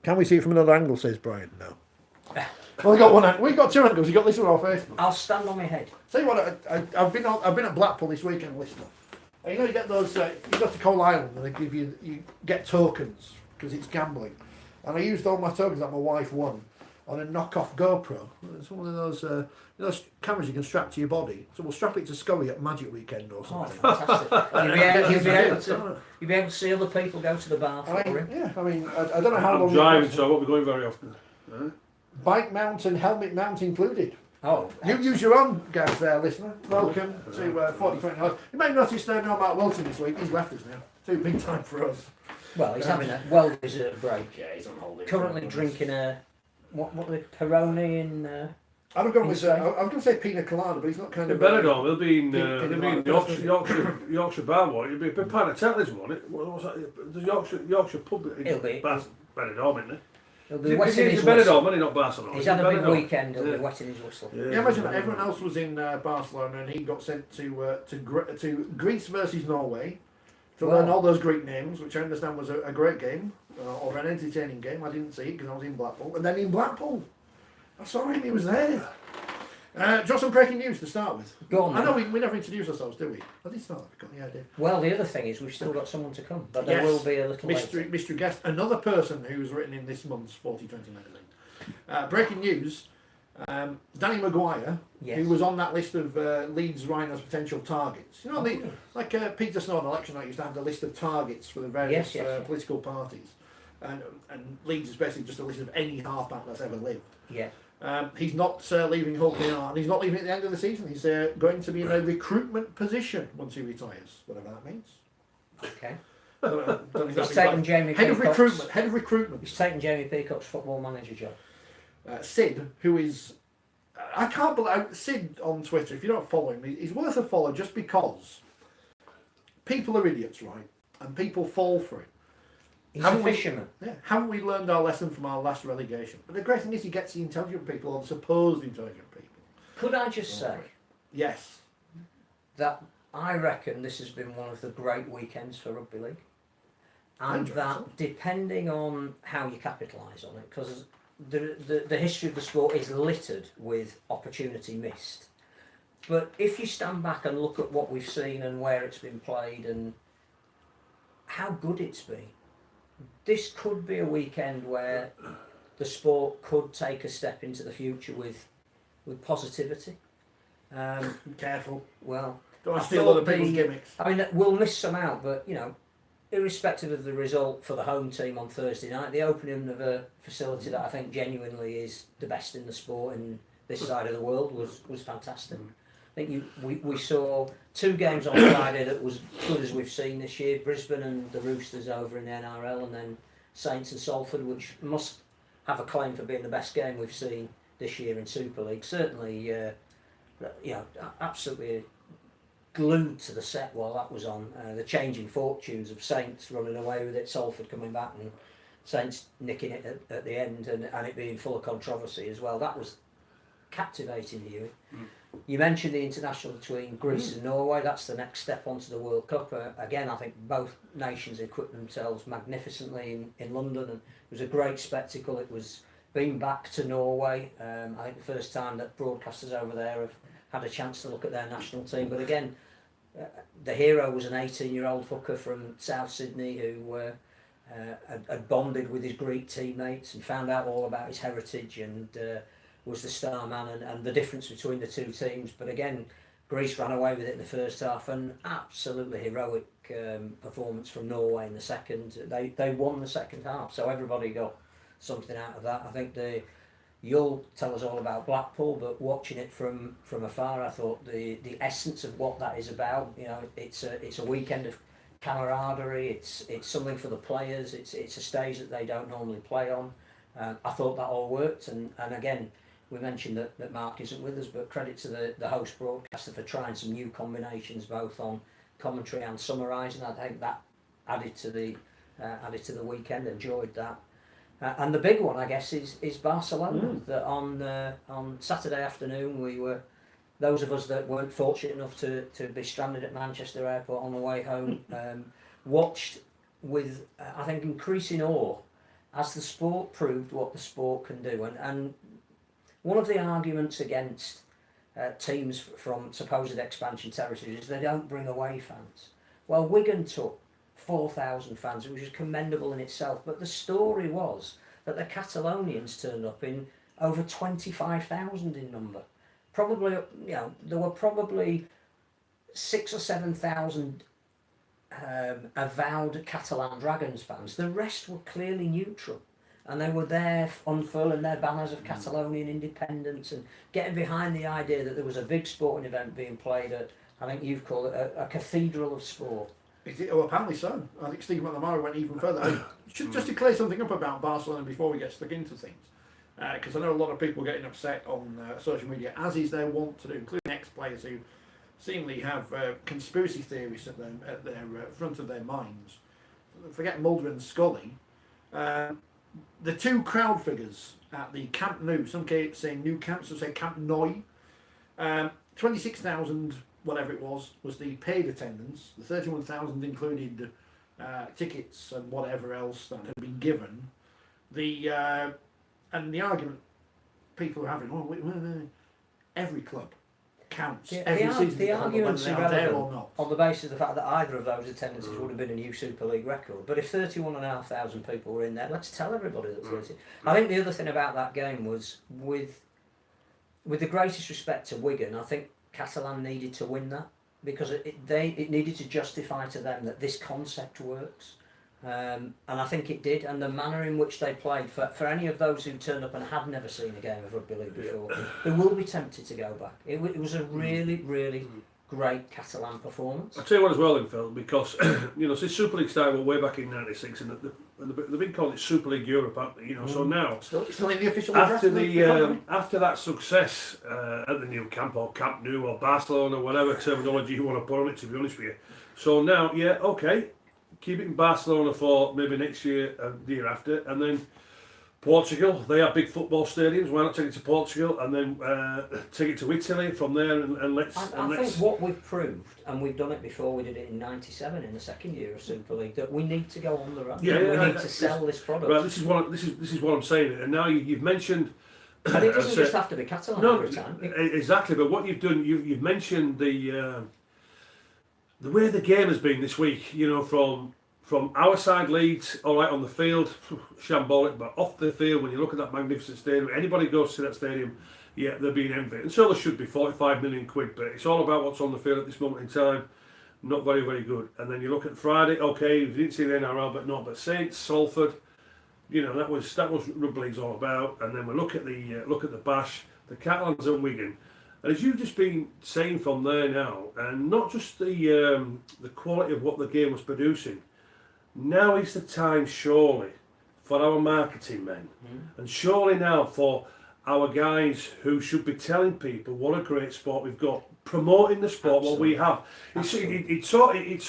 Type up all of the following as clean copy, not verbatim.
Can we see it from another angle, says Brian? No. Well, we got one. We got two angles. You got this one off Facebook. I'll stand on my head. Tell you what, I've been at Blackpool this weekend, listener. And you know, you get those. You go to Coal Island and they give you get tokens because it's gambling. And I used all my tokens that my wife won on a knockoff GoPro. It's one of those cameras you can strap to your body. So we'll strap it to Scully at Magic Weekend or something. Oh, fantastic! You'll be able to see other people go to the bar for it. Yeah, I mean, I don't know how long. I'm driving, so I won't be going very often. Bike mount and helmet mount included. Oh, you use your own guys there, listener. Welcome to 4020. You may notice no Mark Wilson this week. He's left us now. Too big time for us. Well, he's having a well-deserved break. Yeah, he's on holiday. Currently drinking a what the Peroni in. I was going to say pina colada, but he's not kind of. Benidorm. He'll be in Yorkshire bar. What? It'll be a bit of Panatelli's, won't it? What's that? The Yorkshire pub. It'll be Benidorm, isn't it? He'll be wetting his Benidorm, money, not Barcelona. He's had a big weekend. He'll be wetting his whistle. Yeah, imagine that everyone else was in Barcelona and he got sent to Greece versus Norway to learn all those Greek names, which I understand was a great game or an entertaining game. I didn't see it because I was in Blackpool, and then in Blackpool, I saw him. He was there. Just some breaking news to start with. Go on. I know we never introduce ourselves, do we? I did start. I've got the idea. Well, the other thing is we've still got someone to come, but there will be a little mystery guest, another person who's written in this month's Forty20 magazine. Breaking news: Danny Maguire, who was on that list of Leeds Rhinos potential targets. You know, like Peter Snowden election night used to have the list of targets for the various political parties, and Leeds is basically just a list of any halfback that's ever lived. Yeah. He's not leaving Hull and he's not leaving at the end of the season. He's going to be in a recruitment position once he retires, whatever that means. Okay. He's taking Jamie head Peacock's, of recruitment. He's taking Jamie Peacock's football manager job. Sid, who is, I can't believe, Sid on Twitter, if you don't follow him, he's worth a follow just because people are idiots, right? And people fall for it. He's a fisherman. Haven't we learned our lesson from our last relegation? But the great thing is he gets the intelligent people or the supposed intelligent people. Could I just say? Yes. That I reckon this has been one of the great weekends for Rugby League. And that depending on how you capitalise on it, because the history of the sport is littered with opportunity missed. But if you stand back and look at what we've seen and where it's been played and how good it's been, this could be a weekend where the sport could take a step into the future with positivity. Careful. Well, don't want to steal other people's gimmicks. I mean, we'll miss some out, but you know, irrespective of the result for the home team on Thursday night, the opening of a facility that I think genuinely is the best in the sport in this side of the world was fantastic. I think we saw two games on Friday that was good as we've seen this year. Brisbane and the Roosters over in the NRL, and then Saints and Salford, which must have a claim for being the best game we've seen this year in Super League. Certainly, absolutely glued to the set while that was on. The changing fortunes of Saints running away with it, Salford coming back, and Saints nicking it at the end, and it being full of controversy as well. That was captivating viewing. You mentioned the international between Greece and Norway. That's the next step onto the World Cup. Again, I think both nations equipped themselves magnificently in London, and it was a great spectacle. It was being back to Norway. I think the first time that broadcasters over there have had a chance to look at their national team. But again, the hero was an 18-year-old hooker from South Sydney who had bonded with his Greek teammates and found out all about his heritage and was the star man and the difference between the two teams. But again, Greece ran away with it in the first half, and absolutely heroic performance from Norway in the second. They won the second half, so everybody got something out of that. I think you'll tell us all about Blackpool, but watching it from afar, I thought the essence of what that is about. You know, it's a weekend of camaraderie. It's something for the players. It's a stage that they don't normally play on. I thought that all worked, and again, we mentioned that Mark isn't with us, but credit to the host broadcaster for trying some new combinations, both on commentary and summarising. I think that added to the weekend. Enjoyed that. And the big one, I guess, is Barcelona. That on Saturday afternoon, we were, those of us that weren't fortunate enough to be stranded at Manchester Airport on the way home, watched with, I think, increasing awe as the sport proved what the sport can do. And one of the arguments against teams from supposed expansion territories is they don't bring away fans. Well, Wigan took 4,000 fans, which is commendable in itself, but the story was that the Catalonians turned up in over 25,000 in number. Probably, there were probably 6,000 or 7,000 avowed Catalan Dragons fans. The rest were clearly neutral, and they were there unfurling their banners of Catalonian independence and getting behind the idea that there was a big sporting event being played at, I think you've called it, a cathedral of sport. Well, apparently so. I think Steve McNamara went even further. Just to clear something up about Barcelona before we get stuck into things, because I know a lot of people getting upset on social media, as is their wont to do, including ex-players who seemingly have conspiracy theories at their front of their minds. Forget Mulder and Scully. The two crowd figures at the Camp Nou, some say Nou Camp, some say Camp Noi, 26,000, whatever it was the paid attendance. The 31,000 included tickets and whatever else that had been given. And the argument people are having, every club counts. Every season the argument's irrelevant on the basis of the fact that either of those attendances would have been a new Super League record. But if 31,500 people were in there, let's tell everybody that 30. I think the other thing about that game was, with the greatest respect to Wigan, I think Catalan needed to win that, because it needed to justify to them that this concept works. And I think it did, and the manner in which they played, for any of those who turned up and had never seen a game of rugby league before, they will be tempted to go back. It was a really, really great Catalan performance. I'll tell you what as well, then, Phil, because since Super League started way back in '96, and they've been calling it Super League Europe, so now still in the official after that success at the new camp or Camp Nou or Barcelona, whatever terminology you want to put on it, to be honest with you. So now, keep it in Barcelona for maybe next year and the year after, and then Portugal, they have big football stadiums. Why not take it to Portugal and then take it to Italy from there and let's... I think what we've proved, and we've done it before, we did it in '97 in the second year of Super League, that we need to go on the run. We need to sell this product. Right, this is what I'm saying, and now you've mentioned... And it doesn't just have to be Catalan every time. Exactly, but what you've done, you've mentioned the way the game has been this week, from our side, Leeds, all right, on the field, shambolic, but off the field, when you look at that magnificent stadium, anybody goes to that stadium, they're being envied. And so there should be 45 million quid, but it's all about what's on the field at this moment in time. Not very, very good. And then you look at Friday, okay, we didn't see the NRL, but Saints, Salford, that was rugby league's all about. And then we look at the Bash, the Catalans and Wigan. And as you've just been saying from there now, and not just the quality of what the game was producing, now is the time, surely, for our marketing men, and surely now for our guys who should be telling people what a great sport we've got, promoting the sport, what we have. It's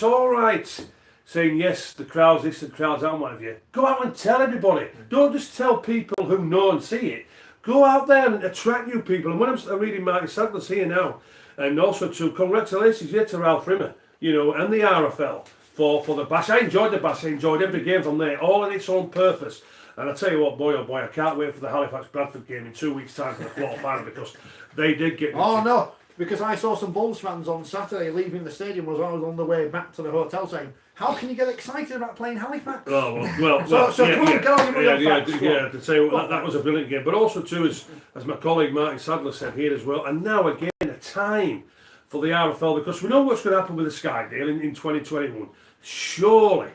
all right saying, yes, the crowd's this, the crowd's that, what have you. Go out and tell everybody. Don't just tell people who know and see it. Go out there and attract new people. And when I'm reading Martin Sadler's here now, and also to congratulations to Ralph Rimmer, and the RFL. For the Bash. I enjoyed the Bash, I enjoyed every game from there, all in its own purpose. And I tell you what, boy oh boy, I can't wait for the Halifax-Bradford game in 2 weeks' time for the quarter-final, because they did get... Oh no, because I saw some Bulls fans on Saturday leaving the stadium as I was on the way back to the hotel saying, how can you get excited about playing Halifax? Oh, well, come on, get on your facts. To say that was a brilliant game. But also too, as my colleague Martin Sadler said here as well, and now again a time for the RFL, because we know what's going to happen with the Sky deal in 2021. Surely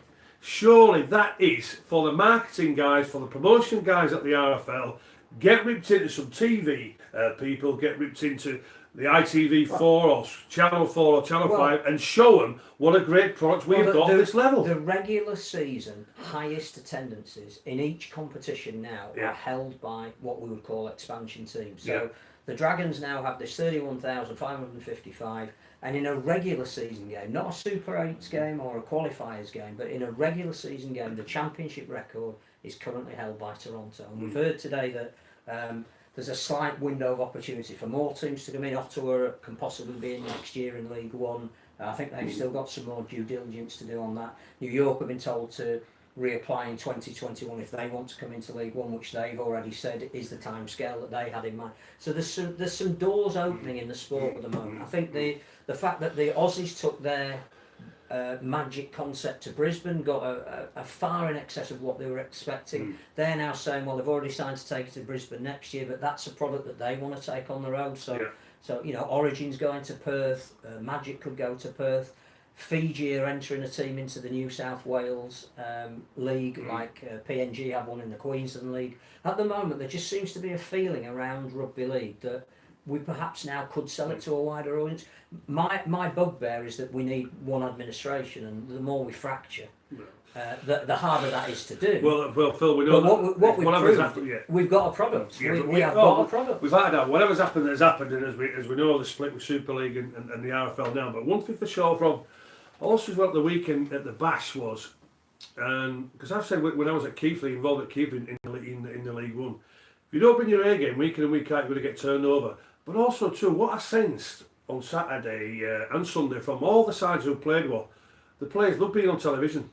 that is for the marketing guys, for the promotion guys at the RFL, get ripped into some TV people, get ripped into the ITV4 or Channel 4 or Channel 5 and show them what a great product we've got at this level. The regular season highest attendances in each competition now are held by what we would call expansion teams. So the Dragons now have this 31,555, and in a regular season game, not a Super 8s game or a qualifiers game, but in a regular season game, the championship record is currently held by Toronto. And we've heard today that there's a slight window of opportunity for more teams to come in. Ottawa can possibly be in next year in League One. I think they've still got some more due diligence to do on that. New York have been told to reapplying 2021 if they want to come into League One, which they've already said is the timescale that they had in mind. So there's some doors opening in the sport at the moment. I think the fact that the Aussies took their magic concept to Brisbane, got a far in excess of what they were expecting. They're now saying, well, they've already signed to take it to Brisbane next year, but that's a product that they want to take on the road. So, you know, Origin's going to Perth, Magic could go to Perth. Fiji are entering a team into the New South Wales League, like PNG have one in the Queensland League. At the moment, there just seems to be a feeling around Rugby League that we perhaps now could sell it to a wider audience. My bugbear is that we need one administration, and the more we fracture, the harder that is to do. Well, Phil, we know what we've got a problem. We have got a problem. We've had that. Whatever's happened has happened, and as we know, the split with Super League and the RFL now. But one thing for sure from also what the weekend at the Bash was, because I've said when I was at Keighley, involved at Keighley in the League One, if you don't win your A game week in and week out, you're going to get turned over. But also too, what I sensed on Saturday and Sunday from all the sides who played well, the players love being on television.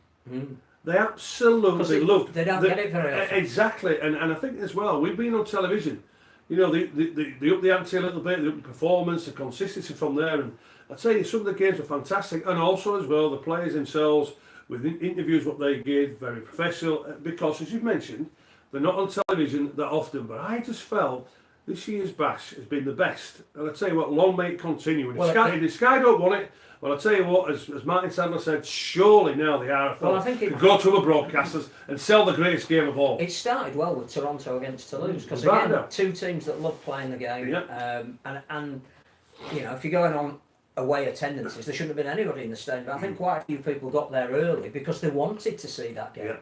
They absolutely loved. They don't get it very often. Exactly, and I think as well, we've been on television. You know, they up the ante a little bit, the performance, the consistency from there, and I'd say some of the games were fantastic, and also as well the players themselves with interviews what they gave, very professional. Because as you've mentioned, they're not on television that often, but I just felt this year's Bash has been the best, and I tell you what, long may it continue. And if Sky don't want it, well, I tell you what, as Martin Sadler said, surely now the RFL can go to other broadcasters and sell the greatest game of all. It started well with Toronto against Toulouse, because again, two teams that love playing the game, and you know, if you're going on away attendances, there shouldn't have been anybody in the stadium, but I think quite a few people got there early because they wanted to see that game.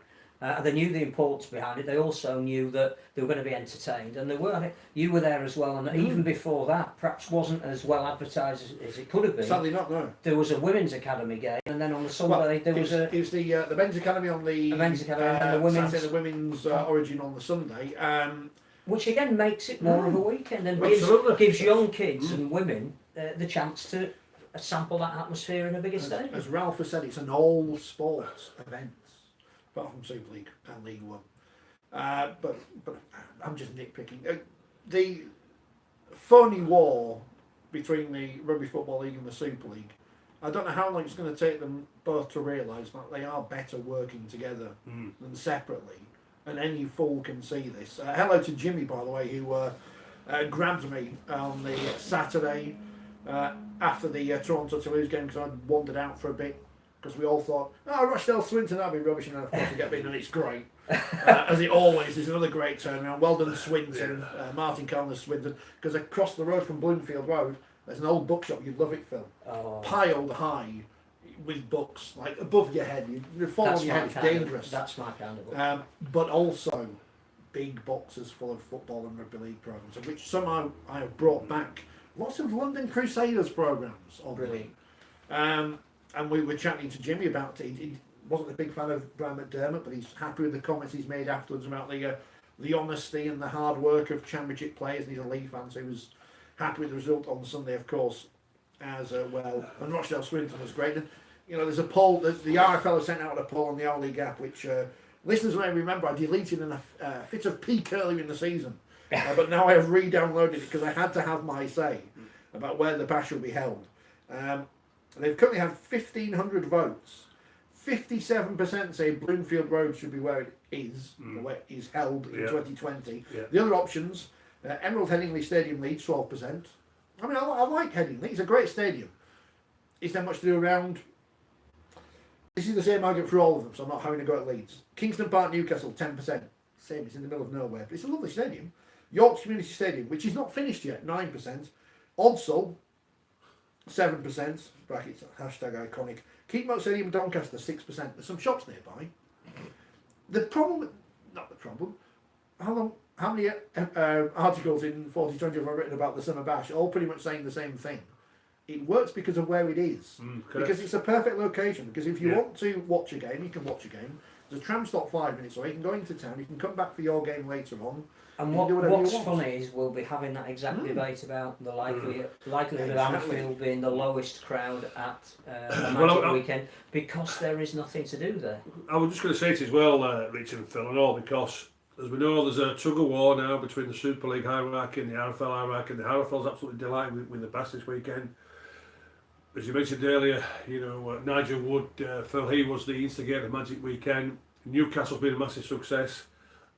They knew the importance behind it. They also knew that they were going to be entertained, and they were. You were there as well, and even before that, perhaps wasn't as well advertised as it could have been. Sadly not, no. There was a women's academy game, and then on the Sunday there was it was the men's academy on the men's academy and the women's. Saturday, the women's Origin on the Sunday. Which again makes it more of a weekend and gives young kids and women the chance to sample that atmosphere in a bigger stadium. As Ralph has said, it's an all sports event, apart from Super League and League One. But I'm just nitpicking. The phony war between the Rugby Football League and the Super League, I don't know how long it's going to take them both to realise that they are better working together than separately. And any fool can see this. Hello to Jimmy, by the way, who grabbed me on the Saturday after the Toronto-Toulouse game, because I'd wandered out for a bit, because we all thought, Rochdale Swinton, that'd be rubbish, and then of course we get beaten, and it's great. As it always is, another great turnaround. Well done Swinton, Martin Connors Swinton, because across the road from Bloomfield Road, there's an old bookshop, you'd love it, Phil. Piled high with books, like above your head, you fall on your head, it's dangerous. That's my kind of book. But also big boxes full of football and rugby league programmes, of which somehow I have brought back lots of London Crusaders programmes, oddly. And we were chatting to Jimmy about it. He wasn't a big fan of Brian McDermott, but he's happy with the comments he's made afterwards about the honesty and the hard work of Championship players, and he's a League fan, so he was happy with the result on Sunday, of course, as well. And Rochdale Swinton was great. And, you know, there's a poll, the RFL has sent out a poll on the Our League app, which listeners may remember I deleted in a fit of pique earlier in the season. But now I have re-downloaded it because I had to have my say about where the Bash will be held. They've currently had 1,500 votes. 57% say Bloomfield Road should be where it is, or where it is held in 2020. The other options, Emerald Headingley Stadium Leeds, 12%. I mean, I like Headingley, it's a great stadium. Is there much to do around? This is the same argument for all of them, so I'm not having to go at Leeds. Kingston Park, Newcastle, 10%. Same, it's in the middle of nowhere, but it's a lovely stadium. York's Community Stadium, which is not finished yet, 9%. Odsal, 7%, brackets, hashtag iconic. Keepmoat Stadium, Doncaster, 6%. There's some shops nearby. How many articles in 4020 have I written about the Summer Bash, all pretty much saying the same thing. It works because of where it is. Because it's a perfect location. Because if you want to watch a game, you can watch a game. The tram stop 5 minutes away. You can go into town. You can come back for your game later on. And what's funny is we'll be having that exact debate about the likelihood of Anfield being the lowest crowd at a Magic weekend because there is nothing to do there. I was just going to say it as well, Richard and Phil, and all, because as we know, there's a tug of war now between the Super League hierarchy and the RFL hierarchy, and the RFL's absolutely delighted with the pass this weekend. As you mentioned earlier, Nigel Wood, Phil, he was the instigator of Magic Weekend. Newcastle's been a massive success.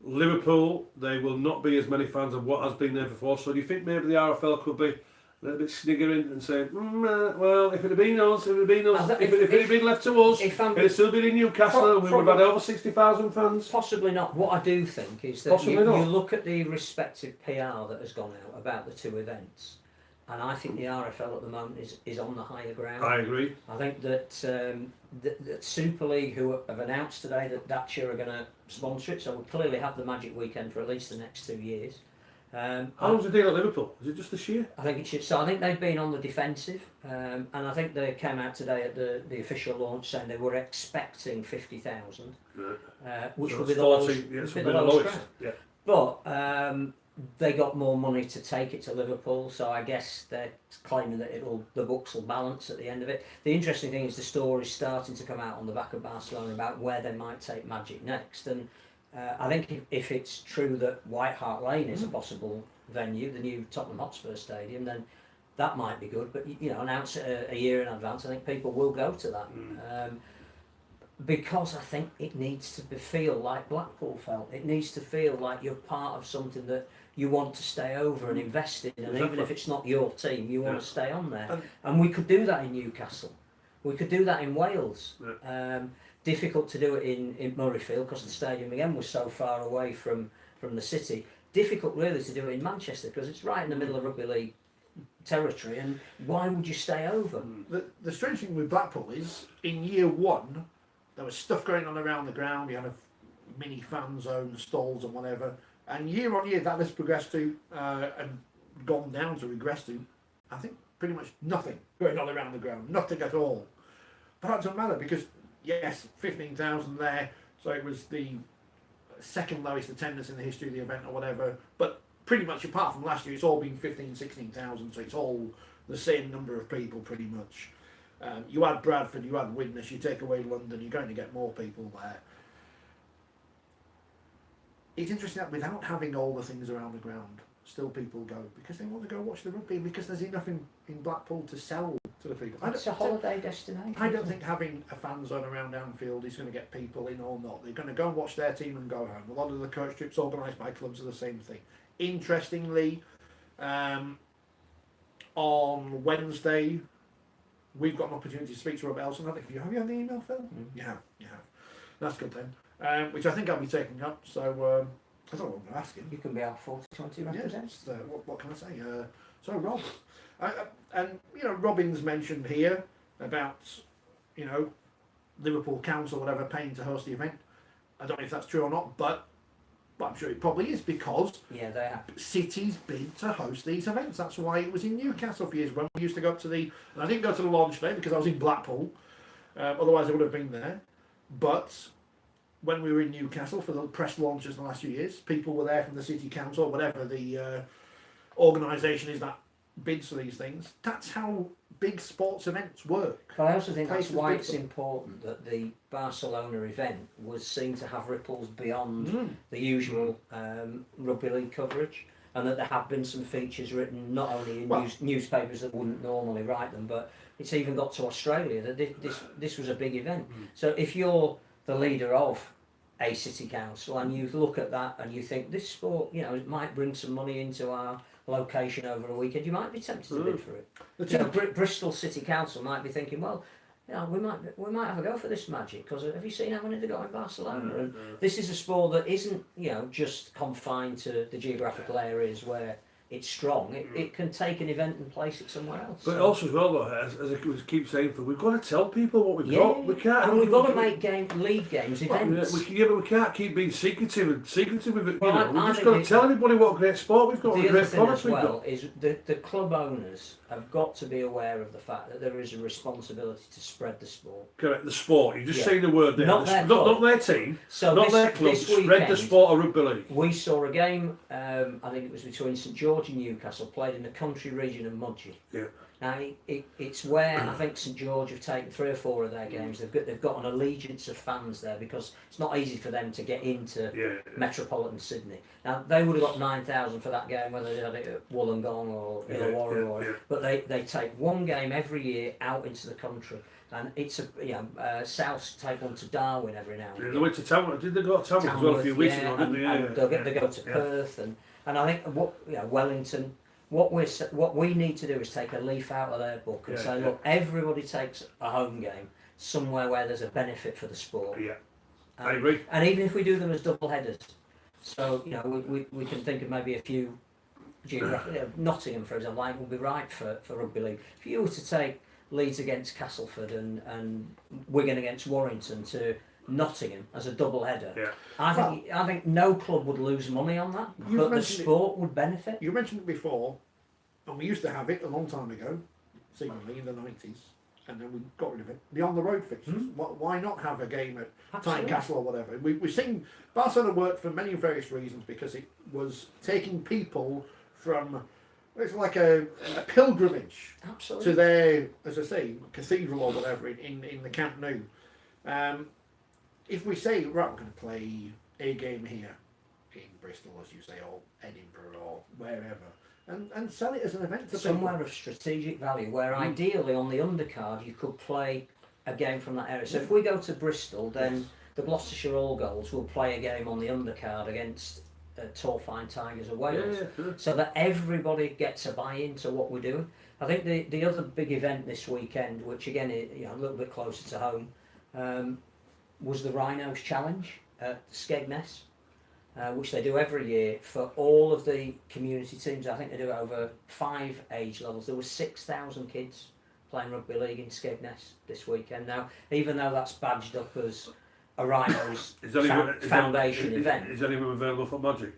Liverpool, they will not be as many fans of what has been there before. So do you think maybe the RFL could be a little bit sniggering and saying, well, if it had been us, if it had been left to us, it'd still been in Newcastle, we would have had over 60,000 fans? Possibly not. What I do think is that you look at the respective PR that has gone out about the two events, and I think the RFL at the moment is on the higher ground. I agree. I think that that Super League, who have announced today that Thatcher are going to sponsor it, so we'll clearly have the Magic Weekend for at least the next 2 years. How long's the deal at Liverpool? Is it just this year? I think it should. So I think they've been on the defensive, and I think they came out today at the official launch saying they were expecting 50,000, which would be the lowest crowd. Yeah. But they got more money to take it to Liverpool, so I guess they're claiming that the books will balance at the end of it. The interesting thing is the story's starting to come out on the back of Barcelona about where they might take Magic next, and I think if it's true that White Hart Lane is a possible venue, the new Tottenham Hotspur Stadium, then that might be good. But announce it a year in advance. I think people will go to that. Because I think it needs to feel like Blackpool felt. It needs to feel like you're part of something that you want to stay over and invest in, and even if it's not your team, you want to stay on there. And we could do that in Newcastle. We could do that in Wales. Difficult to do it in Murrayfield because the stadium again was so far away from the city. Difficult really to do it in Manchester because it's right in the middle of Rugby League territory, and why would you stay over? The strange thing with Blackpool is in year one there was stuff going on around the ground. You had a mini fan zone, stalls and whatever, and year on year that has progressed to and gone down to regress to, I think, pretty much nothing going on around the ground, nothing at all. But that doesn't matter because yes, 15,000 there, so it was the second lowest attendance in the history of the event or whatever, but pretty much apart from last year it's all been 15,000, 16,000, so it's all the same number of people pretty much. You had Bradford, you had Widnes, you take away London, you're going to get more people there. It's interesting that without having all the things around the ground, still people go because they want to go watch the rugby, because there's enough in Blackpool to sell to the people. It's a holiday destination. I don't think having a fan zone around Anfield is going to get people in or not. They're going to go and watch their team and go home. A lot of the coach trips organised by clubs are the same thing. Interestingly, on Wednesday, we've got an opportunity to speak to Rob Elson. Have you had the email, Phil? You have. That's good then. Which I think I'll be taking up. So I don't know what I'm asking. You can be our Forty20 representative. Yes, what can I say? So Rob, and Robin's mentioned here about Liverpool Council, whatever, paying to host the event. I don't know if that's true or not, but I'm sure it probably is because they have. cities bid to host these events. That's why it was in Newcastle for years when we used to go up to and I didn't go to the launch day because I was in Blackpool, otherwise I would have been there. But when we were in Newcastle for the press launches in the last few years, people were there from the city council, whatever the organisation is that bids for these things. That's how big sports events work. But I also think that's why it's important that the Barcelona event was seen to have ripples beyond the usual rugby league coverage, and that there have been some features written not only in newspapers that wouldn't normally write them, but it's even got to Australia that this was a big event. So if you're the leader of a city council and you look at that and you think this sport, it might bring some money into our location over a weekend, you might be tempted to bid for it. Bristol City Council might be thinking, well, we might have a go for this Magic because have you seen how many they got in Barcelona? And this is a sport that isn't just confined to the geographical areas where it's strong, it can take an event and place it somewhere else. But also as well, though, as I keep saying, we've got to tell people what we've got. We can't. And we've got to make league games events. But we can't keep being secretive with it. Well, We've just got to tell everybody what a great sport we've got, the what a other great thing product as we've well got. is the club owners have got to be aware of the fact that there is a responsibility to spread the sport. Correct, the sport. You're just saying the word there. Not their not their team, so not their club. Spread the sport of rugby league. We saw a game, I think it was between St George and Newcastle, played in the country region of Mudgee. Yeah. Now it's where I think St George have taken 3 or 4 of their games. They've got an allegiance of fans there because it's not easy for them to get into metropolitan Sydney. Now they would have got 9,000 for that game whether they had it at Wollongong or Illawarra, but they take one game every year out into the country. And it's South take one to Darwin every now and again. They went to Tamworth. Did they go to Tamworth as well a few weeks ago? And they go to Perth and I think Wellington. What we need to do is take a leaf out of their book and say, look, everybody takes a home game somewhere where there's a benefit for the sport. Yeah, I agree. And even if we do them as double headers, so we can think of maybe a few geographic. Nottingham, for example, I think will be right for rugby league. If you were to take Leeds against Castleford and Wigan against Warrington to Nottingham as a double header, I think no club would lose money on that, but the sport would benefit. You mentioned it before, and we used to have it a long time ago, seemingly in the 90s, and then we got rid of it. The on the road fixtures. Why not have a game at Tynecastle or whatever? We've seen Barcelona work for many various reasons because it was taking people from. It's like a pilgrimage to their, as I say, cathedral or whatever in the Camp Nou. If we say, right, we're going to play a game here in Bristol, as you say, or Edinburgh or wherever, and sell it as an event to somewhere of strategic value, where ideally on the undercard you could play a game from that area. So if we go to Bristol, then the Gloucestershire All Girls will play a game on the undercard against Torfine Tigers of Wales, so that everybody gets a buy-in to what we're doing. I think the other big event this weekend, which again is a little bit closer to home, was the Rhinos Challenge at Skegness, which they do every year for all of the community teams. I think they do it over 5 age levels. There were 6,000 kids playing rugby league in Skegness this weekend. Now, even though that's badged up as a Rhinos Foundation event. Is anyone available for Magic?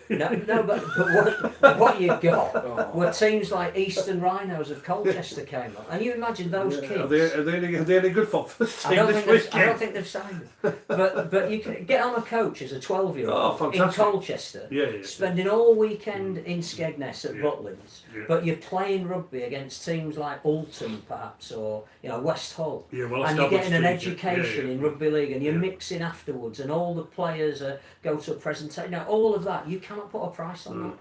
No, but what you got were teams like Eastern Rhinos of Colchester came up, and you imagine those kids. Are they any good for first team this weekend? I don't think they've signed them. But you can get on a coach as a 12-year-old in Colchester, spending all weekend in Skegness at Butlins, but you're playing rugby against teams like Alton perhaps, or West Hull, and you're getting an education in rugby league, and you're mixing afterwards, and all the players go to a presentation. Now all of that, you cannot put a price on that.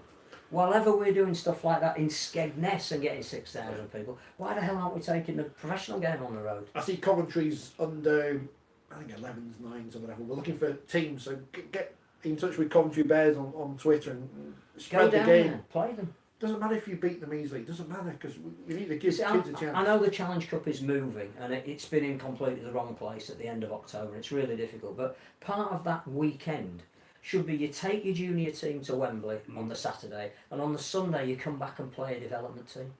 While ever we're doing stuff like that in Skegness and getting 6,000 people, why the hell aren't we taking the professional game on the road? I see Coventry's under, I think 11s, 9s or whatever. We're looking for teams, so get in touch with Coventry Bears on Twitter and spread the game. There, play them. Doesn't matter if you beat them easily. It doesn't matter because we need to give kids a chance. I know the Challenge Cup is moving and it's been in completely the wrong place at the end of October. It's really difficult. But part of that weekend should be you take your junior team to Wembley on the Saturday, and on the Sunday you come back and play a development team.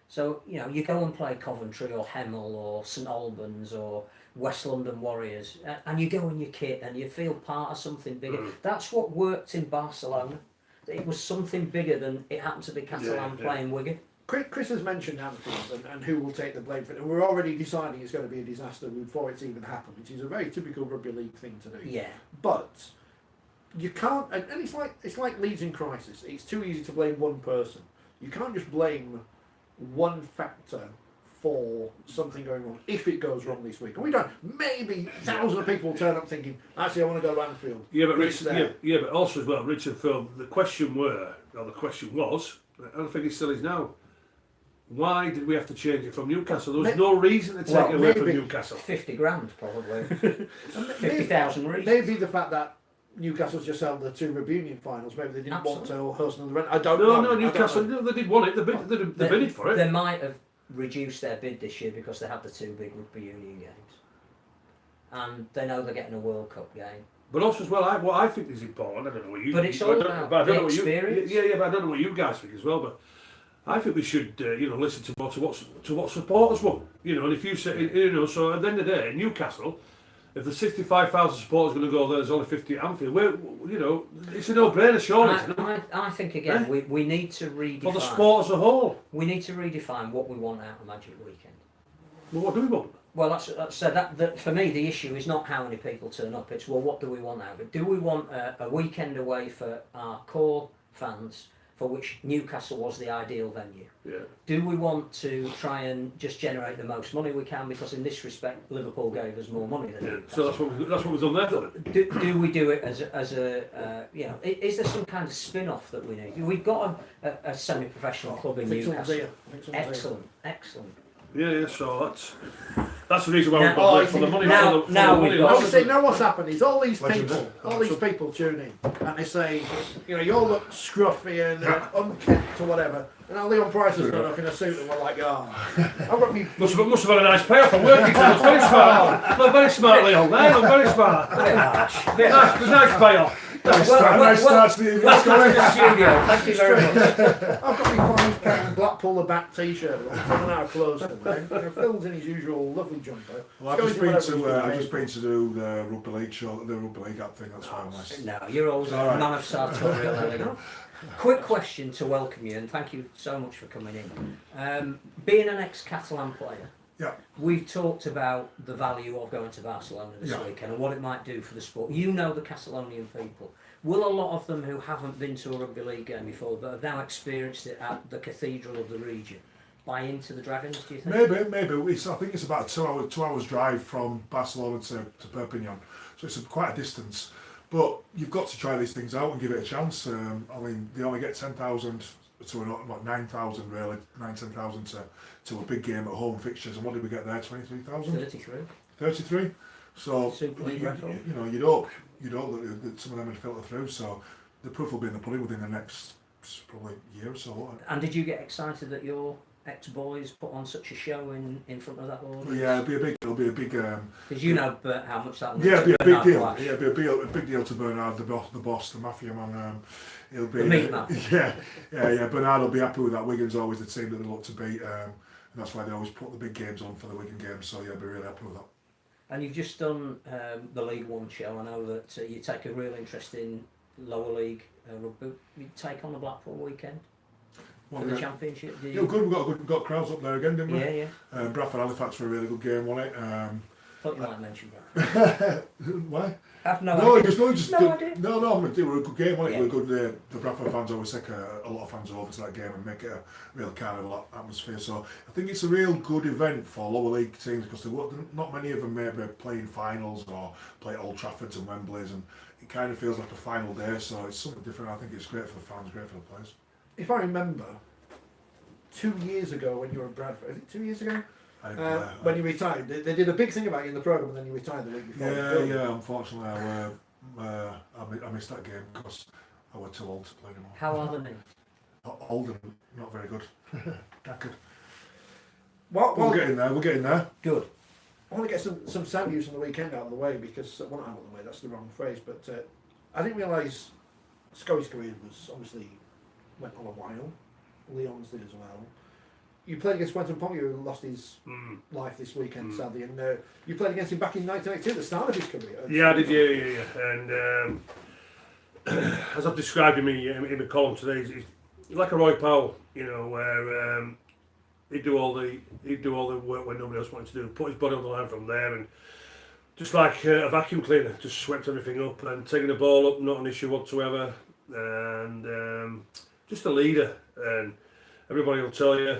So you go and play Coventry or Hemel or St Albans or West London Warriors, and you go in your kit and you feel part of something bigger. That's what worked in Barcelona. It was something bigger than it happened to be Catalan playing Wigan. Chris has mentioned Anfield and who will take the blame for it, and we're already deciding it's going to be a disaster before it's even happened, which is a very typical rugby league thing to do. Yeah. But you can't, and it's like Leeds in crisis. It's too easy to blame one person. You can't just blame one factor for something going wrong if it goes wrong this week. And we don't. Maybe thousands of people turn up thinking, actually, I want to go to Anfield. Yeah, but but also as well, Richard, Phil, the question was, I don't think it still is now. Why did we have to change it from Newcastle? There was no reason to take it away from Newcastle. 50 grand probably. 50,000 reasons. Maybe the fact that Newcastle's just held the 2 Reunion finals. Maybe they didn't want to host another event. I don't know. No, Newcastle, they did want it. They bid for it. They might have reduced their bid this year because they had the 2 big Rugby Union games. And they know they're getting a World Cup game. But also as well, what I think is important, I don't know what you... But it's all about the experience. But I don't know what you guys think as well, but I think we should, listen to what supporters want. And if you say, so at the end of the day, Newcastle, if the 65,000 supporters are going to go there, there's only 50 at Anfield. It's a no-brainer, surely. I think again, we need to redefine. For the sport as a whole. We need to redefine what we want out of Magic Weekend. Well, what do we want? Well, that for me, the issue is not how many people turn up. It's what do we want out of it? Do we want a weekend away for our core fans, for which Newcastle was the ideal venue? Yeah. Do we want to try and just generate the most money we can, because in this respect Liverpool gave us more money than Newcastle. So that's what we've done there for it. Do we do it as a is there some kind of spin-off that we need? We've got a semi-professional club in Newcastle. Excellent. Yeah, so that's the reason why we've got for the money. Now what's happened is all these people tune in and they say, you all look scruffy and unkempt or whatever, and now Leon Price has gone up in a suit and we're like, I've got me... Must have had a nice payoff from working today. It's very smart. I'm very smart, Leon. I'm very smart. Nice payoff. Nice start to the English going. Thank you very much. I've got my fine cat Blackpool the back t-shirt on, coming out of clothes today. Phil's in his usual lovely jumper. Well, I've just been to do the Rugby League show, the Rugby League app thing. That's why I'm nice. No, you're always a man of sartorial elegance. Quick question to welcome you, and thank you so much for coming in. Being an ex-Catalan player, yeah, we've talked about the value of going to Barcelona this weekend and what it might do for the sport. You know the Catalonian people. Will a lot of them who haven't been to a rugby league game before, but have now experienced it at the cathedral of the region, buy into the Dragons, do you think? Maybe. I think it's about a 2 hours drive from Barcelona to Perpignan, so it's quite a distance. But you've got to try these things out and give it a chance. They only get 10,000 to 9,000 really, 10,000 to a big game at home fixtures. And what did we get there? 23,000. 33. So you'd hope that some of them would filter through. So the proof will be in the pudding within the next probably year or so. And did you get excited that your ex-boys put on such a show in front of that audience? Yeah, it'll be a big. Because you know how much that. Yeah, it'll be a big deal. Yeah, it'll be a big deal to Bernard, the boss, the mafia man. He'll be. The meat man. Yeah. Bernard will be happy with that. Wigan's always the team that they look to beat, and that's why they always put the big games on for the Wigan games. So yeah, I'll be really happy with that. And you've just done the League One show. I know that you take a real interest in lower league rugby. You take on the Blackpool weekend for the championship. Yeah, good. We've got crowds up there again, didn't we? Yeah. Bradford Halifax were a really good game, wasn't it? Thought you might mention that. Why? I've no idea. No, they were a good game, wasn't it? We were good. The Bradford fans always take a lot of fans over to that game and make it a real carnival atmosphere. So I think it's a real good event for lower league teams, because not many of them maybe play in finals or play at Old Traffords and Wembleys, and it kind of feels like a final day. So it's something different. I think it's great for the fans, great for the players. If I remember, 2 years ago when you were at Bradford, is it 2 years ago? When you retired, they did a big thing about you in the programme, and then you retired the week before. Yeah. Unfortunately, I missed that game because I was too old to play anymore. How are they? Old and not very good. Knackered. We're getting there. Good. I want to get some sound use on the weekend out of the way, because out of the way, that's the wrong phrase, but I didn't realise Scoey's career was obviously went on a while. Leon's did as well. You played against Quentin Ponga, who lost his life this weekend, sadly, and you played against him back in 1992 at the start of his career. Yeah, I did, yeah. And as I've described him in the column today, he's like a Roy Powell, where he'd do all the work when nobody else wanted to do, put his body on the line from there, and just like a vacuum cleaner, just swept everything up, and taking the ball up, not an issue whatsoever, and just a leader. And everybody will tell you,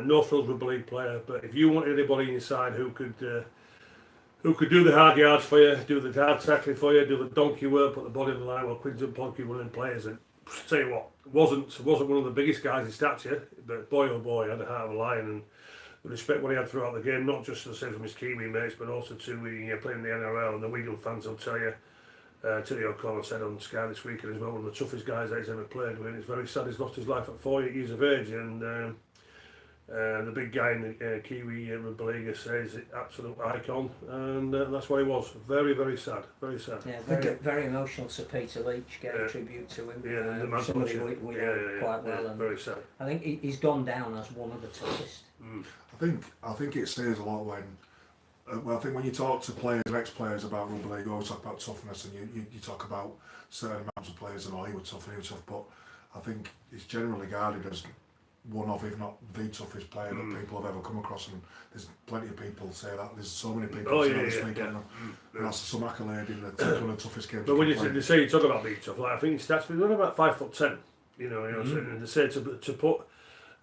no frills rugby league player, but if you wanted anybody in your side who could do the hard yards for you, do the hard tackling for you, do the donkey work, put the body on the line, well, Quinton Ponky one of them players. And tell you what, wasn't one of the biggest guys in stature, but boy oh boy, had a heart of a lion, and respect what he had throughout the game, not just to say from his Kiwi mates, but also to playing in the NRL. And the Wigan fans will tell you, Tilly O'Connor said on Sky this weekend as well, one of the toughest guys that he's ever played with. It's very sad he's lost his life at 48 years of age, and The big guy in the Kiwi Rugby League says it absolute icon, and that's what he was. Very, very sad. Very sad. Yeah, very emotional. Sir Peter Leach gave a tribute to him. Yeah, somebody we know quite well. And very sad. I think he's gone down as one of the toughest. I think it says a lot when. Well, I think when you talk to players and ex-players about rugby league, you always talk about toughness, and you talk about certain amounts of players and he was tough and he was tough. But I think he's generally regarded as one of, if not the toughest player that people have ever come across, and there's plenty of people say that. There's so many people say that this week, and that's some accolade in one of the toughest games. But when you say you talk about being tough, like I think his stats, he's only about 5'10". And they say to put.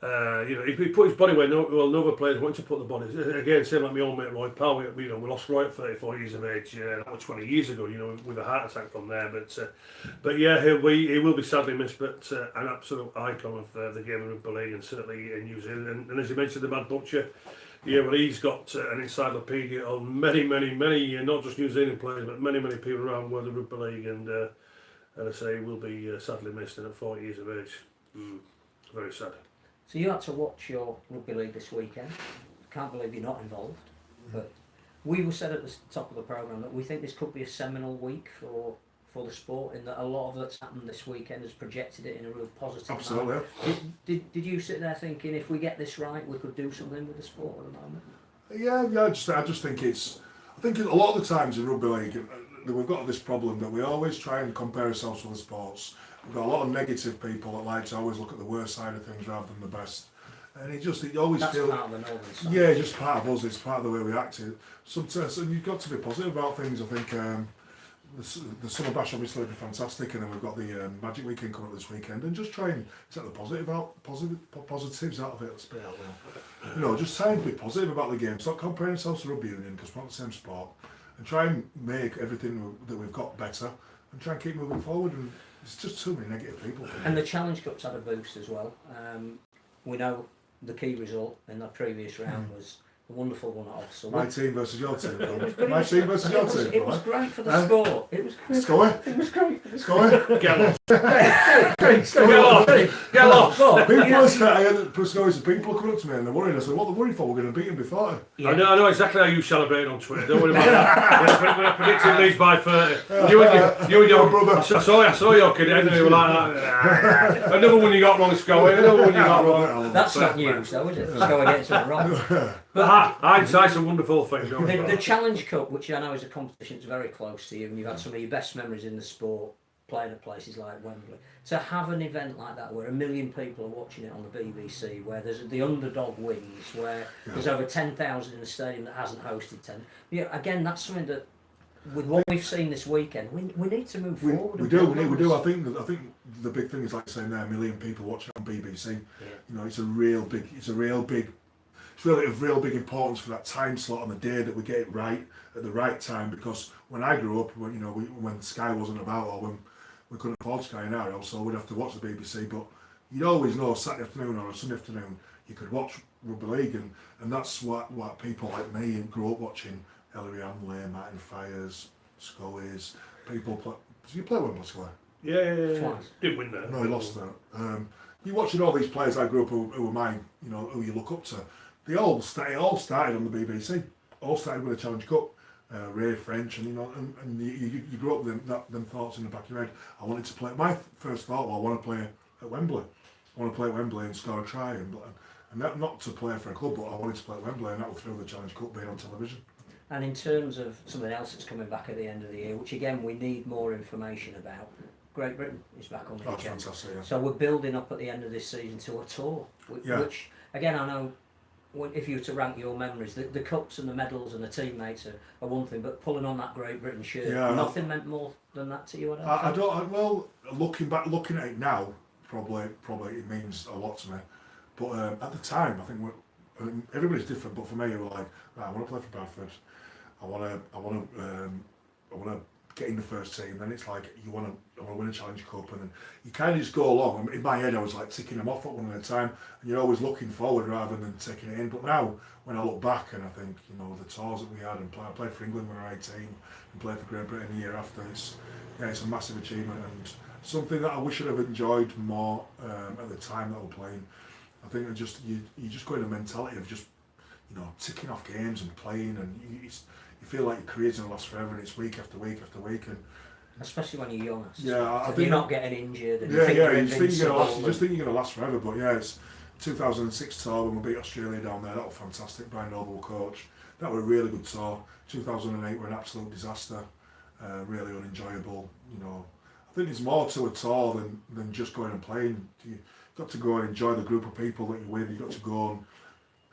If he put his body where no other players want to put the body. Again, same like my old mate Roy Powell. We lost Roy at 34 years of age. That was 20 years ago. With a heart attack from there. But yeah, he will be sadly missed. But an absolute icon of the game of rugby league, and certainly in New Zealand. And as you mentioned, the Mad Butcher. Yeah, well, he's got an encyclopedia on many, not just New Zealand players, but many people around the world of rugby league. And I say he will be sadly missed. And at 40 years of age, very sad. So you had to watch your rugby league this weekend. Can't believe you're not involved. But we were said at the top of the programme that we think this could be a seminal week for the sport, in that a lot of that's happened this weekend has projected it in a real positive Absolutely. manner. Did you sit there thinking, if we get this right, we could do something with the sport at the moment? Yeah. I just think I think a lot of the times in rugby league, we've got this problem that we always try and compare ourselves with the sports. We've got a lot of negative people that like to always look at the worst side of things rather than the best. And it always That's feels... part of the northern side. Yeah, just part of us, it's part of the way we act. Sometimes, and you've got to be positive about things. I think the Summer Bash obviously will be fantastic, and then we've got the Magic Weekend coming up this weekend, and just try and take the positives out of it, let's put it that way. Just try and be positive about the game. Stop comparing ourselves to rugby union, because we're not the same sport, and try and make everything that we've got better, and try and keep moving forward. And it's just too many negative people. And the Challenge Cup's had a boost as well. We know the key result in the previous round was a wonderful one at Oxford. My team versus your team. My team versus your team. It was great for the sport. It was great. Score. It was great for the Score. Get lost. Get lost. People come up to me and they're worried. I said, what are they worried for? We're going to beat them before. Yeah. I know exactly how you celebrate on Twitter. Don't worry about that. When I predicted Leeds by 30. You and your brother. I saw your kid. And you were like that. Another one you got wrong, Scully. Another one you got wrong. That's not news, though, is it? Just go against it wrong. But hindsight's a wonderful thing. The Challenge Cup, which I know is a competition that's very close to you, and you've had some of your best memories in the sport playing at places like Wembley. To have an event like that where 1 million people are watching it on the BBC, where there's the underdog wins, where there's over 10,000 in a stadium that hasn't hosted 10. Again, that's something that, with what we've seen this weekend, we need to move forward. We do. I think the big thing is, like saying there, 1 million people watching on BBC. Yeah. It's of real big importance for that time slot on the day that we get it right at the right time. Because when I grew up, when Sky wasn't about, or when we couldn't afford Sky in our house, so we'd have to watch the BBC. But you'd always know Saturday afternoon or a Sunday afternoon you could watch rugby league, and that's what people like me who grew up watching. Ellery Hamley, Martin Fires, Scully's, people play. Did you play Wembley Square? Yeah. Twice. Didn't win there. No, he lost that. You're watching all these players I grew up who were mine, who you look up to. It all started on the BBC. All started with the Challenge Cup. Ray French, and you grew up with them thoughts in the back of your head. I wanted to play. My first thought, I want to play at Wembley. I want to play at Wembley and score a try, and not to play for a club, but I wanted to play at Wembley, and that was through the Challenge Cup being on television. And in terms of something else that's coming back at the end of the year, which again we need more information about, Great Britain is back on the agenda. That's fantastic, yeah. So we're building up at the end of this season to a tour, which again I know, if you were to rank your memories, the cups and the medals and the teammates are one thing, but pulling on that Great Britain shirt, nothing meant more than that to you. Well, looking at it now, probably it means a lot to me. But at the time, I think everybody's different. But for me, we were like, right, I want to play for Bradford. I want to get in the first team. Then it's like I want to win a Challenge Cup, and then you kind of just go along. In my head, I was like ticking them off at one at a time, and you're always looking forward rather than taking it in. But now, when I look back and I think, the tours that we had, and I played for England when I was 18, and played for Great Britain the year after, it's a massive achievement and something that I wish I'd have enjoyed more at the time that I was playing. I think you just go in a mentality of just, ticking off games and playing, and you feel like your career's going to last forever, and it's week after week after week, and especially when you're young. I think you're not getting injured, and you think you're just think you're going to last forever. But yeah, it's 2006 tour when we beat Australia down there. That was fantastic. Brian Noble coach. That was a really good tour. 2008 were an absolute disaster. Really unenjoyable. I think there's more to a tour than just going and playing. You've got to go and enjoy the group of people that you're with. You've got to go and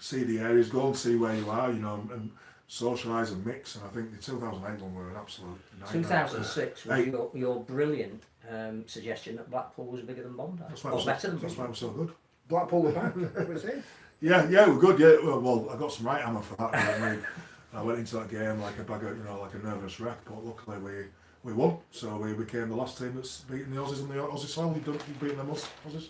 see the areas, go and see where you are, and socialise and mix. And I think the 2008 one were an absolute nightmare. 2006 was your brilliant suggestion that Blackpool was bigger than Bondi. That's why it was so good. Blackpool were back, was it? Yeah, we're good. Yeah, well, I got some right hammer for that. I went into that game like a bag of, like a nervous wreck, but luckily we won. So we became the last team that's beaten the Aussies on the Aussie soil. You've beaten them Aussies.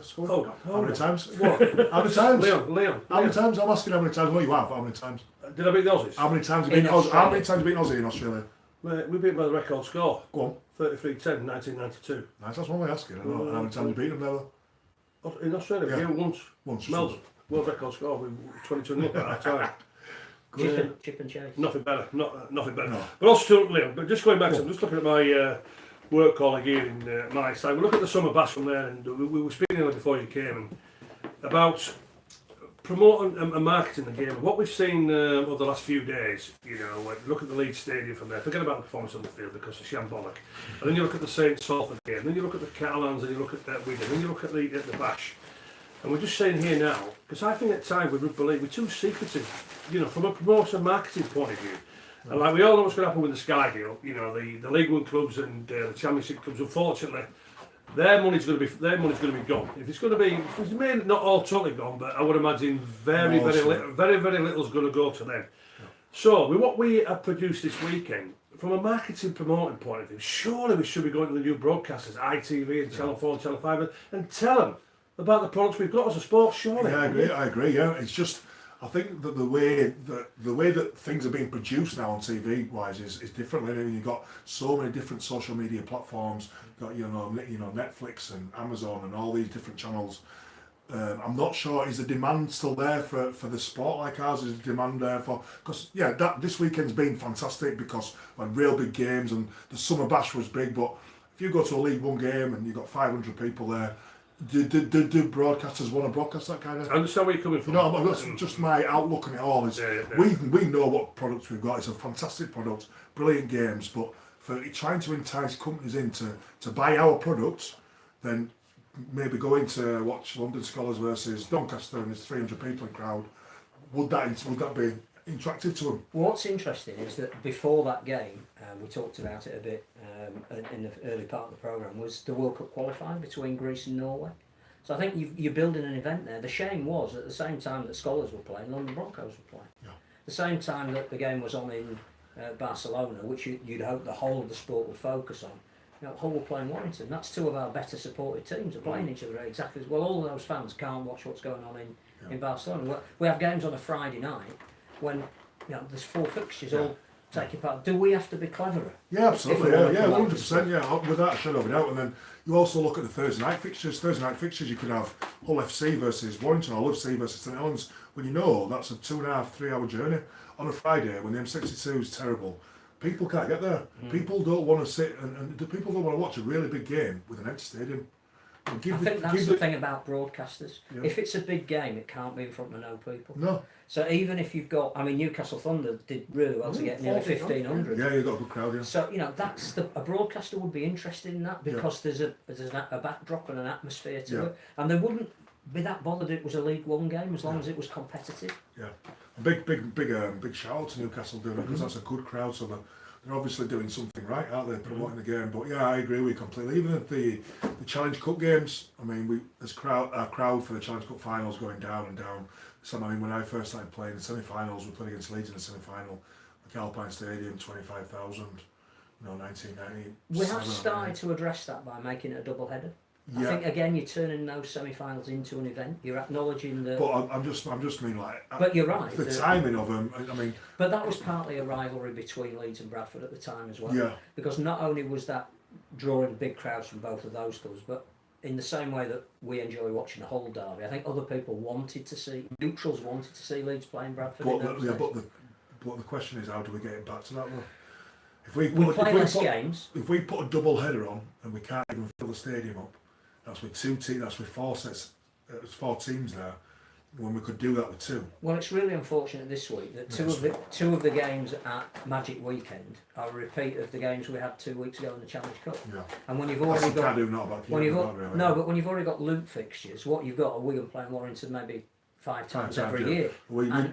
Scored. How many times? What? How many times? Leon. How many times? I'm asking how many times. Well, you have. How many times? Did I beat the Aussies? How many times have you beaten Aussie? How many times have you beaten Aussie in Australia? We beat by the record score. Go on. 33-10, 1992. Nice. That's what I'm asking. I know. And how many times have you beaten them there? In Australia, we beat Once. Melbourne. World record score. We were 22-0 at that time. Chip and chase. Nothing better. Nothing better. No. But also, Leon, but just going back, I'm just looking at my work colleague here in my side. We look at the summer bash from there, and we were speaking before you came and about promoting and marketing the game. What we've seen over the last few days, look at the Leeds Stadium from there. Forget about the performance on the field because it's shambolic. And then you look at the Saints Salford game. Then you look at the Catalans, and you look at Wigan. Then you look at the Bash. And we're just saying here now, because I think at times with Rugby League, we're too secretive, from a promotion marketing point of view. And like we all know what's going to happen with the Sky deal, the League One clubs and the Championship clubs, unfortunately, their money's going to be gone. If it's may not all totally gone, but I would imagine very little is going to go to them. Yeah. So with what we have produced this weekend, from a marketing promoting point of view, surely we should be going to the new broadcasters, ITV and Channel 4 and Channel 5, and tell them about the products we've got as a sport, surely. Yeah, I agree. Yeah, it's just I think that the way that things are being produced now on TV wise is different. You've got so many different social media platforms. You've got Netflix and Amazon and all these different channels. I'm not sure, is the demand still there for the sport like ours? Is the demand there for, because this weekend's been fantastic because we had real big games and the summer bash was big, but if you go to a League One game and you've got 500 people there, do broadcasters want to broadcast that kind of? I understand where you're coming from. That's just my outlook on it all. We know what products we've got. It's a fantastic product, brilliant games, but for trying to entice companies in to buy our products, then maybe going to watch London Scholars versus Doncaster and there's 300 people in crowd, would that be attractive to them? What's interesting is that before that game, we talked about it a bit in the early part of the programme, was the World Cup qualifying between Greece and Norway. So I think you're building an event there. The shame was at the same time that Scholars were playing, London Broncos were playing. Yeah. The same time that the game was on in Barcelona, which you'd hope the whole of the sport would focus on. Hull were playing Warrington. That's two of our better supported teams are playing each other exactly as well. All of those fans can't watch what's going on in Barcelona. We have games on a Friday night when there's 4 fixtures all taking part. Do we have to be cleverer? Yeah, absolutely. Yeah, 100%. Yeah, without a shadow of a doubt. And then you also look at the Thursday night fixtures. Thursday night fixtures, you could have Hull FC versus Warrington or Hull FC versus St Helens. When that's a 2.5, 3 hour journey on a Friday when the M62 is terrible. People can't get there. People don't want to sit and people don't want to watch a really big game with an empty stadium. I think that's the thing about broadcasters. Yeah. If it's a big game, it can't be in front of no people. No. So even if you've got, Newcastle Thunder did really well to get nearly 1,500. Yeah, you've got a good crowd. Yeah. So that's a broadcaster would be interested in that because there's a backdrop and an atmosphere to it, and they wouldn't be that bothered if it was a League One game as long as it was competitive. Yeah, a big shout out to Newcastle doing it because that's a good crowd. So they're obviously doing something right, aren't they, promoting the game? But yeah, I agree with you completely. Even at the Challenge Cup games, our crowd for the Challenge Cup finals going down and down. So when I first started playing the semi-finals, we played against Leeds in the semi-final. The Alpine Stadium, 25,000. 1990. We have started to address that by making it a double header. I think again you're turning those semi-finals into an event. You're acknowledging that. But I'm just mean like. But you're right. The timing of them. But that was partly a rivalry between Leeds and Bradford at the time as well. Yeah. Because not only was that drawing big crowds from both of those clubs, but in the same way that we enjoy watching a Hull derby, I think other people neutrals wanted to see Leeds playing Bradford. But the question is, how do we get it back to that though? If we play less games. If we put a double header on and we can't even fill the stadium up, that's with that's with four sets, it's 4 teams there. When we could do that with 2. Well, it's really unfortunate this week that two of the games at Magic Weekend are a repeat of the games we had 2 weeks ago in the Challenge Cup. Yeah. And when you've already got when you've already got loop fixtures, what you've got are Wigan playing Warrington maybe 5 times every year,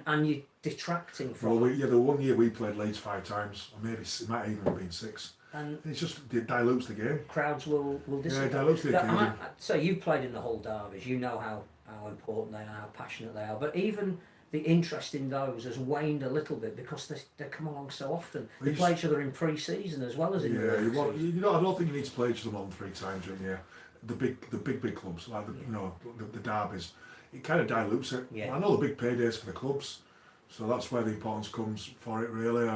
and you're detracting from. Well, the one year we played Leeds 5 times, or maybe it might even have been 6. And it dilutes the game. Crowds will dissipate. Yeah, it dilutes the occasion. So you played in the Hull derbies, you know how important they are, how passionate they are. But even the interest in those has waned a little bit because they come along so often. They play each other in pre-season as well as in the season. I don't think you need to play each other more than 3 times during the year. The big clubs, like the derbies, it kind of dilutes it. Yeah. I know the big paydays for the clubs, so that's where the importance comes for it. Really,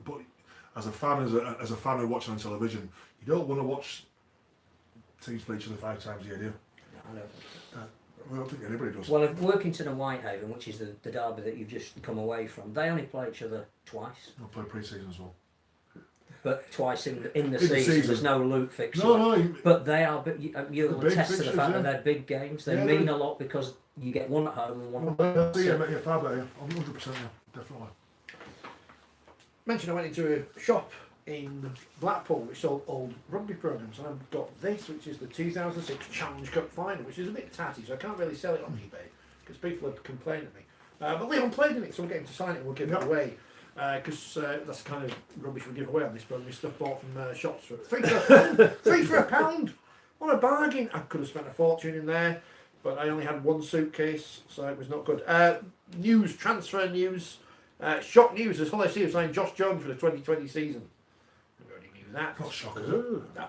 but as a fan who watching on television, you don't want to watch teams play each other 5 times a year, do you? No, I don't. I don't think anybody does. Well, if Workington and Whitehaven, which is the derby that you've just come away from, they only play each other twice. They'll play pre-season as well. But twice in the season, there's no loop fixture. No. But they are. But you'll attest to the fact that they're big games. They mean a lot because you get one at home and one at home. Yeah, far better. 100%. Yeah, definitely. Mentioned I went into a shop in Blackpool which sold old rugby programmes, and I've got this, which is the 2006 Challenge Cup final, which is a bit tatty, so I can't really sell it on eBay because people have complained at me. But Leon played in it, so we'll get him to sign it and we'll give it away. Because that's the kind of rubbish we give away on this programme. Stuff bought from shops for £3 for a pound. 3 for a pound. What a bargain! I could have spent a fortune in there, but I only had 1 suitcase, so it was not good. Transfer news, shock news. As Hull FC have signed Josh Jones for the 2020 season. We already knew that. Not shock, is it? No.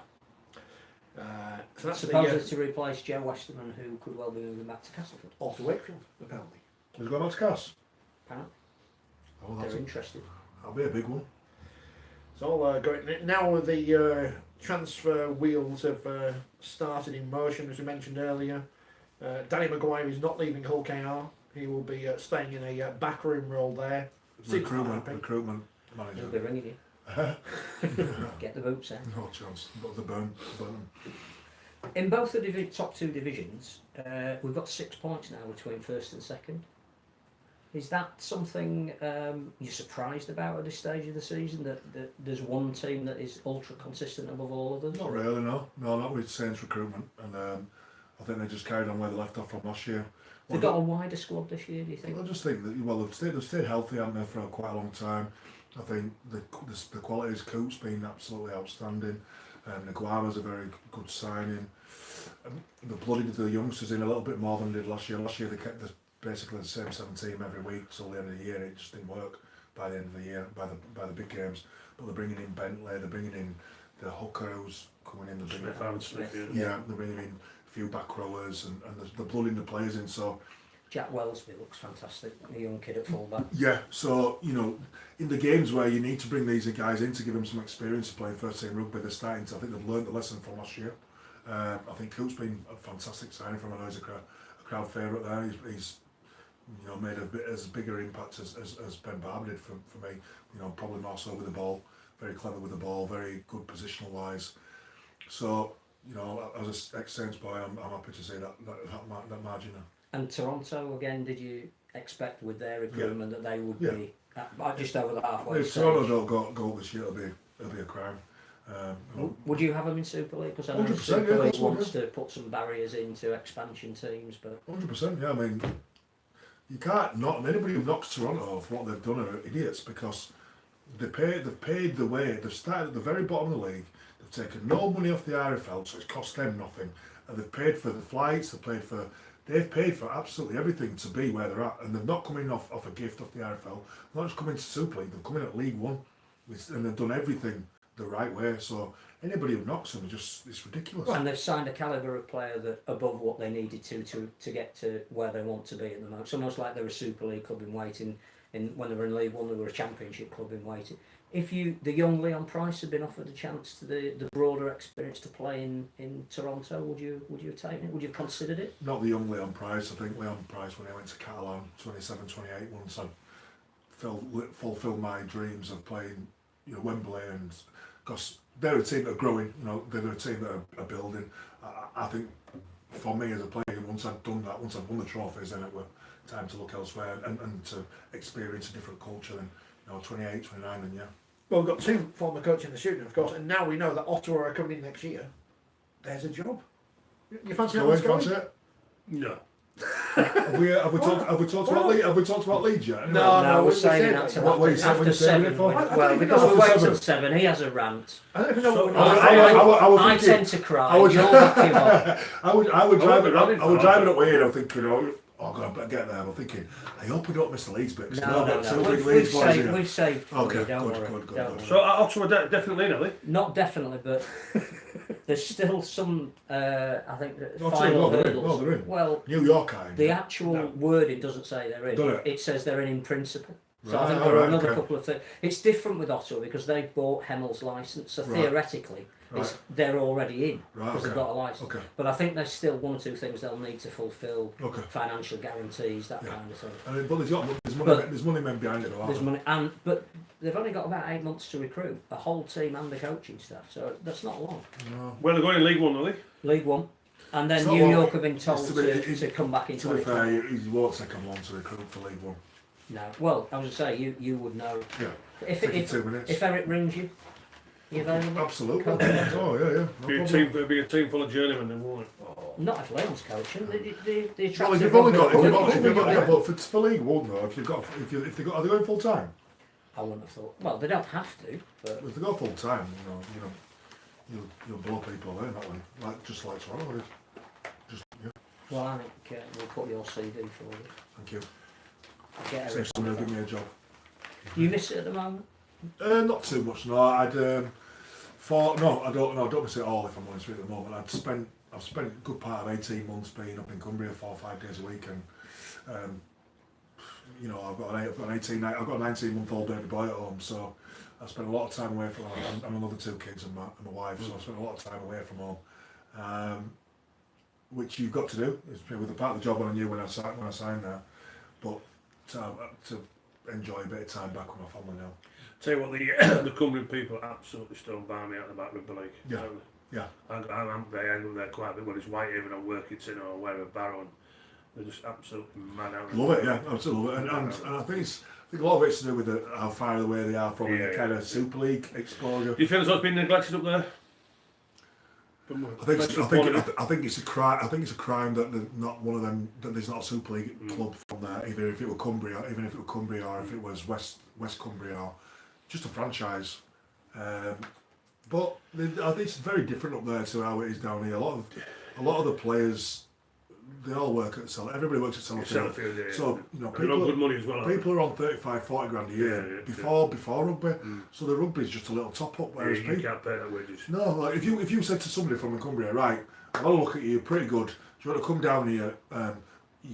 So that's supposedly to replace Joe Westerman, who could well be moving back to Castleford. Or to Wakefield, apparently. He's gone out to Cass. Apparently. Oh, they're interested. That'll be a big one. It's all going now. The transfer wheels have started in motion, as we mentioned earlier. Danny Maguire is not leaving Hull KR. He will be staying in a backroom role there. Recruitment manager. He'll be ringing you. Get the boots in. No chance. But the burn. In both the top 2 divisions, we've got 6 points now between first and second. Is that something you're surprised about at this stage of the season, that there's one team that is ultra consistent above all others? Not really, no. No, not with Saints recruitment. And I think they just carried on where they left off from last year. They've got a wider squad this year, do you think? I just think that, they've stayed healthy, haven't they, for quite a long time. I think the quality of Coop's been absolutely outstanding. Naguama's a very good signing. They blooded the youngsters in a little bit more than they did last year. Last year they kept basically the same 7 team every week till the end of the year. It just didn't work by the end of the year, by the big games. But they're bringing in Bentley, they're bringing in the hooker who's coming in. They're bringing in a few back rowers and they're blooding the players in. So Jack Wellsby looks fantastic, a young kid at fullback. Yeah, so in the games where you need to bring these guys in to give them some experience of playing first team rugby, they're starting to. I think they've learned the lesson from last year. I think Coop's been a fantastic signing from. I know he's a crowd favourite there. He's made a bit as bigger impact as Ben Barber did for me. Probably more so with the ball. Very clever with the ball. Very good positional wise. So as an ex-Saints boy, I'm happy to see that margin. And Toronto again. Did you expect with their recruitment that they would be just over the halfway? If Toronto don't go this year, it'll be a crime. Would you have them in Super League? Because I know Super League wants to put some barriers into expansion teams, but 100%. Yeah, I mean, you can't not. Anybody who knocks Toronto off what they've done are idiots, because they've paid the way. They've started at the very bottom of the league. They've taken no money off the RFL, so it's cost them nothing, and they've paid for the flights. They've paid for absolutely everything to be where they're at, and they're not coming off a gift off the RFL. They're not just coming to Super League. They're coming at League One, and they've done everything the right way. So anybody who knocks them it's ridiculous. And they've signed a calibre of player that above what they needed to get to where they want to be at the moment. It's almost like they're a Super League club in waiting. When they were in League One, they were a Championship club in waiting. the young Leon Price had been offered a chance to the broader experience to play in Toronto, would you have taken it? Would you have considered it? Not the young Leon Price. I think Leon Price, when I went to Catalan, 27, 28, once I fulfilled my dreams of playing, Wembley, and because they're a team that are growing, they're a team that are building. I think for me as a player, once I'd done that, once I'd won the trophies, then it was time to look elsewhere and to experience a different culture. And 28, 29, and yeah. Well, we've got 2 former coaches in the studio, of course, and now we know that Ottawa are coming in next year. There's a job. You fancy that one's going? Fancy it? No. Have we talked about Leeds yet? No, we're saving that till after 7. Well, because we wait till 7, he has a rant. I don't even know what I tend to cry. You'll back him up. I would drive it up here. I'm thinking, oh God, I better get there. I'm thinking, I hope we don't miss the Leeds bit. No. We've saved for you, don't worry. So Ottawa definitely in, are they? Not definitely, but there's still some, I think, final hurdles. They're in. Well, New York kind. The actual wording doesn't say they're in. Does it? It says they're in principle. So Right, I think there are another okay. couple of things. It's different with Ottawa because they bought Hemmel's licence, so Right. theoretically they're already in because they've got a licence. Okay. But I think there's still 1 or 2 things they'll need to fulfil, Okay. financial guarantees, that kind of thing. But there's money men behind it, though. There's money, but they've only got about 8 months to recruit a whole team and the coaching staff, so that's not long. No. Well, they're going in League One, are they? League One, and then It's not New long. York have been told It's to come back in To be 2020. fair, he won't take him long to recruit for League One. No, well, I was going to say you would know Yeah. if Take 2 minutes. if Eric rings you. You available? Absolutely. Coach? Oh yeah. No It'd be a team full of journeymen, then, won't it? Not if Leon's coaching. The Well, attractive if you've only got, rugby- but for League One though, if they got, are they going full time? I wouldn't have thought. Well, they don't have to, but If they go full time, you'll blow people away that way, just like Toronto is. well, I think we'll put your CV forward. Thank you. Get See if somebody will give me a job. You miss it at the moment? Not too much. No, I don't miss it all. If I'm honest with you, at the moment, I've spent a good part of 18 months being up in Cumbria 4 or 5 days a week, and I've got a 19-month-old baby boy at home, so I spent a lot of time away from home. I'm another 2 kids and my wife, so I spent a lot of time away from home, which you've got to do. It's with the part of the job I knew when I signed there, but to enjoy a bit of time back with my family now. Tell you what, the Cumbrian people are absolutely stoned by me out the back Rugby League. Yeah. Yeah. I'm there quite a bit, whether it's Whitehaven or Workington or wherever, Barrow. They're just absolutely mad out there. Love it, yeah, absolutely. And I think a lot of it's to do with how far away they are from the kind of Super League exposure. Do you feel as though it's been neglected up there? I think it's a crime. I think it's a crime that not one of them. That there's not a Super League club from there. Even if it were Cumbria, or if it was West Cumbria, or just a franchise. But I think it's very different up there to how it is down here. A lot of the players, they all work at everybody works at Sellafield. Yeah. So people on good money as well. People are on 35, 40 grand a year before rugby. So the rugby is just a little top up. Whereas you can't pay that wages. No, like if you said to somebody from Cumbria, right, I've had a look at you, you're pretty good. Do you want to come down here? You're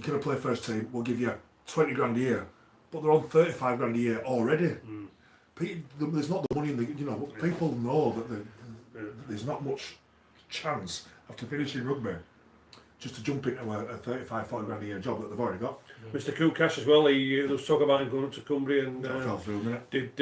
going to play first team. We'll give you 20 grand a year, but they're on 35 grand a year already. There's not the money in the. People know that there's not much chance after finishing rugby just to jump into a 35, 40 grand a year job that they've already got. Mr. Kukash as well, there was talk about him going up to Cumbria and That fell through a minute. did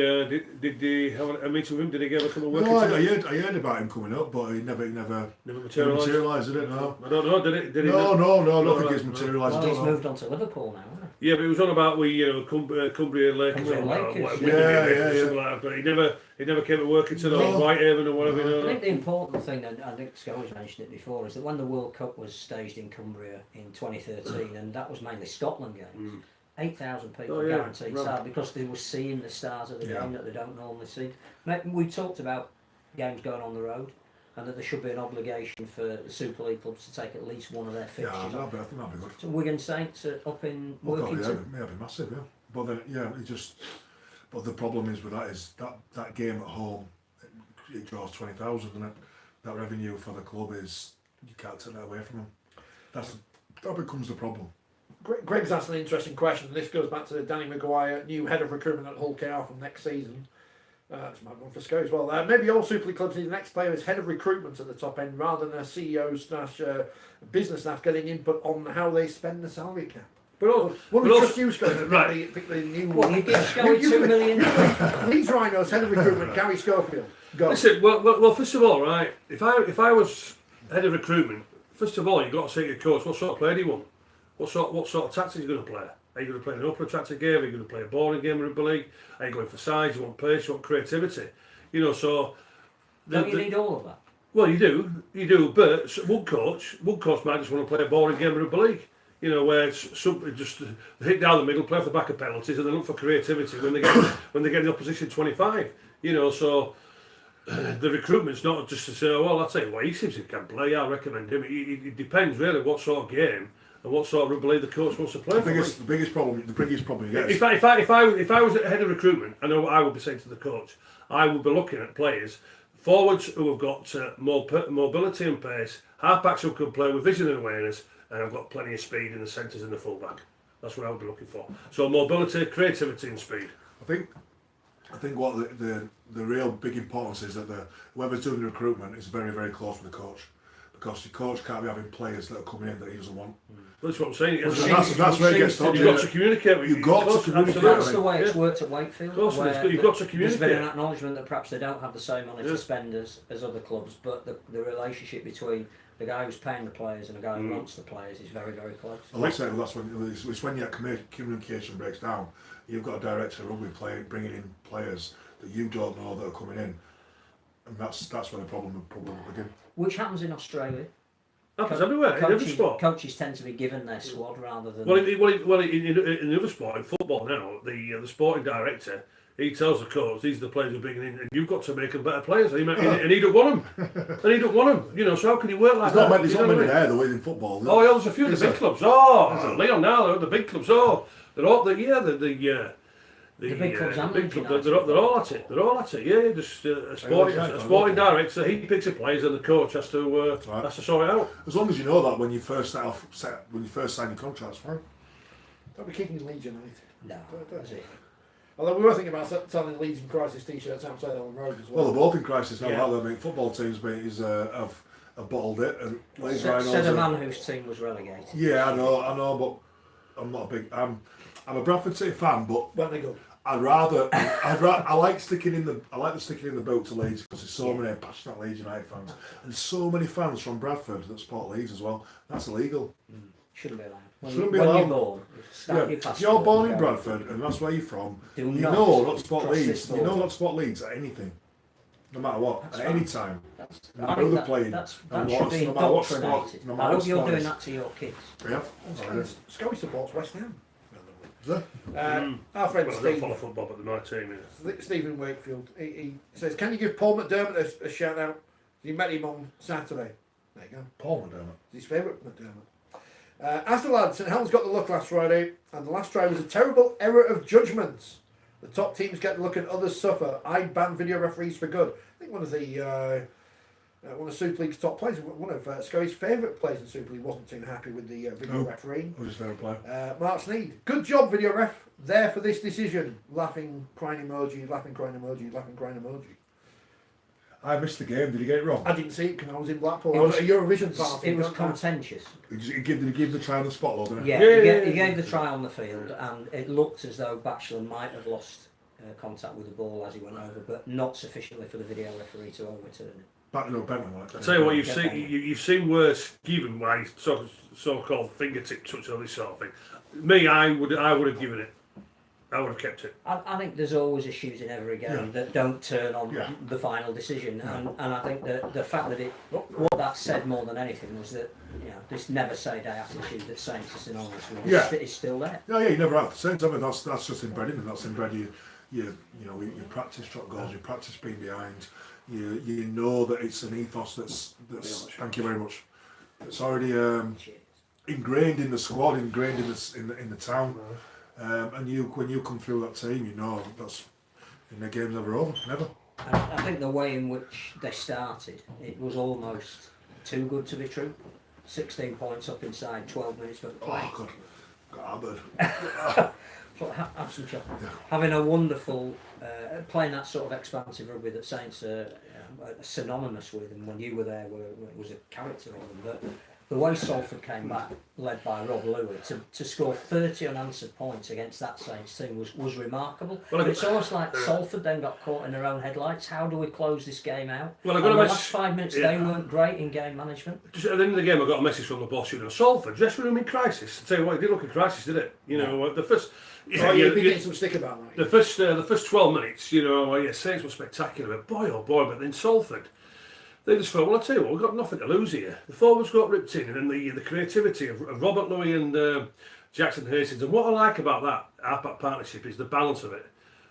they have a meeting with him? Did he ever come and work? No, I heard about him coming up, but he never materialised, did it? No. I don't know, did it? No, I don't think it's materialised. Well, he's moved on to Liverpool now, hasn't Yeah, but it was on about Cumbria Lakers Cumbria or Lakers, something like that. But he never came to Workington or Whitehaven or whatever. he? I think the important thing, and I think Scully's mentioned it before, is that when the World Cup was staged in Cumbria in 2013, and that was mainly Scotland games, 8,000 people guaranteed start because they were seeing the stars of the game that they don't normally see. We talked about games going on the road, and that there should be an obligation for the Super League clubs to take at least one of their fixtures. I think that'd be good. So Wigan Saints are up in Workington. It'd be massive, yeah. But then, but the problem is with that is that game at home, it draws 20,000, and that revenue for the club is, you can't take that away from them. That becomes the problem. Greg's asked an interesting question. This goes back to Danny Maguire, new head of recruitment at Hull KR from next season. That's my one for Sky as well. Maybe all Super League clubs need the next player as head of recruitment at the top end rather than a CEO/business staff getting input on how they spend the salary cap. What would trust you, Sky, to pick the new Well, you give Sky 2 million. Leeds Rhinos head of recruitment, Gary Schofield. Go. Listen, well, first of all, right, if I was head of recruitment, first of all, you've got to say to your coach, what sort of player do you want? What sort of tactics are you going to play? Are you going to play an open attractive game? Are you going to play a boring game of rugby league? Are you going for size? You want pace? You want creativity? You know, so... Don't you need all of that? Well, you do, but one coach might just want to play a boring game of rugby league. You know, where it's just hit down the middle, play off the back of penalties, and then look for creativity when they get the opposition 25. You know, so the recruitment's not just to say, oh, well, I'll tell you what, he seems he can play. I recommend him. It depends really what sort of game and what sort of rugby league the coach wants to play. The biggest problem you get. If I was head of recruitment, I know what I would be saying to the coach. I would be looking at players, forwards who have got mobility and pace, halfbacks who can play with vision and awareness, and I've got plenty of speed in the centres and the fullback. That's what I would be looking for. So mobility, creativity, and speed. I think what the real big importance is that whoever's doing the recruitment is very, very close with the coach, because the coach can't be having players that are coming in that he doesn't want. Well, that's what I'm saying. That's where it gets stopped. You've got to communicate with You've got to communicate. That's the way it's worked at Wakefield. Of course, you've got to communicate. There's been an acknowledgement that perhaps they don't have the same money to spend as other clubs, but the relationship between the guy who's paying the players and the guy who wants the players is very, very close. Well, that's when your communication breaks down. You've got a director of rugby bringing in players that you don't know that are coming in, and that's where the problem will begin. Which happens in Australia. Happens everywhere, in every sport. Coaches tend to be given their squad rather than... Well, in the other sport, in football now, the sporting director, he tells the coach, these are the players we're bringing in, and you've got to make them better players. And he don't want them. You know, so how can you work like that? There's not many there, though, in football. Oh, yeah, there's a few of the big clubs. Oh, Leon now, they're the big clubs. Oh, they're all, the big clubs, they're all at it. They're all at it. Yeah, just a sporting director. He picks the players, and the coach has to sort it out. As long as you know that when you first sign your contracts, fine. Don't be kicking Leeds United. No, that's it. Although we were thinking about selling Leeds in crisis t-shirts outside on the road as well. Well, they're both in crisis now. Yeah. I mean, football teams have bottled it, and Leeds Rhinos. Said a man whose team was relegated. Yeah, I know, but I'm not a big. I'm a Bradford City fan, but when they go. I like sticking in the boot to Leeds because there's so many passionate Leeds United fans and so many fans from Bradford that support Leeds as well. That's illegal. Shouldn't be allowed. Shouldn't be allowed. When you're born, if you're born in Bradford and that's where you're from, you know not to support Leeds. You know not to support Leeds at anything, no matter what, at any time. That should be indoctrinated. I hope you're doing that to your kids. Yeah. Scully supports West Ham. Our friend Steve. I don't follow football, but my team is. Stephen Wakefield. He says, "Can you give Paul McDermott a shout out? You met him on Saturday." There you go. Paul McDermott. His favourite McDermott. As the lad, St Helens got the luck last Friday, and the last try was a terrible error of judgment. The top teams get the look and others suffer. I ban video referees for good. I think one of Super League's top players, one of Scully's favourite players in Super League, wasn't too happy with the video referee. Who's his favourite player? Mark Sneed. Good job, video ref. There for this decision. Laughing, crying emoji, laughing, crying emoji, laughing, crying emoji. I missed the game. Did he get it wrong? I didn't see it because I was in Blackpool. I was at a Eurovision party. It was contentious. Did he give the try on the spot, though, didn't he? Yeah, he gave the try on the field, and it looked as though Batchelor might have lost contact with the ball as he went over, but not sufficiently for the video referee to overturn it. I tell you what, you've seen worse given by so-called fingertip touch or this sort of thing. Me, I would have given it. I would have kept it. I think there's always issues in every game that don't turn on the final decision, and I think that the fact that what that said more than anything was that this never say die attitude that Saints is synonymous with is still there. Yeah, you never have to Saints. I mean, that's just inbred in them. That's inbred you practice drop goals, you practice being behind. You know that it's an ethos that's thank you very much. It's already ingrained in the squad, ingrained in the town. And when you come through that team, you know that's the game's never over, never. I think the way in which they started, it was almost too good to be true. 16 points up inside 12 minutes for play. Oh God! Got hammered. Have some chocolate. Having a wonderful, playing that sort of expansive rugby that Saints are synonymous with, and when you were there, was a character of them. But the way Salford came back, led by Rob Louis, to score 30 unanswered points against that Saints team was remarkable. Well, but it's almost like Salford then got caught in their own headlights. How do we close this game out? Well, the last 5 minutes, they weren't great in game management. Just at the end of the game, I got a message from the boss. Salford dressing room in crisis. I tell you what, it did look in crisis, did it? The first. You've been getting some stick about that. The first 12 minutes, Saints were spectacular, but boy oh boy, but then Salford, they just thought, well, I'll tell you what, we've got nothing to lose here. The forwards got ripped in, and then the creativity of Robert Louis and Jackson Hastings. And what I like about that partnership is the balance of it.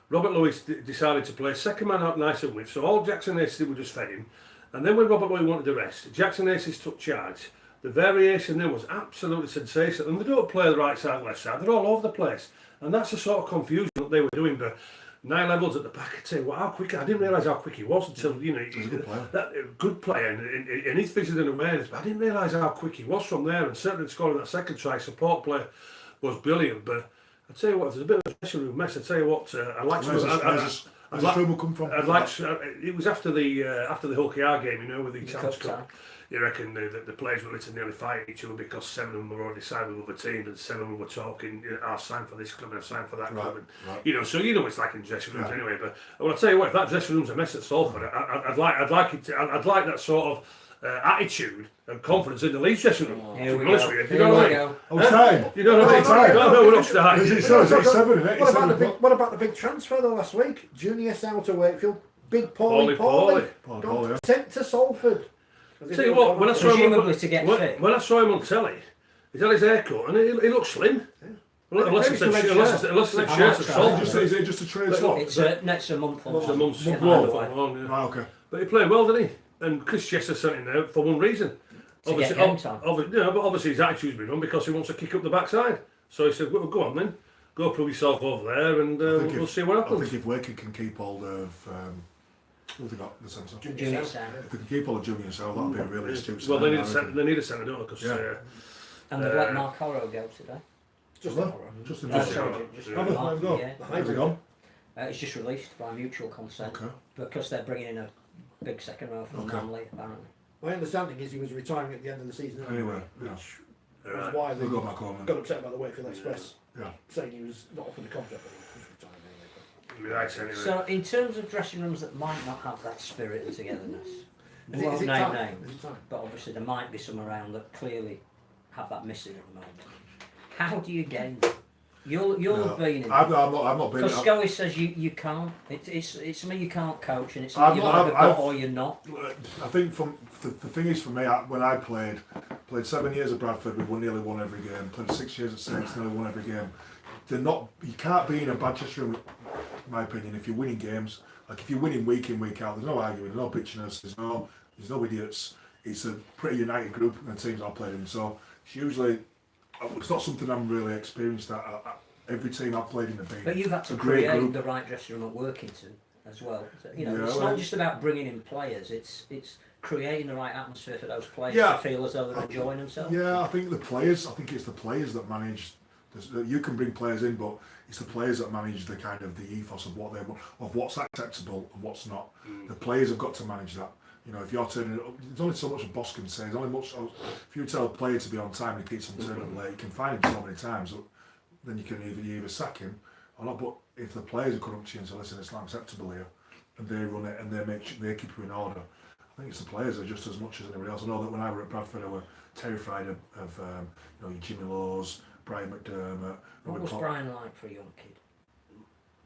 Robert Louis decided to play second man out nice and width, so all Jackson Hastings would just fed him. And then when Robert Louis wanted the rest, Jackson Hastings took charge. The variation there was absolutely sensational. And they don't play the right side, left side, they're all over the place. And that's the sort of confusion that they were doing. But 9 levels at the back, I tell you what, how quick, I didn't realise how quick he was until, good player, and he's vision and awareness, but I didn't realise how quick he was from there, and certainly scoring that second try, support play was brilliant. But I tell you what, if there's a bit of a dressing room mess, I tell you what, I'd like to... Where's the room come from? It was after the Hull KR game, with the Challenge Cup. You reckon the players were literally nearly fighting each other because 7 of them were already signed with other teams, and 7 of them were talking, I'll sign for this club and I'll sign for that club. And, so it's like in dressing rooms anyway. But well, I'll tell you what, if that dressing room's a mess at Salford, I'd like that sort of attitude and confidence in the Leeds dressing room. Here we go. Oh, time. You don't know time. No, we're not starting. Is it 7, isn't it? What about the big transfer though last week? Junior Sow to Wakefield, big Paulie. Sent to Salford. Tell you what, when I saw him on telly, he's had his haircut and he looks slim. Unless it's a shirt at Salford. Is it just a trade swap? It's next month. Okay. But he played well, didn't he? And Chris Chester sent him there for one reason. Obviously his attitude's been on because he wants to kick up the backside. So he said, well, go on then. Go prove yourself over there and we'll see what happens. I think if Wakey can keep hold of... what have they got? The centre? Junior Sow. If they can keep all the Junior Sow, that'll be a really astute Well, they need a centre, don't they? And they've let Mark Horrow go today. Just in How's it gone? It's just released by mutual consent because they're bringing in a big second row from Manly, apparently. My understanding is he was retiring at the end of the season anyway, which was why they got upset about the Wakefield Express saying he was not offered a contract, but he was retiring anyway. So, in terms of dressing rooms that might not have that spirit and togetherness, we is won't it name time? names, but obviously there might be some around that clearly have that missing at the moment. How do you gain that? You'll have been in. I've not been. Because Scully says you can't. It's me you can't coach, and it's something you've either got or you're not. I think the thing is for me, when I played 7 years at Bradford, we nearly won every game. Played 6 years at Saints, nearly won every game. You can't be in a bad dressing room, in my opinion, if you're winning games. Like if you're winning week in, week out, there's no arguing, there's no bitchiness, there's no idiots. It's a pretty united group and the teams I've played in. So it's not something I'm really experienced at. Every team I've played in have been. But you've had to create the right dressing room at Workington as well. It's not just about bringing in players. It's creating the right atmosphere for those players to feel as though they're enjoying themselves. Yeah, I think it's the players that manage. You can bring players in, but it's the players that manage the kind of the ethos of what they want, of what's acceptable and what's not. The players have got to manage that. If you're turning up, there's only so much a boss can say. There's only much. If you tell a player to be on time and he keeps on turning up late, you can find him so many times. Then you can either sack him or not. But if the players are coming up to you and say, "Listen, it's not acceptable here," and they run it and they keep you in order, I think it's the players are just as much as anybody else. I know that when I were at Bradford, I were terrified of your Jimmy Laws, Brian McDermott. What was Brian like for a young kid?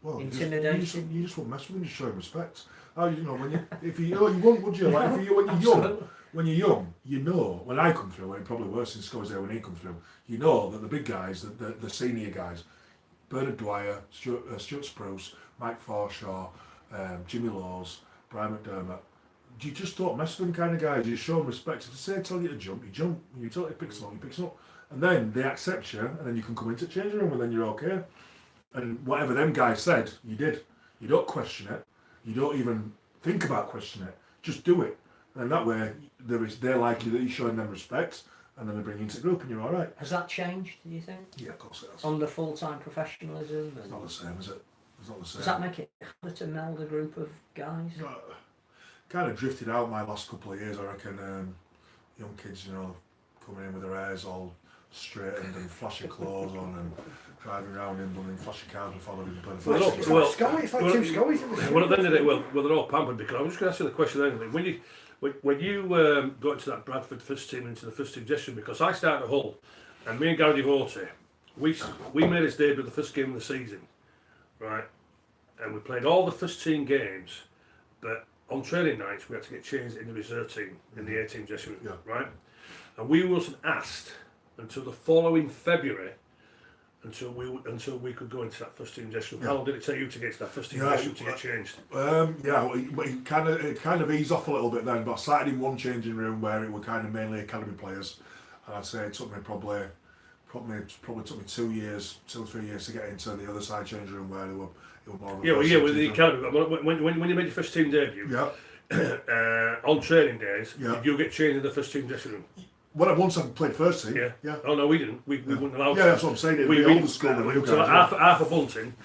Well, intimidating. You just won't mess with him. Just show him respect. You won't, would you? Like when you're young, when I come through, and probably worse in Scotland there when he comes through, you know that the big guys, the senior guys, Bernard Dwyer, Stuart Spruce, Mike Forshaw, Jimmy Laws, Brian McDermott, you just don't mess with them kind of guys. You show them respect. If they tell you to jump, you jump. When you tell you to pick something, you pick something. And then they accept you, and then you can come into the changing room, and then you're okay. And whatever them guys said, you did. You don't question it. You don't even think about questioning it. Just do it. And that way, they're like you that you're showing them respect, and then they bring you into the group, and you're all right. Has that changed, do you think? Yeah, of course it has. On the full-time professionalism? It's not the same, is it? It's not the same. Does that make it harder to meld a group of guys? Kind of drifted out my last couple of years, I reckon. Young kids, you know, coming in with their hairs all straightened and flashing clothes on and driving around in blooming flashing cars before they even play the Well, first. it's like Scully, it's like two Scullys in the Well, at the end of the day, well, they're all pampered because I'm just going to ask you the question anyway. When you got into that Bradford first team, into the first team dressing room, because I started at Hull, and me and Gary Devote, we made his debut the first game of the season, right? And we played all the first team games, but on training nights we had to get changed in the reserve team in the A-team dressing room, right? And we wasn't asked until the following February until we could go into that first team dressing room. How long did it take you to get to that first team dressing room to get changed? But it kind of eased off a little bit then. But I started in one changing room where it were kind of mainly academy players, and I'd say it took me probably took me 2 years, 2 or 3 years to get into the other side changing room where it were more of a with the academy. When you made your first team debut, on training days, did you get changed in the first team dressing room? Well, once I played first team. Yeah. Oh no, we didn't. We weren't allowed. Yeah, that's what I'm saying. We older school than you guys. So Arthur Bunting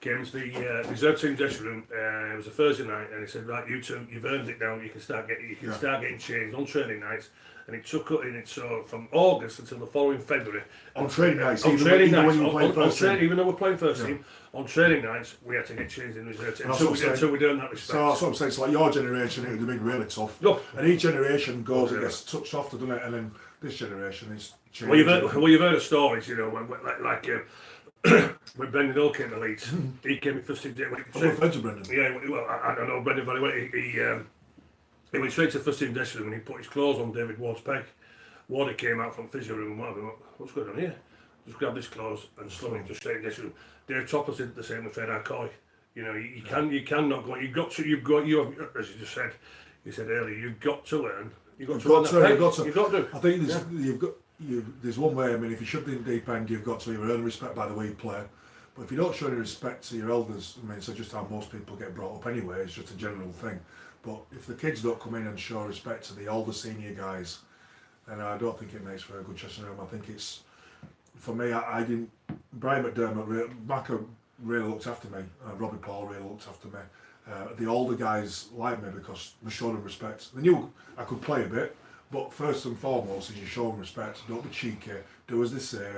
came into the reserve team dressing room. It was a Thursday night, and he said, "Right, you two, you've earned it now. You can start getting changed on training nights." And it took in it so from August until the following February. On training nights, even when you played first team. Even though we're playing first team, on training nights we had to get changed in reserve team until we earned that respect. So that's what I'm saying. So like your generation, it would have been really tough. No. And each generation goes and gets touched softer, doesn't it? And then this generation is changing. Well, you've heard of stories, you know, when Brendan Hill came to Leeds, he came in first team. I'm friends with Brendan. Yeah, well, I know Brendan very well. He went straight to the first team dressing room and he put his clothes on David Ward's peg. Wardy came out from physio room and whatever. What's going on here? Just grab this clothes and slowly just straight in the dressing room. Dave Toppers did the same with Fred Arcoy. You know, you cannot go. As you just said, you said earlier, you've got to learn. You've got to. I think there's one way. I mean, if you shoved in the deep end, you've got to either earn respect by the way you play. But if you don't show any respect to your elders, I mean, it's just how most people get brought up anyway. It's just a general thing. But if the kids don't come in and show respect to the older senior guys, then I don't think it makes for a good dressing room. I think it's, for me, I didn't. Brian McDermott, Macca really looked after me. Robbie Paul really looked after me. The older guys liked me because they showed them respect. They knew I could play a bit, but first and foremost is you show them respect. Don't be cheeky. Do as they say.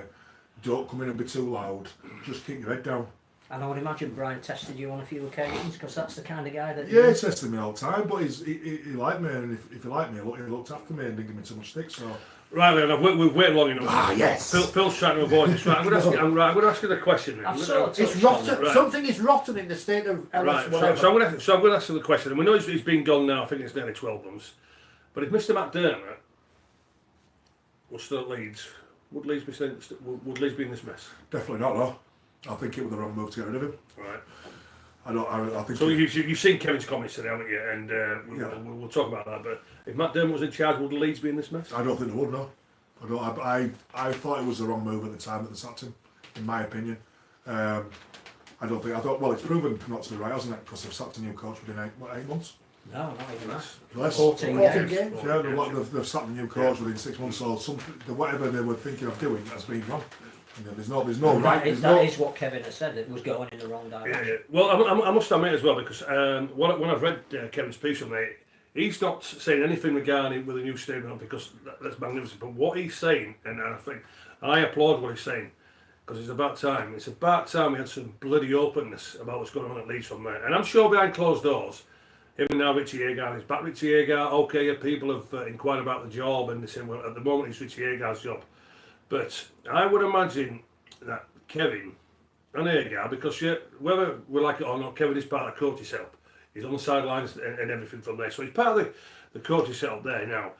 Don't come in and be too loud. Just keep your head down. And I would imagine Brian tested you on a few occasions because that's the kind of guy that. Yeah, he tested me all the time, but he liked me, and if he liked me, he looked after me and didn't give me too much stick. So. Right, then, we've waited long enough. Ah, yes. Phil's trying to avoid this. Right, I'm going to ask you the question. It's rotten. Right. Something is rotten in the state of LS. Right. So I'm going to ask you the question, and we know he's been gone now. I think it's nearly 12 months. But if Mr. McDermott was still at Leeds, would Leeds be in this mess? Definitely not. No. I think it was the wrong move to get rid of him. Right. I think. So you've seen Kevin's comments today, haven't you? And we'll talk about that. But if Matt Dermott was in charge, would Leeds be in this mess? I don't think they would. No. I thought it was the wrong move at the time that they sacked him, in my opinion. I thought. Well, it's proven not to be right, hasn't it? Because they've sacked a new coach within 8 months. No, not even that. Less. 14 games. Yeah, they've sacked a new coach within 6 months. So whatever they were thinking of doing has been wrong. There's no right. That is what Kevin has said. It was going in the wrong direction. Yeah. Well, I must admit as well, because when I've read Kevin's piece on it, he's not saying anything regarding with a new stadium because that's magnificent. But what he's saying, and I think I applaud what he's saying, because it's about time. It's about time we had some bloody openness about what's going on at Leeds from there. And I'm sure behind closed doors, him and now Richie Agar is back. Richie Agar, okay, people have inquired about the job, and they say, well, at the moment it's Richie Agar's job. But I would imagine that Kevin and Agar, because whether we like it or not, Kevin is part of the coaching setup. He's on the sidelines and everything from there. So he's part of the coaching setup there now.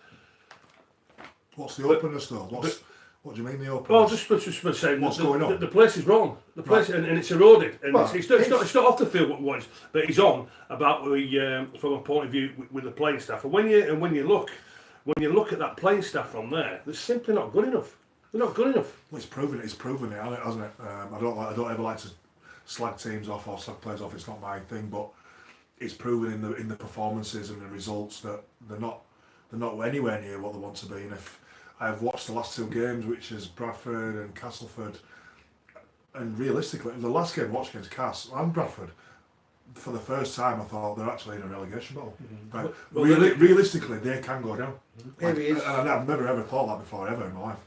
What's the openness though? What do you mean the openness? Well, just saying what's going on. The place is wrong. The place and it's eroded. And well, it's not off the field what it was, but he's on about from a point of view with the playing staff. And when you look at that playing staff from there, they're simply not good enough. They're not good enough. Well, it's proven it, hasn't it? I don't ever like to slag teams off or slag players off. It's not my thing, but it's proven in the performances and the results that they're not anywhere near what they want to be. And if I've watched the last 2 games, which is Bradford and Castleford, and realistically, the last game I watched against Cass and Bradford, for the first time I thought they're actually in a relegation battle. Like, realistically, they can go down. Here he is. And I've never ever thought that before ever in my life.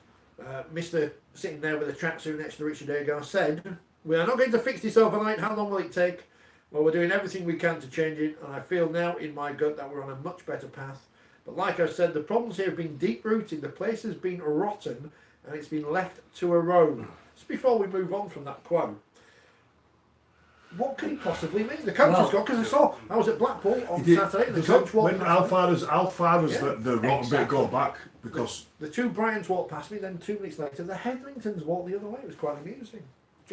Mr. sitting there with a tracksuit next to Richard Agar said, "We are not going to fix this overnight. How long will it take? Well, we're doing everything we can to change it, and I feel now in my gut that we're on a much better path. But like I said, the problems here have been deep-rooted. The place has been rotten, and it's been left to erode." Just before we move on from that quote, what can he possibly mean? The coach has got, because I was at Blackpool on Saturday, and the coach walked when past me. Alfader's the rotten bit go back, because The 2 Bryans walked past me, then 2 minutes later the Headlingtons walked the other way. It was quite amusing.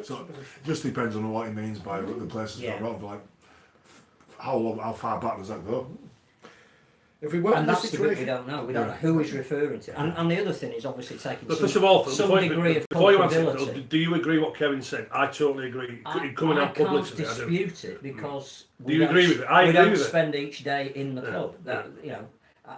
so just depends on what he means by the places Yeah. go rotten. Like how far back does that go? If we weren't in And this that's the bit we situation, don't know. We don't know who he's referring to. And the other thing is obviously taking But first of all, some before degree of before you answer, Phil, culpability. do you agree what Kevin said? I totally agree. Coming I out can't publicly, I do. dispute it because Do you agree with it? I we agree don't with it. spend each day in the Yeah, club. That, you know,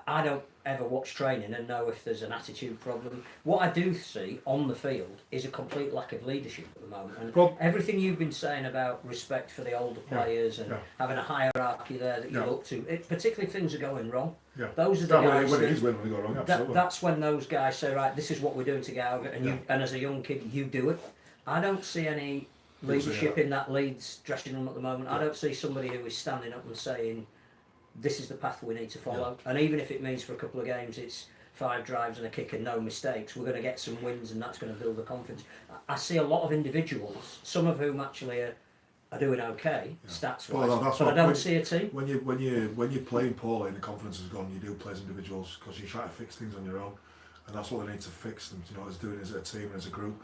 I don't ever watch training and know if there's an attitude problem. What I do see on the field is a complete lack of leadership at the moment. And everything you've been saying about respect for the older players and having a hierarchy there that you look to, particularly if things are going wrong. Yeah. Those are the guys when it is when we go wrong. Absolutely. that's when those guys say, right, this is what we're doing to get out of it, and as a young kid, you do it. I don't see any leadership in that Leeds dressing room at the moment. I don't see somebody who is standing up and saying, this is the path we need to follow. And even if it means for a couple of games it's 5 drives and a kick and no mistakes, we're going to get some wins and that's going to build the confidence. I see a lot of individuals, some of whom actually are doing okay stats wise, but I don't see a team. When you're playing poorly and the confidence is gone, you do play as individuals because you try to fix things on your own, and that's what they need to fix them. You know, as doing as a team and as a group.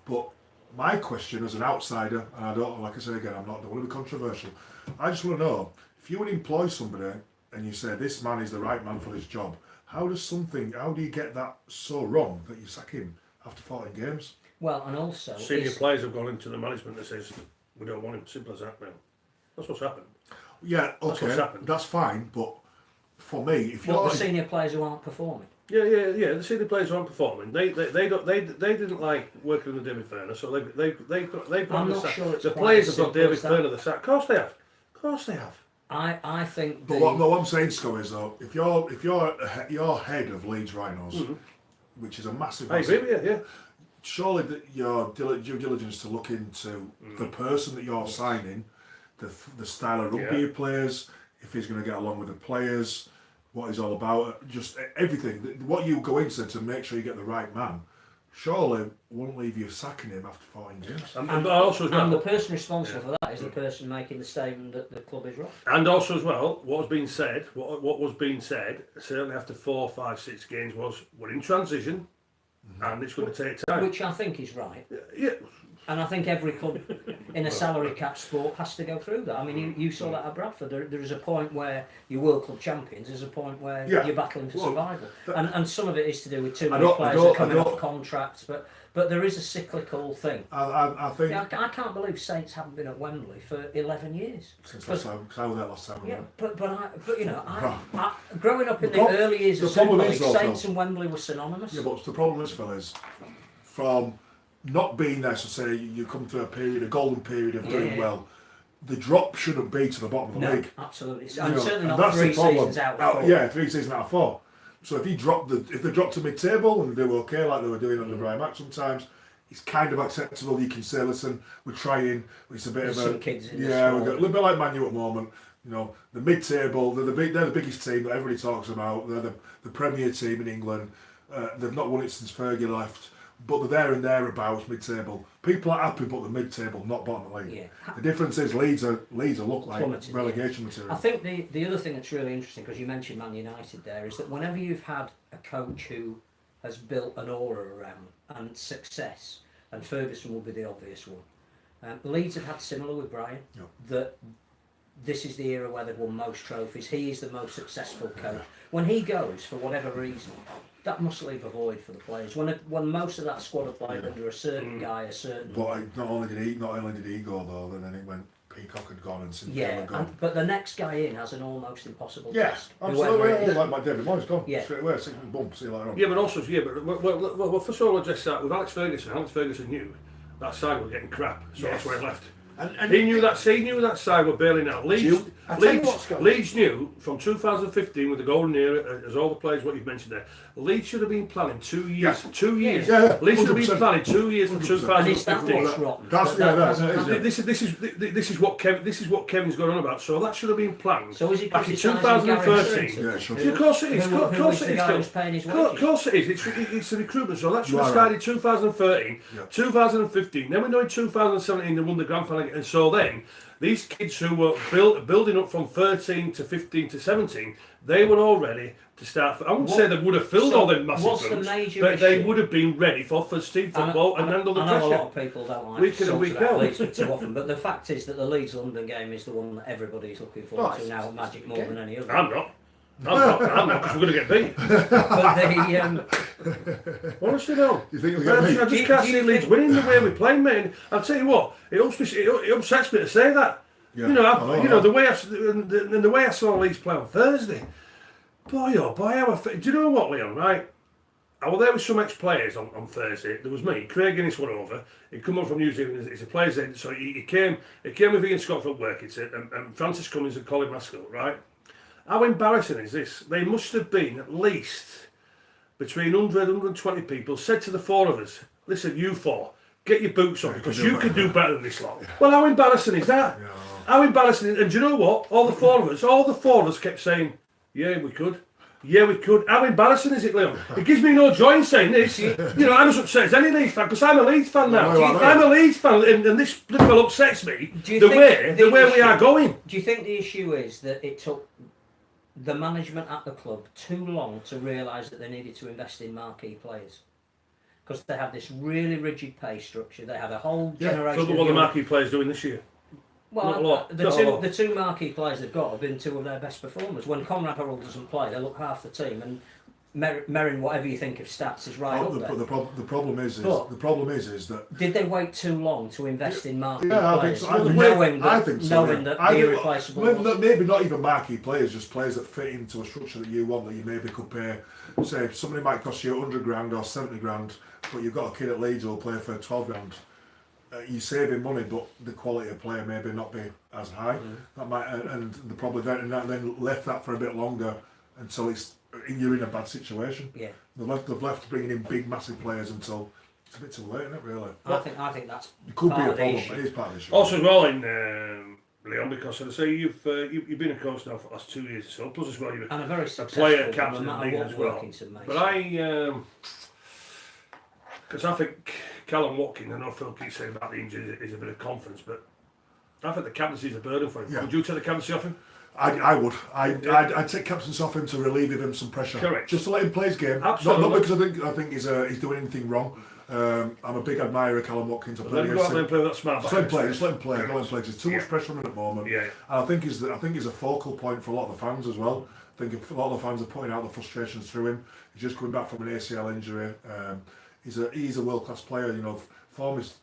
But my question as an outsider, and I don't, like I say again, I don't want to be controversial. I just want to know, if you would employ somebody and you say this man is the right man for this job, how do you get that so wrong that you sack him after 14 games? Well, and also Senior players have gone into the management that says we don't want him. Simple as that now. That's what's happened. Yeah, That's okay, what's happened. that's fine, but for me, if what you're the senior players who aren't performing. Yeah. The senior players aren't performing. They didn't like working with David Ferner, so they've got I'm the not sack. sure it's The quite players as have got simple David as that. Ferner the sack. Of course they have. Of course they have. I think But what I'm saying, Scott, is though, if you're head of Leeds Rhinos, which is a massive, I agree with you. Yeah. surely that your due diligence to look into the person that you're signing, the style of rugby he plays, if he's going to get along with the players, what he's all about, just everything. What you go into to make sure you get the right man, surely won't leave you sacking him after 14 games. And also as well, and the person responsible for that is the person making the statement that the club is wrong. and also as well, what was being said, certainly after 4, 5, 6 games was we're in transition, and it's going to take time. Which I think is right. Yeah. And I think every club in a salary cap sport has to go through that. I mean, you saw that at Bradford. There is a point where you're World Club champions. There's a point where you're battling for survival. And some of it is to do with too many players are coming off contracts. But there is a cyclical thing. I think... Yeah, I can't believe Saints haven't been at Wembley for 11 years. Since last time, because I was there last time. Yeah, but you know, I growing up in the early years of Super League, Saints and Wembley were synonymous. Yeah, but the problem is, Phil, is from not being there, so say you come through a golden period of doing well, the drop shouldn't be to the bottom of the league. Absolutely. You And know, certainly and not that's 3 the problem. seasons out of 4. Yeah, 3 seasons out of 4. So if they drop to mid-table and do okay like they were doing under Brian Mack sometimes, it's kind of acceptable. You can say, listen, we're trying. It's a bit There's of some kids in we've the got a squad. little bit like Man U at the moment. You know, the mid-table, they're the biggest team that everybody talks about. They're the premier team in England. They've not won it since Fergie left, but they're there and thereabouts mid-table. People are happy, but the mid-table, not bottom of the league. Yeah. The difference is Leeds look like Plummeted, relegation material. I think the other thing that's really interesting, because you mentioned Man United there, is that whenever you've had a coach who has built an aura around and success, and Ferguson will be the obvious one. Leeds have had similar with Brian, that this is the era where they've won most trophies. He is the most successful coach. When he goes, for whatever reason, that must leave a void for the players. When most of that squad have played under a certain guy, a certain... But not only did he go though, then it went Peacock had gone and Sinfield Yeah, had gone. but the next guy in has an almost impossible Yeah, task. absolutely. Whoever it is. Like my David Moyes gone Yeah. straight away. Boom, see you later on. Yeah, but also, well, first of all, I'll address that with Alex Ferguson knew that side was getting crap, so that's where he left. And He knew that side were bailing out. I tell you what, Scott. Leeds knew from 2015 with the golden era, as all the players what you've mentioned there. Leeds should have been planning 2 years. Yeah. 2 years. Yeah, Leeds should have 100%. been planning 2 years from 100%. And it's that 2015. what's rotten. That's This is what Kevin's going on about. So that should have been planned So is he back in criticising 2013. Yeah, sure. Yeah, of course it is. Who Of course is it the is. guy Phil. who's paying his Of wages? course it is. It's the recruitment. So that should You have are started 2013, Yeah. 2015. Then we know in 2017 they won the grand final. And so then these kids who were building up from 13 to 15 to 17, they were all ready to start. I wouldn't say they would have filled all them massive what's the rooms, major but they issue? would have been ready for first team football and handle the I know a lot pressure. of people don't like Week to in and talk week about out. Leeds too often, but the fact is that the Leeds London game is the one that everybody's looking forward Right. to now at Magic more than any other. I'm not, because we're going to get beat. But the Honestly, no. You think you'll I get just beat? can't Do see you Leeds think- winning the way we play, mate. I'll tell you what, it upsets me to say that. Yeah. You know, I know. the way I saw Leeds play on Thursday. Boy, oh boy, do you know what, Leon? Right, I was there with some ex-players on Thursday. There was me, Craig Guinness went over. He'd come over from New Zealand. He's a players then, so he came with Ian Scott from work. And Francis Cummins and Colin Maskell, right? How embarrassing is this? They must have been at least between 100 and 120 people said to the four of us, listen, you four, get your boots on because you can do better than this lot. Well, how embarrassing is that? Yeah. How embarrassing. And do you know what? All the four of us kept saying, yeah, we could. Yeah, we could. How embarrassing is it, Leon? It gives me no joy in saying this. You know, I'm as upset as any Leeds fan because I'm a Leeds fan now. I'm a Leeds fan, and this Liverpool upsets me the way we are going. Do you think the issue is that it took the management at the club too long to realise that they needed to invest in marquee players? Because they had this really rigid pay structure. They had a whole generation. So what the marquee players doing this year? Not a lot. The two marquee players they've got have been two of their best performers. When Conrad Harold doesn't play, they look half the team. And Merrin, whatever you think of stats, is right up there. The problem is that Did they wait too long to invest in marquee I think players, so. knowing that yeah. that I the think- irreplaceable? maybe not even marquee players, just players that fit into a structure that you want, that you maybe could pay. Say somebody might cost you 100 grand or 70 grand, but you've got a kid at Leeds who'll play for 12 grand. You're saving money, but the quality of player maybe not be as high. That might, and the probably then left that for a bit longer until you're in a bad situation. Yeah, They've left bringing in big, massive players until it's a bit too late, isn't it? Really, I think that's it could be part a of the problem. issue. It is part of the issue. Also, as well, in Leon, because as I say, you've been a coach now for the last 2 years or so. Plus, as well, you're and a very a successful player one, captain no of matter the league what as well. Wilkinson makes. But because I think Callum Watkins, I know Phil keeps saying about the injury is a bit of confidence, but I think the captaincy is a burden for him. Yeah. Would you take the captaincy off him? I would. I'd take captains off him to relieve him some pressure. Correct. Just to let him play his game. Absolutely. Not because I think he's doing anything wrong. I'm a big admirer of Callum Watkins. Let him go out there and play with that smart Just back. let him play. Just let him play. Correct. Don't let him play. There's too much pressure on him at the moment. Yeah. And I think he's a focal point for a lot of the fans as well. I think a lot of the fans are putting out the frustrations through him. He's just coming back from an ACL injury. He's a world class player. You know, form is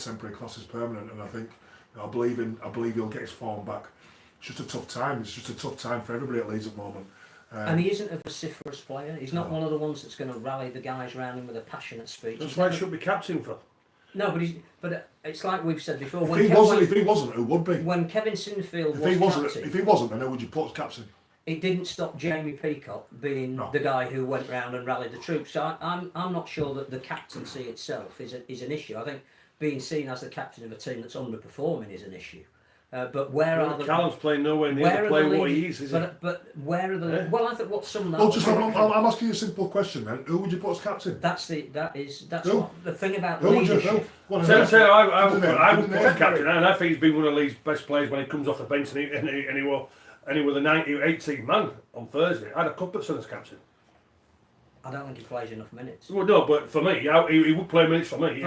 temporary, class is permanent, and I think I believe he'll get his form back. It's just a tough time. It's just a tough time for everybody at Leeds at the moment. And he isn't a vociferous player. He's not one of the ones that's going to rally the guys around him with a passionate speech. That's why he should be captain for. No, but it's like we've said before. If he wasn't, who would be? When Kevin Sinfield If he wasn't, then who would you put as captain? it didn't stop Jamie Peacock being the guy who went round and rallied the troops. So I'm not sure that the captaincy itself is an issue. I think being seen as the captain of a team that's underperforming is an issue. But where are the... Callum's playing nowhere near the play what he is he? But where are the... Yeah. Well, I think what some... Well, I'm asking you a simple question then. Who would you put as captain? That's Who? what the thing about Who would you leadership. put? I would put him captain, and I think he's been one of Leeds' best players when he comes off the bench, and he was a 18 man on Thursday. I had a Cuthbertson as captain. I don't think he plays enough minutes. Well, no, but for me, he would play minutes for me.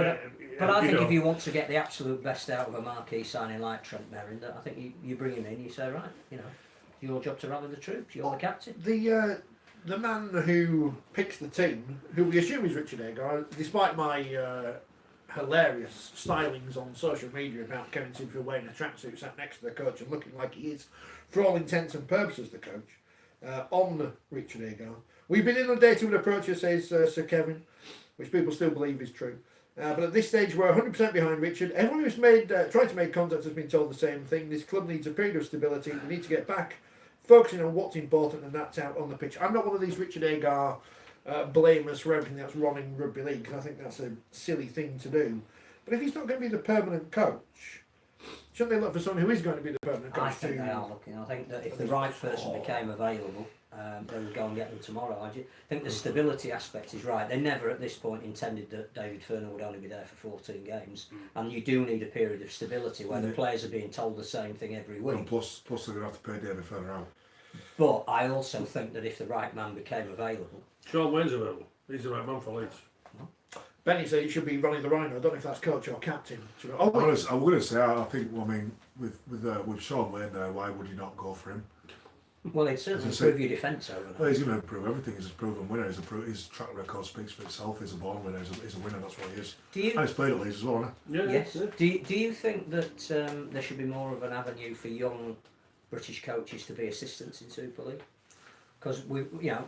But I think if you want to get the absolute best out of a marquee signing like Trent Merrin, I think you bring him in. You say, right, it's your job to rally the troops. You're the captain. The man who picks the team, who we assume is Richard Agar, despite my hilarious stylings on social media about Kevin Sinclair wearing a tracksuit sat next to the coach and looking like he is, for all intents and purposes, the coach, on Richard Agar. We've been inundated with approaches, says Sir Kevin, which people still believe is true. But at this stage, we're 100% behind Richard. Everyone who's tried to make contact has been told the same thing. This club needs a period of stability. We need to get back focusing on what's important, and that's out on the pitch. I'm not one of these Richard Agar blamers for everything that's wrong in rugby league, because I think that's a silly thing to do. But if he's not going to be the permanent coach, shouldn't they look for someone who is going to be the permanent coach? I think they are looking. I think that if the right person became available, they would go and get them tomorrow. I think the stability aspect is right. They never at this point intended that David Furner would only be there for 14 games. And you do need a period of stability where the players are being told the same thing every week. And plus they're going to have to pay David Furner out. But I also think that if the right man became available... Sean Wayne's available. He's the right man for Leeds. Benny said he should be running the Rhino. I don't know if that's coach or captain. I'm going to say, I think, I mean, with Sean Wayne there, why would you not go for him? Well, it's certainly improve your defence over there. Well, he's going to improve everything. He's a proven winner. His track record speaks for itself. He's a born winner. He's a winner. That's what he is. And he's played at Leeds as well, hasn't he? Yeah. Yes. Yeah. Do you think that there should be more of an avenue for young British coaches to be assistants in Super League? Because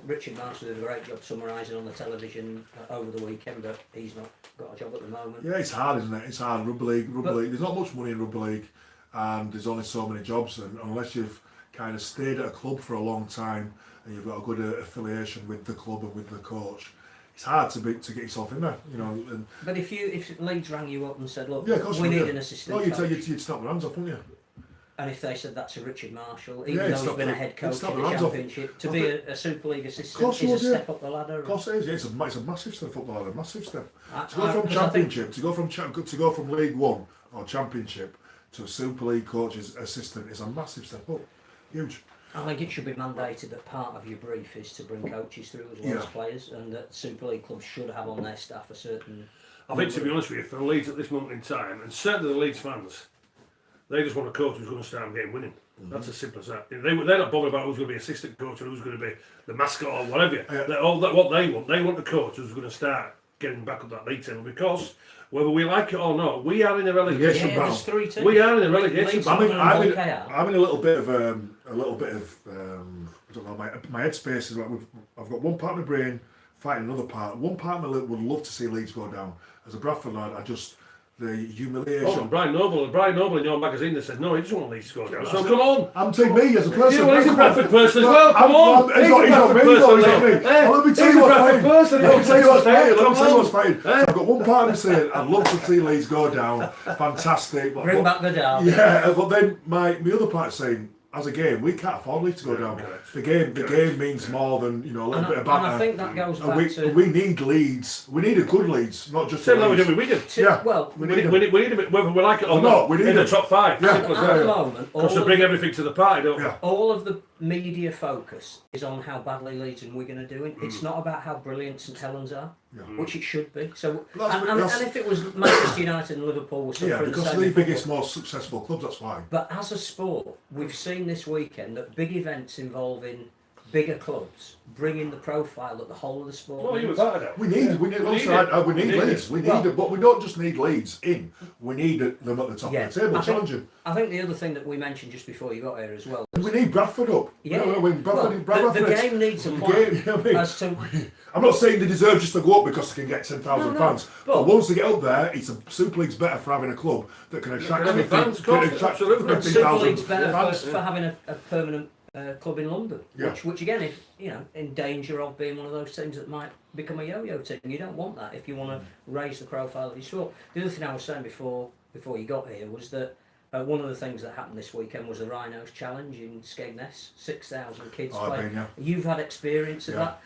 Richard Marshall did a great job summarising on the television over the weekend, but he's not got a job at the moment. Yeah, it's hard, isn't it? It's hard. Rugby league. There's not much money in rugby league, and there's only so many jobs. And unless you've kind of stayed at a club for a long time and you've got a good affiliation with the club and with the coach, it's hard to get yourself in there. And but if Leeds rang you up and said, "Look, yeah, we need an assistant," you'd snap your hands off, wouldn't you? And if they said that's a Richard Marshall, even though he's been a head coach in the Championship, to be a Super League assistant is a step up the ladder. Of course it is. Yeah, it's a massive step up the ladder, massive step. To go from Championship, to go from League One or Championship to a Super League coach's assistant is a massive step up. Huge. I think it should be mandated that part of your brief is to bring coaches through as well as players, and that Super League clubs should have on their staff a certain... I think, to be honest with you, for Leeds at this moment in time, and certainly the Leeds fans, they just want a coach who's going to start getting winning. That's as simple as that. They're not bothered about who's going to be assistant coach or who's going to be the mascot or whatever. What they want a coach who's going to start getting back up that league table, because whether we like it or not, we are in a relegation battle. We are in a relegation battle. I'm in a little bit of I don't know. My headspace is like I've got one part of my brain fighting another part. One part of me would love to see Leeds go down. As a Bradford lad, the humiliation. Oh, Brian Noble in your magazine that said no, he doesn't want Leeds to go down. So come on. I'm telling me as a person. He's a Bradford person as well. Come on. He's not me though. Let me tell you what's fighting. I've got one part of me saying I'd love to see Leeds go down. Fantastic. Bring back the down. Yeah, but then my other part is saying, as a game, we can't afford Leeds to go down. The game means more than a little bit of banter. And I think that goes back to... We need Leeds. We need a good Leeds, not just a Leeds. We do. Yeah. Well, we need a bit, whether we like it or not, we need in the top five. Yeah. At the moment, because they bring everything to the party, don't they? All of the media focus is on how badly Leeds and Wigan are doing. It's not about how brilliant St Helens are, which it should be. So, and if it was Manchester United and Liverpool were suffering because they're the biggest, most successful clubs, that's why. But as a sport, we've seen this weekend that big events involving bigger clubs bring in the profile that the whole of the sport needs. We need Leeds. But we don't just need Leeds in. We need them at the top of the table, challenging. I think the other thing that we mentioned just before you got here as well. We need Bradford up. The game needs a plan. I'm not saying they deserve just to go up because they can get 10,000 fans. But once they get up there, it's Super League's better for having a club that can attract 15,000 Super League's better for having a permanent club in London, which again is in danger of being one of those teams that might become a yo-yo team. You don't want that if you want to raise the profile of your sport. The other thing I was saying before you got here was that one of the things that happened this weekend was the Rhinos Challenge in Skegness. 6,000 kids playing. You've had experience of that.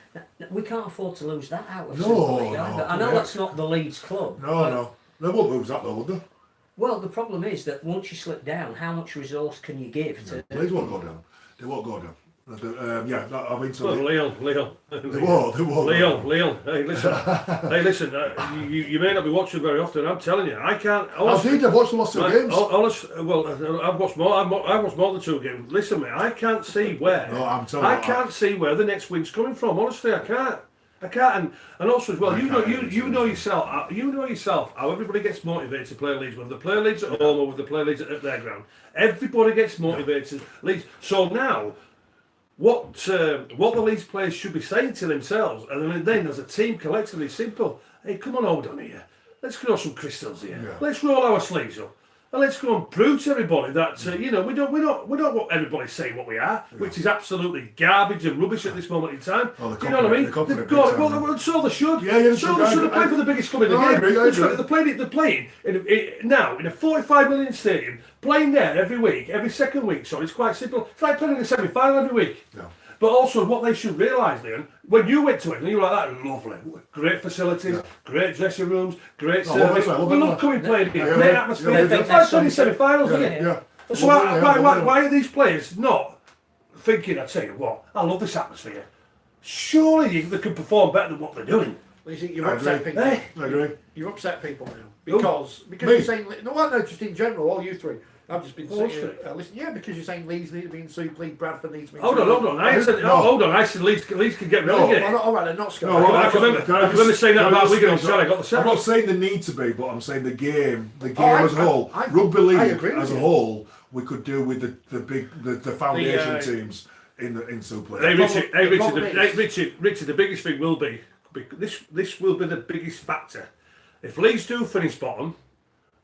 We can't afford to lose that out of Super League either. I know that's not the Leeds club. No. They won't lose that though, would they? Well, the problem is that once you slip down, how much resource can you give to... Leeds won't go down. They won't go down. Leon. They won't. Leon. Hey, listen. You may not be watching very often. I'm telling you, I can't. I've watched the last 2 games. I've watched more than 2 games. Listen, mate, I can't see where. No, I'm telling you. I can't see where the next win's coming from. Honestly, I can't. I can't, and also as well, you know yourself how everybody gets motivated to play Leeds. Whether they play Leeds at home or whether they play Leeds at their ground, everybody gets motivated to Leeds. So now, what the Leeds players should be saying to themselves, and then as a team collectively, simple. Hey, come on, hold on here. Let's grow some crystals here. Yeah. Let's roll our sleeves up. And let's go and prove to everybody that we don't want everybody saying what we are, which is absolutely garbage and rubbish at this moment in time. Well, do you know what I mean? They've got it. Well, so they should. So they should have played for the biggest club in the game. They're playing now in a 45 million stadium, playing there every week, every second week. So it's quite simple. It's like playing in the semi-final every week. Yeah. But also, what they should realise, Leon, when you went to it, and you were like that, lovely, great facilities, great dressing rooms, great service. We love coming playing here, great atmosphere. It's like playing semi-finals, isn't it? So why are these players not thinking, I tell you what, I love this atmosphere. Surely they can perform better than what they're doing. Well, you think you're upset people. I agree. You're upset people now because you're saying no, just in general, all you three. I've just been saying, listen, because you're saying Leeds need to be in Super League, Bradford needs to be in Super League. Hold on. I said Leeds can get relegated. All right, they're not scared. I remember saying that about Wigan on Saturday. I got the set. I'm not saying they need to be, but I'm saying the game as a whole, rugby league as a whole, we could do with the foundation teams in Super League. Richard, the biggest thing will be this will be the biggest factor. If Leeds do finish bottom,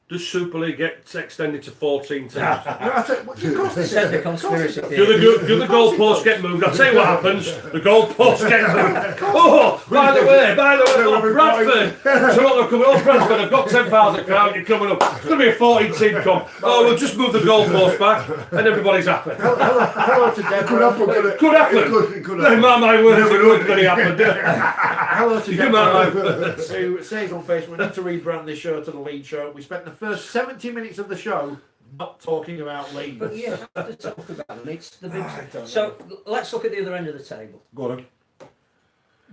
does Super League get extended to 14 teams? The conspiracy theory. Do the goalposts get moved? I'll tell you what happens. The goalposts get moved. Oh, by the way, Bradford. So what they're coming up, Bradford. I've got 10,000 crowd coming up. It's going to be a 14-team comp. Oh, we'll just move the goalposts back and everybody's happy. Hello to Deborah. Could happen. My words, it could really happen. Hello to Deborah, who says on Facebook, we need to rebrand this show to the Leeds Show. We spent the first 70 minutes of the show not talking about Leeds. But you have to talk about them. It's the big. So let's look at the other end of the table. Go on.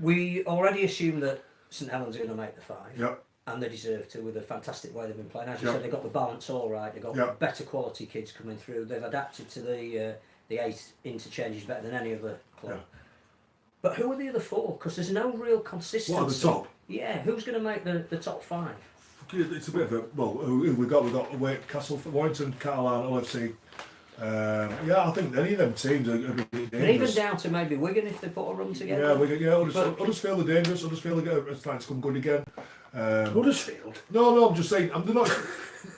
We already assume that St Helens are going to make the 5. Yep. And they deserve to with the fantastic way they've been playing. As you said, they've got the balance all right. They've got better quality kids coming through. They've adapted to the 8 interchanges better than any other club. Yeah. But who are the other 4? Because there's no real consistency. What are the top? Yeah, who's going to make the top 5? It's a bit of a who we've got Castle, Warrington, Catalan, LFC. I think any of them teams are dangerous. And even down to maybe Wigan if they put a run together. Yeah, Wigan. Yeah, Huddersfield are dangerous. Huddersfield are starting to come good again. Huddersfield? No, I'm just saying. They're not.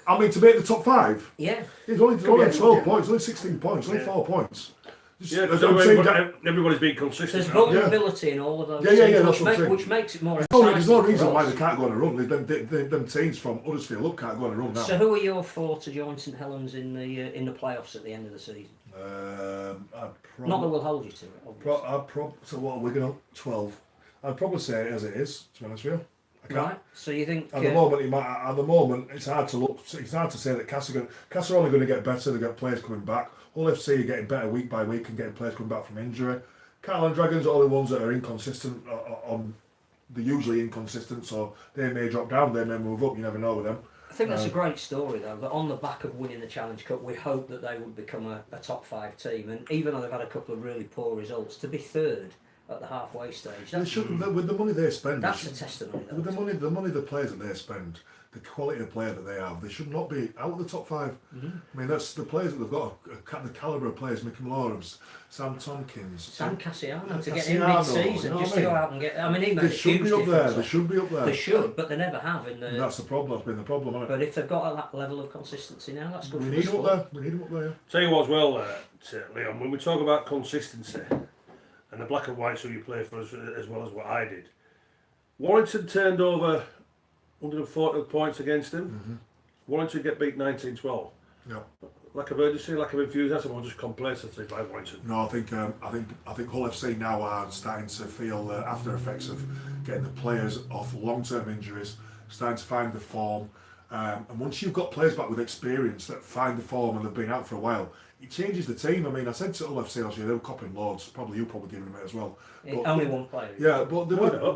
I mean, to make the top 5. Yeah. It's only 12 points. Only 16 points. Only 4 points. Everybody's being consistent. There's vulnerability in all of those teams, which makes it more exciting. There's no reason why they can't go on a run. Them teams from Huddersfield up can't go on a run now. So who are your 4 to join St Helens in the playoffs at the end of the season? Not that we'll hold you to it, obviously. So what are we going to 12? I'd probably say it as it is, to be honest with you. Right. So you think at the moment it's hard to look. It's hard to say that Cass are only going to get better. They get players coming back. All FC are getting better week by week and getting players coming back from injury. Catalan Dragons are the ones that are inconsistent. They're usually inconsistent, so they may drop down. They may move up. You never know with them. I think that's a great story though. That on the back of winning the Challenge Cup, we hope that they would become a top 5 team. And even though they've had a couple of really poor results, to be 3rd. At the halfway stage, with the money they spend. That's a testimony. With the money, the players that they spend, the quality of player that they have, they should not be out of the top 5. Mm-hmm. I mean, that's the players that they've got. The calibre of players: Mickey Lawrence, Sam Tompkins, Sam Cassiano to get in mid-season, just to go out and get. I mean, he made a huge difference. They should be up there. They should, but they never have. And that's the problem. That's been the problem, hasn't it? But if they've got that level of consistency now, that's good. We need them up there. We need them up there. Tell you what, as well, Leon. When we talk about consistency. And the black and whites who you play for as well as what I did. Warrington turned over 140 points against him. Mm-hmm. Warrington get beat 19-12. Yeah. Lack of urgency, lack of enthusiasm, or just complacency by Warrington. No, I think Hull FC now are starting to feel the after effects of getting the players off long-term injuries, starting to find the form. And once you've got players back with experience that find the form and they've been out for a while, it changes the team. I mean, I said to Hull FC last year, they were copying loads. You probably giving them it as well. Only one player. Yeah, but they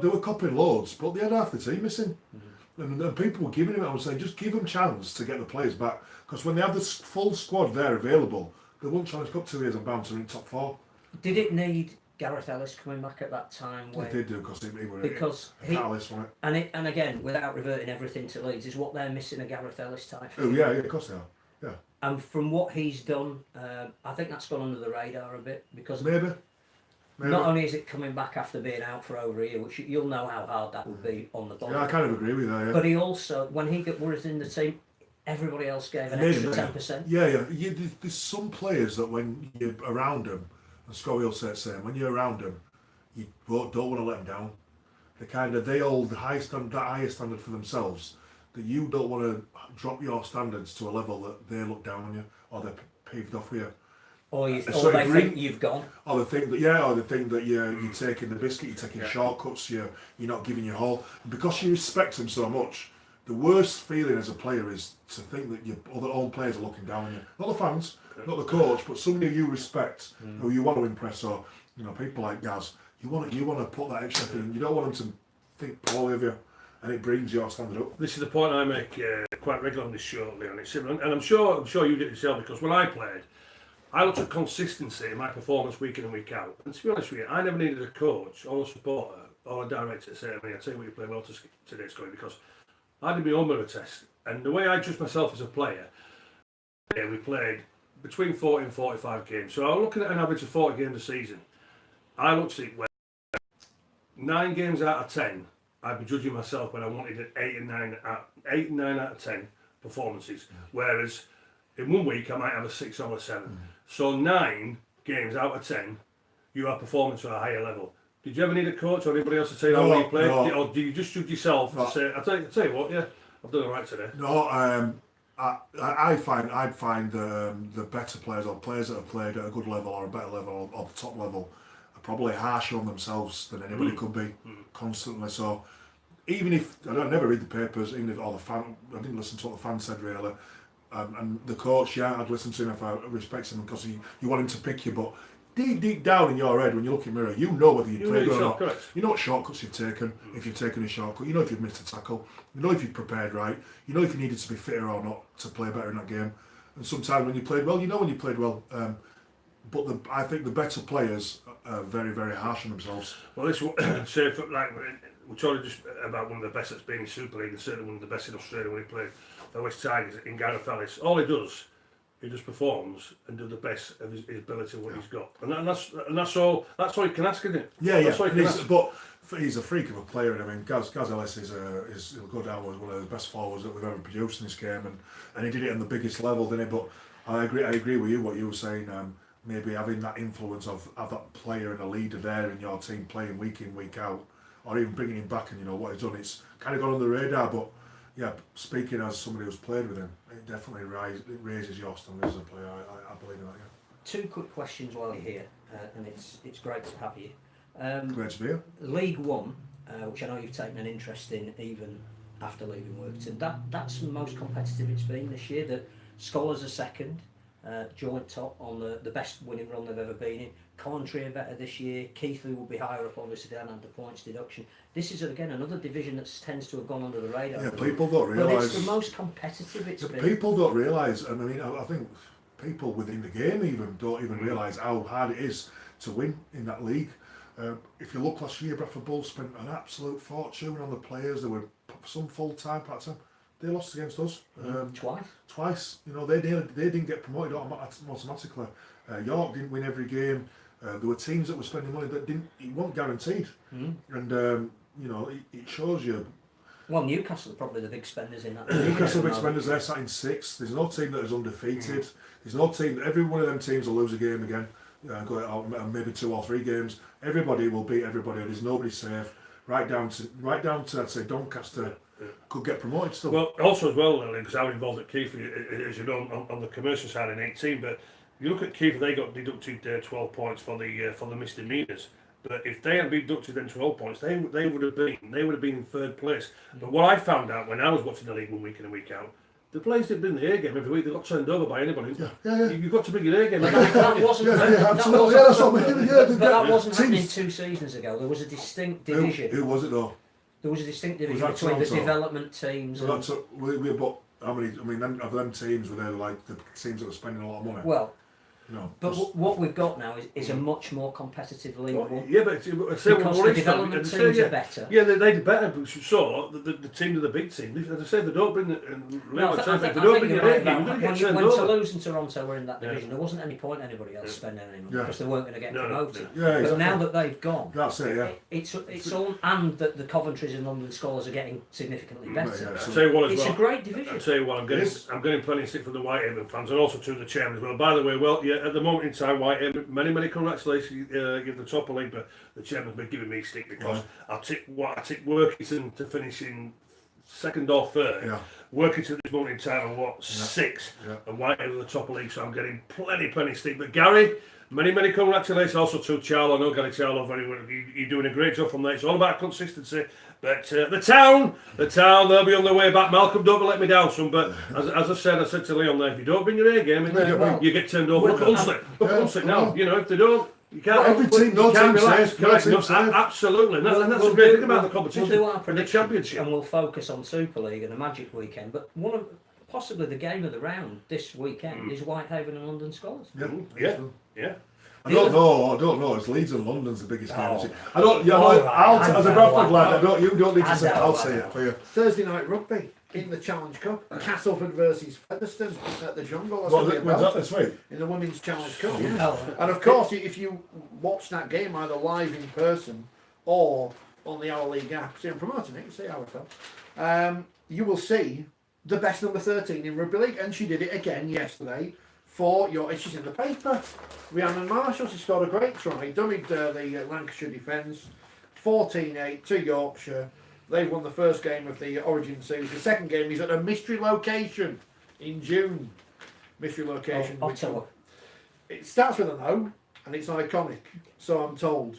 were copying loads, but they had half the team missing. Mm-hmm. And people were giving him it. I was saying, just give them chance to get the players back. Because when they have the full squad there available, they won Challenge Cup 2 years and bound to in top 4. Did it need Gareth Ellis coming back at that time? They did do because he because a catalyst, wasn't it? And again, without reverting everything to Leeds, is what they're missing a Gareth Ellis type. Oh yeah, of course they are. Yeah. And from what he's done, I think that's gone under the radar a bit because Maybe. not only is it coming back after being out for over a year, which you'll know how hard that would be on the body. Yeah, I kind of agree with that. Yeah. But he also, when he was in the team, everybody else gave an extra 10%. Yeah. There's some players that when you're around them, and Scotty will say the same, when you're around them, you don't want to let them down. They hold the higher standard for themselves, that you don't want to drop your standards to a level that they look down on you or they're peeved off with you. Or they think you've gone. Or they think that you're taking the biscuit, you're taking shortcuts, you're not giving your all. And because you respect them so much, the worst feeling as a player is to think that your other own players are looking down on you. Not the fans, not the coach, but somebody you respect, who you want to impress, or people like Gaz. You want to put that extra thing. You don't want them to think poorly of you, and it brings your standard up. This is the point I make quite regularly on this show, Leon. And I'm sure you did it yourself, because when I played, I looked at consistency in my performance week in and week out. And to be honest with you, I never needed a coach or a supporter or a director to say to me, "I tell you what, you played well today, Scotty," because I did my own mirror test. And the way I judge myself as a player, we played between 40 and 45 games. So I'm looking at an average of 40 games a season. I looked at it where 9 games out of 10, I'd be judging myself when I wanted an 8 and 9 out of 10 performances. Whereas in one week I might have a 6 or a 7. So 9 games out of 10, you are performing to a higher level. Did you ever need a coach or anybody else to tell you how well you played? No. Or do you just judge yourself and say, I tell you what, yeah, I've done all right today? No, I find the better players, or players that have played at a good level or a better level or the top level, are probably harsher on themselves than anybody could be constantly. So even if I never read the papers, even if I didn't listen to what the fans said really. And the coach, I'd listen to him if I respect him, because you want him to pick you, but deep down in your head, when you look in the mirror, you know whether you played or not. Correct. You know what shortcuts you've taken, if you've taken a shortcut, you know if you've missed a tackle, you know if you've prepared right, you know if you needed to be fitter or not to play better in that game. And sometimes when you played well, you know when you played well. But I think the better players are very, very harsh on themselves. Well, this say we're talking just about one of the best that's been in Super League, and certainly one of the best in Australia when he played for West Tigers in Gareth Ellis. All he just performs and do the best of his ability of what he's got, and that's all you can ask, isn't it? Yeah. But he's a freak of a player, and I mean, Gaz Ellis he'll go down as one of the best forwards that we've ever produced in this game, and he did it on the biggest level, didn't he? But I agree with you what you were saying. Maybe having that influence of that player and a leader there in your team playing week in, week out, or even bringing him back and what he's done, it's kind of gone on the radar. But yeah, speaking as somebody who's played with him, it definitely raises your standards as a player. I believe in that. Yeah. 2 quick questions while you're here, and it's great to have you. Great to be here. League One, which I know you've taken an interest in even after leaving Workington, that's the most competitive it's been this year. The Scholars are second, joint top on the best winning run they've ever been in. Coventry are better this year. Keighley will be higher up, obviously. They haven't had the points deduction. This is again another division that tends to have gone under the radar. Yeah, people don't realise. But it's the most competitive it's been. People don't realise, and I mean, I think people within the game don't even realise how hard it is to win in that league. If you look last year, Bradford Bulls spent an absolute fortune on the players. There were some full-time, part-time. They lost against us. Twice. They didn't get promoted automatically. York didn't win every game. There were teams that were spending money that it wasn't guaranteed. And it shows you. Well, Newcastle are probably the big spenders in that. Newcastle big spenders. They're sat in 6th. There's no team that is undefeated. There's no team. Every one of them teams will lose a game again. Go out maybe 2 or 3 games. Everybody will beat everybody. There's nobody safe. Right down to I'd say Doncaster could get promoted still. Well, also as well, because I was involved at Keighley, as you know, on the commercial side in 18. But you look at Keighley, they got deducted 12 points for the misdemeanors. But if they had been deducted then 12 points, they would have been in 3rd place. But what I found out when I was watching the league one week in and week out, the players that bring the A game every week, they got turned over by anybody. Yeah. You've got to bring your A game. That wasn't. Absolutely. That's what I mean. But that wasn't happening 2 seasons ago. There was a distinct division. Who was it though? There was a distinct division between the development teams. But how many? I mean, of them teams were they like the teams that were spending a lot of money? Well, No. But what we've got now is a much more competitive league. Yeah, but Because the development teams are better. Yeah, they do better. But so the team of the big team, as I say, they don't bring the. I think you're right when when Toulouse and Toronto were in that division, there wasn't any point anybody else spending any money because they weren't going to get promoted. Yeah, exactly. But now that they've gone, that's it. Yeah. It's all, and that the Coventries and London Scholars are getting significantly better. Yeah, I'll tell you what, it's a great division. I'll tell you what, I'm getting plenty of stick from the Whitehaven fans and also to the chairman as well. By the way, at the moment in time, Whitehaven, many congratulations, you're the top of the league, but the chairman's been giving me stick because I tick Workington to finish in second or third. Yeah. Workington at this moment in time are sixth, and Whitehaven at the top of the league, so I'm getting plenty stick. But Gary, many congratulations also to Charlo. I know Gary Charlo very well. You're doing a great job from there. It's all about consistency. But the town, they'll be on their way back. Malcolm, don't let me down, son. But as I said to Leon there, if you don't bring your A game, you get turned over. Look at Hunslet now. You know, if they don't, you can't. Well, every team, no team safe. Absolutely, and that's the great thing about the competition. We'll do our the championship, and we'll focus on Super League and the Magic weekend. But possibly the game of the round this weekend is Whitehaven and London Scholars. Yeah. I don't know. It's Leeds and London's the biggest game. I don't. Yeah, as a Bradford lad, you don't need to say. I'll say it for you. Thursday night rugby in the Challenge Cup. Castleford versus Featherstone at the Jungle. When's that this week? In the Women's Challenge Cup. And of course, if you watch that game either live in person or on the Our League app, see I'm promoting it. You see how it felt. You will see the best number 13 in rugby league, and she did it again yesterday. She's in the paper. Rhiannon Marshall, she scored a great try, dummied the Lancashire defence, 14-8 to Yorkshire. They've won the first game of the Origin series. The second game is at a mystery location in June. Mystery location. Ottawa. It starts with an O, and it's iconic, so I'm told.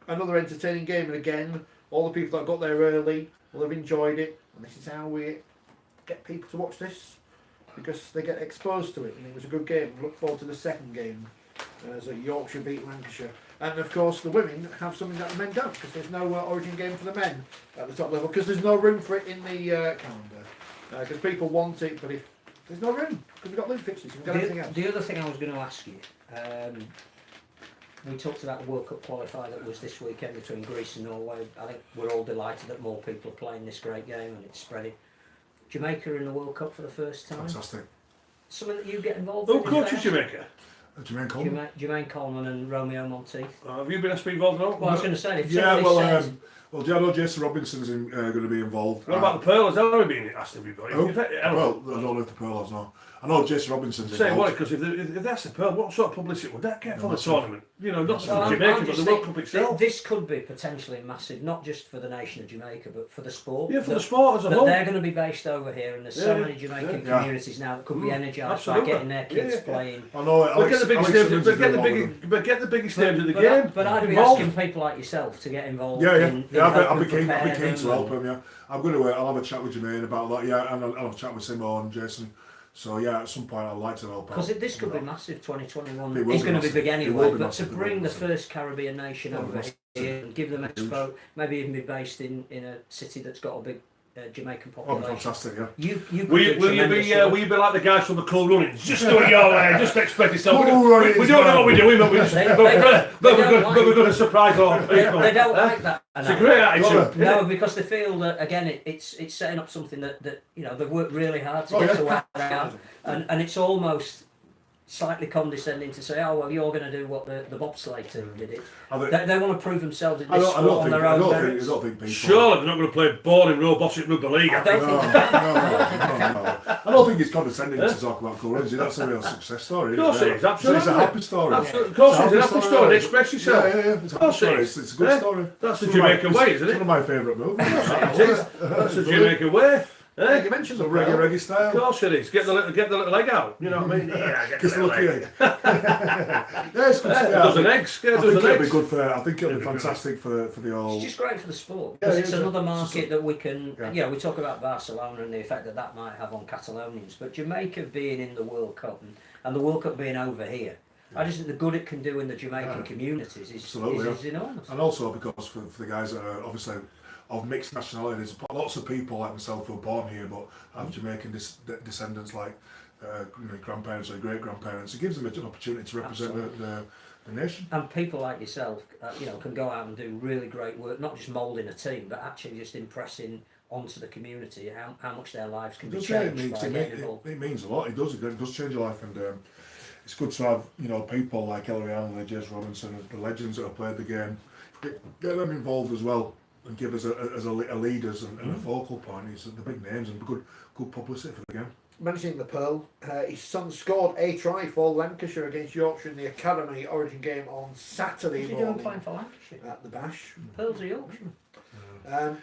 Another entertaining game, and again, all the people that got there early will have enjoyed it, and this is how we get people to watch this, because they get exposed to it, and it was a good game. Look forward to the second game as Yorkshire beat Lancashire. And of course the women have something that the men don't, because there's no Origin game for the men at the top level, because there's no room for it in the calendar, because people want it, but if there's no room, because we've got league fixtures, we've got everything else. The other thing I was going to ask you, we talked about the World Cup qualifier that was this weekend between Greece and Norway. I think we're all delighted that more people are playing this great game and it's spreading. Jamaica in the World Cup for the first time. Fantastic. Something that you get involved Who in? coaches Jamaica? Jermaine Coleman. Jermaine Coleman and Romeo Monteith. Have you been asked to be involved at all? Well, I was going to say, if Yeah, says, well, I know Jason Robinson's going to be involved. What about the Pearl? Has that been asked to be involved? Well, I don't know if the Pearl has, no. I know Jason Robinson's Say involved. what, because if that's the Pearl, what sort of publicity would that get for the tournament? You know, not just for Jamaica, but the World Cup itself. This could be potentially massive, not just for the nation of Jamaica, but for the sport. Yeah, for the sport as a whole. They're going to be based over here, and there's so many Jamaican communities now that could be energised by getting their kids playing. I know. But get the biggest names of the game. But I'd be asking people like yourself to get involved. I'll be keen to help him. Yeah, I'm going to. I'll have a chat with Jermaine about that. Yeah, and I'll have a chat with Simo and Jason. So yeah, at some point I'd like to help out. Because this could be massive. 2021 is going to be big anyway. But to bring the first Caribbean nation over here and give them expo, maybe even be based in a city that's got a big Jamaican population. Fantastic! Yeah. Will you be like the guys from the Cool Runnings? Just do it your way. Just expect yourself. We don't know what we're doing, but we're going to surprise all people. They don't like that. It's a great attitude. No, because they feel that again, it's setting up something that they've worked really hard to get to where they are, and it's almost slightly condescending to say, oh well, you're going to do what the bobsleigh team did it. They want to prove themselves in this sport on their own merits. I don't think people. Surely they're not going to play boring robotic rugby league. I don't think. No. I don't think it's condescending to talk about Cool Runnings. That's a real success story. Of course it is, absolutely. It's a happy story. Absolutely. Of course it's a happy story. Express yourself. Yeah. It's a happy story. It's a good story. That's the Jamaican way, isn't it? It's one of my favourite movies. It is. That's the Jamaican way. You mentioned the reggae style. Of course it is. Get the little egg out. You know what I mean? Yeah, get the little egg. Yeah, it's good. Dozen eggs. I think it'll be good for. I think it'll be fantastic for the whole. It's just great for the sport because it's another market that we can. Yeah, we talk about Barcelona and the effect that might have on Catalonians, but Jamaica being in the World Cup and the World Cup being over here. I just think the good it can do in the Jamaican communities is enormous. And also because for the guys that are obviously of mixed nationalities, lots of people like myself who are born here but have Jamaican descendants, like grandparents or great grandparents. It gives them an opportunity to represent the nation. And people like yourself, can go out and do really great work, not just moulding a team, but actually just impressing onto the community how much their lives can be changed by getting involved. It means a lot. It does change your life, and it's good to have people like Ellery Allen, Jez Robinson, the legends that have played the game. Get them involved as well, and give us as a leaders and a focal point. It's the big names and good publicity for the game. Mentioning the Pearl, his son scored a try for Lancashire against Yorkshire in the Academy Origin game on Saturday What's he morning doing playing for Lancashire? at the Bash. Pearl's of Yorkshire.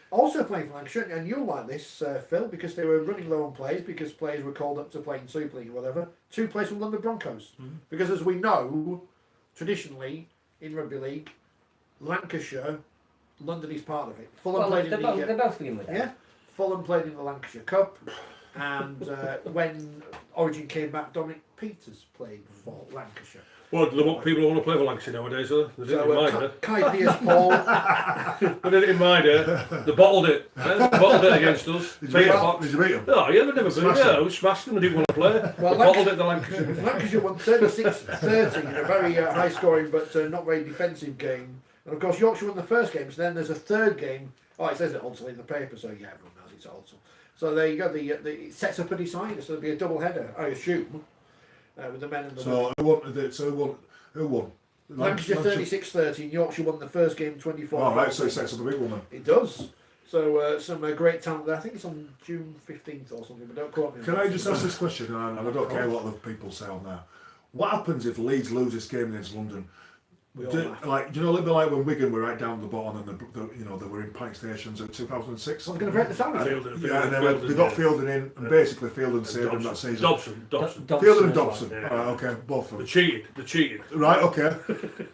Also playing for Lancashire, and you'll like this, Phil, because they were running low on players, because players were called up to play in Super League or whatever. 2 players from London Broncos. Because as we know, traditionally in Rugby League, Lancashire, London is part of it. Fulham played in the they're both in with that. yeah. Fulham played in the Lancashire Cup, and when Origin came back, Dominic Peters played for Lancashire. Well, people want to play for Lancashire nowadays, do they? They didn't mind it. Kai Pierce-Paul. They didn't mind it. They bottled it. They bottled it against us. Did you beat them? Oh, yeah, they never beat them. We smashed them. They didn't want to play. Well, They bottled it, the Lancashire. Lancashire won 36-30 in a very high-scoring but not very defensive game. And of course, Yorkshire won the first game, so then there's a third game. Oh, it says it also in the paper, so yeah, everyone knows it's also. So there you go, it sets up a decider, so there'll be a double header, I assume, with the men and the women. Who won? Lancashire 36-30, and Yorkshire won the first game 24. Oh, right, so it sets up a big one then. It does. So some great talent there. I think it's on June 15th or something, but don't quote me. Can I just ask this question, and I don't care what the people say on there. What happens if Leeds lose this game against London? We all laugh. A little bit like when Wigan were right down the bottom and they were in panic stations in 2006. I was going to break the sound. Yeah, and they got Fielding in, and basically Fielding saved them that season. Dobson. Fielding and Dobson. Yeah. Right, okay, both of them. They cheated. Right, okay.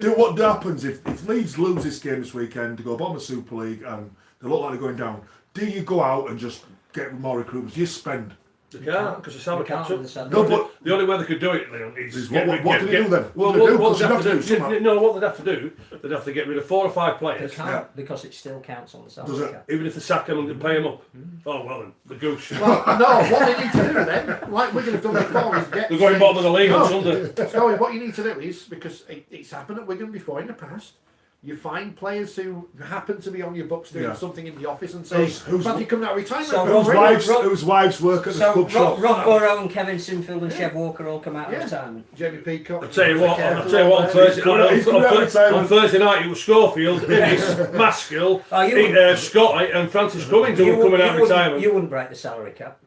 What happens if Leeds lose this game this weekend to go bottom of Super League and they look like they're going down? Do you go out and just get more recruitments? Do you spend? They can't, because the salary catch up. No, but the only way they could do it, Leon, is what do they do then? Well, what they'd have to do? No, what they'd have to do, they'd have to get rid of 4 or 5 players. They can't, because it still counts on the salary cap. Even if they sack them and pay them up. Oh well, then the goose. Well, no, what they need to do then, like we're going to have done before, is get. They're going bottom of the league on Sunday. So what you need to do is, because it's happened at Wigan before in the past, you find players who happen to be on your books doing something in the office and say, "Fancy coming out of retirement?" So whose wives work at the club shop? Rob Burrow and Kevin Sinfield and Chev Walker all come out of retirement. Jamie Peacock. I'll tell you what. On Thursday night it was Schofield, Innes, Maskell, Scotty, and Francis Cummings who were coming out of retirement. You wouldn't break the salary cap.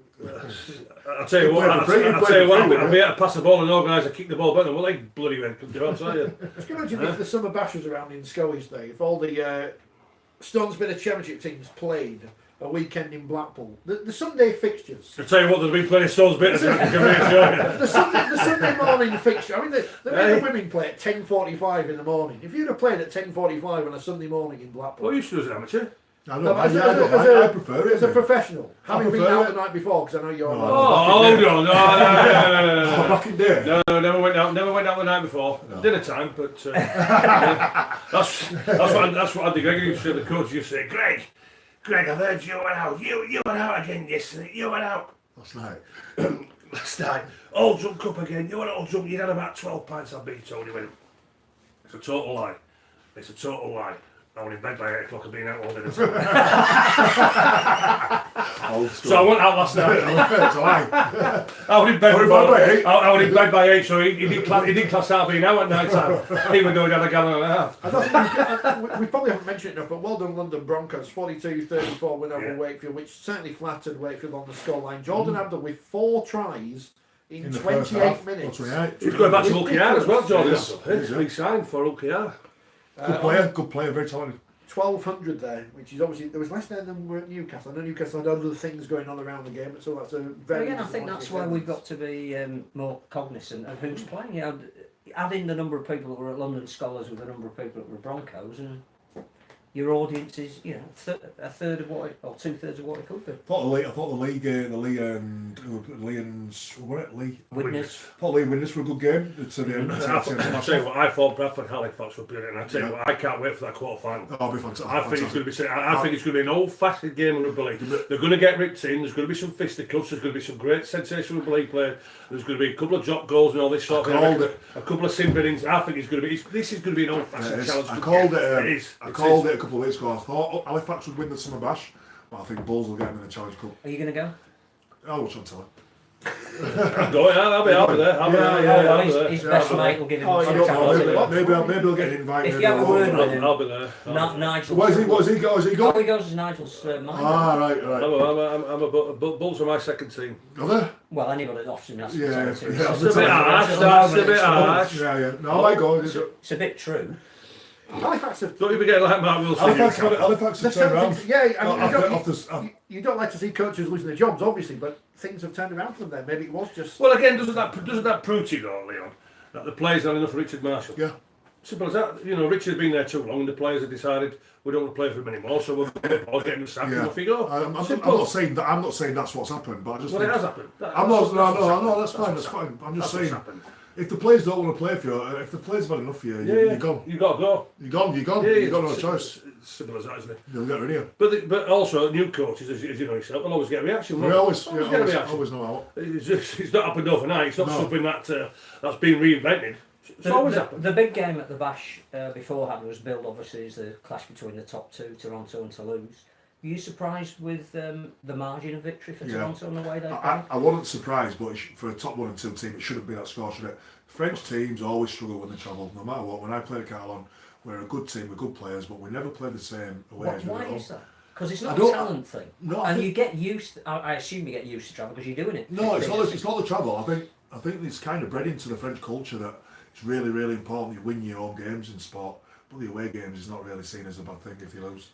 I'll tell you what, I'll be able to pass the ball and organise a kick the ball better than what they bloody men could do, I'll tell you. Can you imagine if the summer bash was around in Scully's day, if all the Stones Bit of Championship teams played a weekend in Blackpool, the Sunday fixtures. I'll tell you what, they've been playing Stones Bit the Sunday morning fixture, I mean the men and women play at 10:45 in the morning. If you'd have played at 10:45 on a Sunday morning in Blackpool. What you used to do as an amateur? I prefer it. As a professional, having been out the night before, because I know you're. Hold on, no. Back in there. No, never went out the night before. No. Dinner time, but that's what Andy Gregory used to say. The coach used to say, Greg, I've heard you went out. You went out again yesterday. You went out last night. Last night. All drunk up again. You went all drunk. You had about 12 pints. I've been told. He went. It's a total lie. I went in bed by 8 o'clock and been out all dinner. So I went out last night. I went in bed by 8, so he didn't class out being out at night time. He would go down a gallon and a half. We probably haven't mentioned it enough, but well done London Broncos, 42-34 win over Wakefield, which certainly flattered Wakefield on the scoreline. Jordan Abdul with 4 tries in 28 minutes. He's going back to Ulkiar as well, Jordan Abdul. He's signed for Ulkiar. Good player, very talented. 1,200 there, which is obviously, there was less there than were at Newcastle. I know Newcastle had other things going on around the game, so that's a very... Again, I think that's why we've got to be more cognizant of who's playing. Add in the number of people that were at London Scholars with the number of people that were Broncos, and your audience is, you know, a third of what or 2/3 of what it could be. I thought the league and Lee and what it Lee. Witness. I thought Lee Witness were a good game. To the end. I tell you what, I thought Bradford Halifax were brilliant. I tell you what, I can't wait for that quarter final. Oh, it'll be fantastic. I think it's going to be. I think it's going to be an old-fashioned game of rugby league. They're going to get ripped in. There's going to be some fisticuffs. There's going to be some great sensational rugby league play. There's going to be a couple of drop goals and all this sort of thing. A couple of sin biddings. I think it's going to be. This is going to be an old-fashioned challenge. I called it. It is. I called it a couple of weeks ago. I thought Halifax would win the Summer Bash, but I think Bulls will get them in the Challenge Cup. Are you going to go? I'll watch on telly. I'm going. I'll be there. I'll be there. His best mate will give him I some don't chance. know. Maybe I'll get invited. If you have a word with him, I'll be there. Nigel. What has he got? Oh, he goes as Nigel's mate. Right. Bulls are my second team. Are they? Well, anybody that often has Yeah, to yeah. That's a bit harsh. That's a bit harsh. Yeah. No, I might go. It's a bit true. Halifax have Don't you forget like Mark Wilson. Halifax have turned around. Yeah, I mean, you don't like to see coaches losing their jobs, obviously, but things have turned around for them there. Maybe it was just. Well, again, doesn't that prove to you, though, Leon, that the players are enough for Richard Marshall? Yeah. Simple as that. You know, Richard's been there too long, and the players have decided we don't want to play for him anymore, so we'll get him sacked and off he go. I'm not saying that. I'm not saying that's what's happened, but I just. Well, think it has happened. No, that's fine. That's fine. I'm just saying. If the players don't want to play for you, if the players have had enough for you, you're gone. You've got to go. You're gone. Yeah, You've got no choice. Simple as that, isn't it? You'll get rid of you. But also, new coaches, as you know yourself, will always get a reaction. We always get a reaction. always know how. It's not happened overnight. It's not something that's been reinvented. It's always happened. The big game at the Bash beforehand was billed, obviously, as the clash between the top two, Toronto and Toulouse. Were you surprised with the margin of victory for Toronto and the way they played? I wasn't surprised, but for a top 1 and 2 team, it shouldn't be that score, should it? French teams always struggle when they travel, no matter what. When I played at Catalan, we're a good team with good players, but we never play the same away as we do at Why home. is that? Because it's not a talent thing. No, and you get used. I assume you get used to travel because you're doing it. No, it's not the travel. I think it's kind of bred into the French culture that it's really, really important you win your own games in sport, but the away games is not really seen as a bad thing if you lose.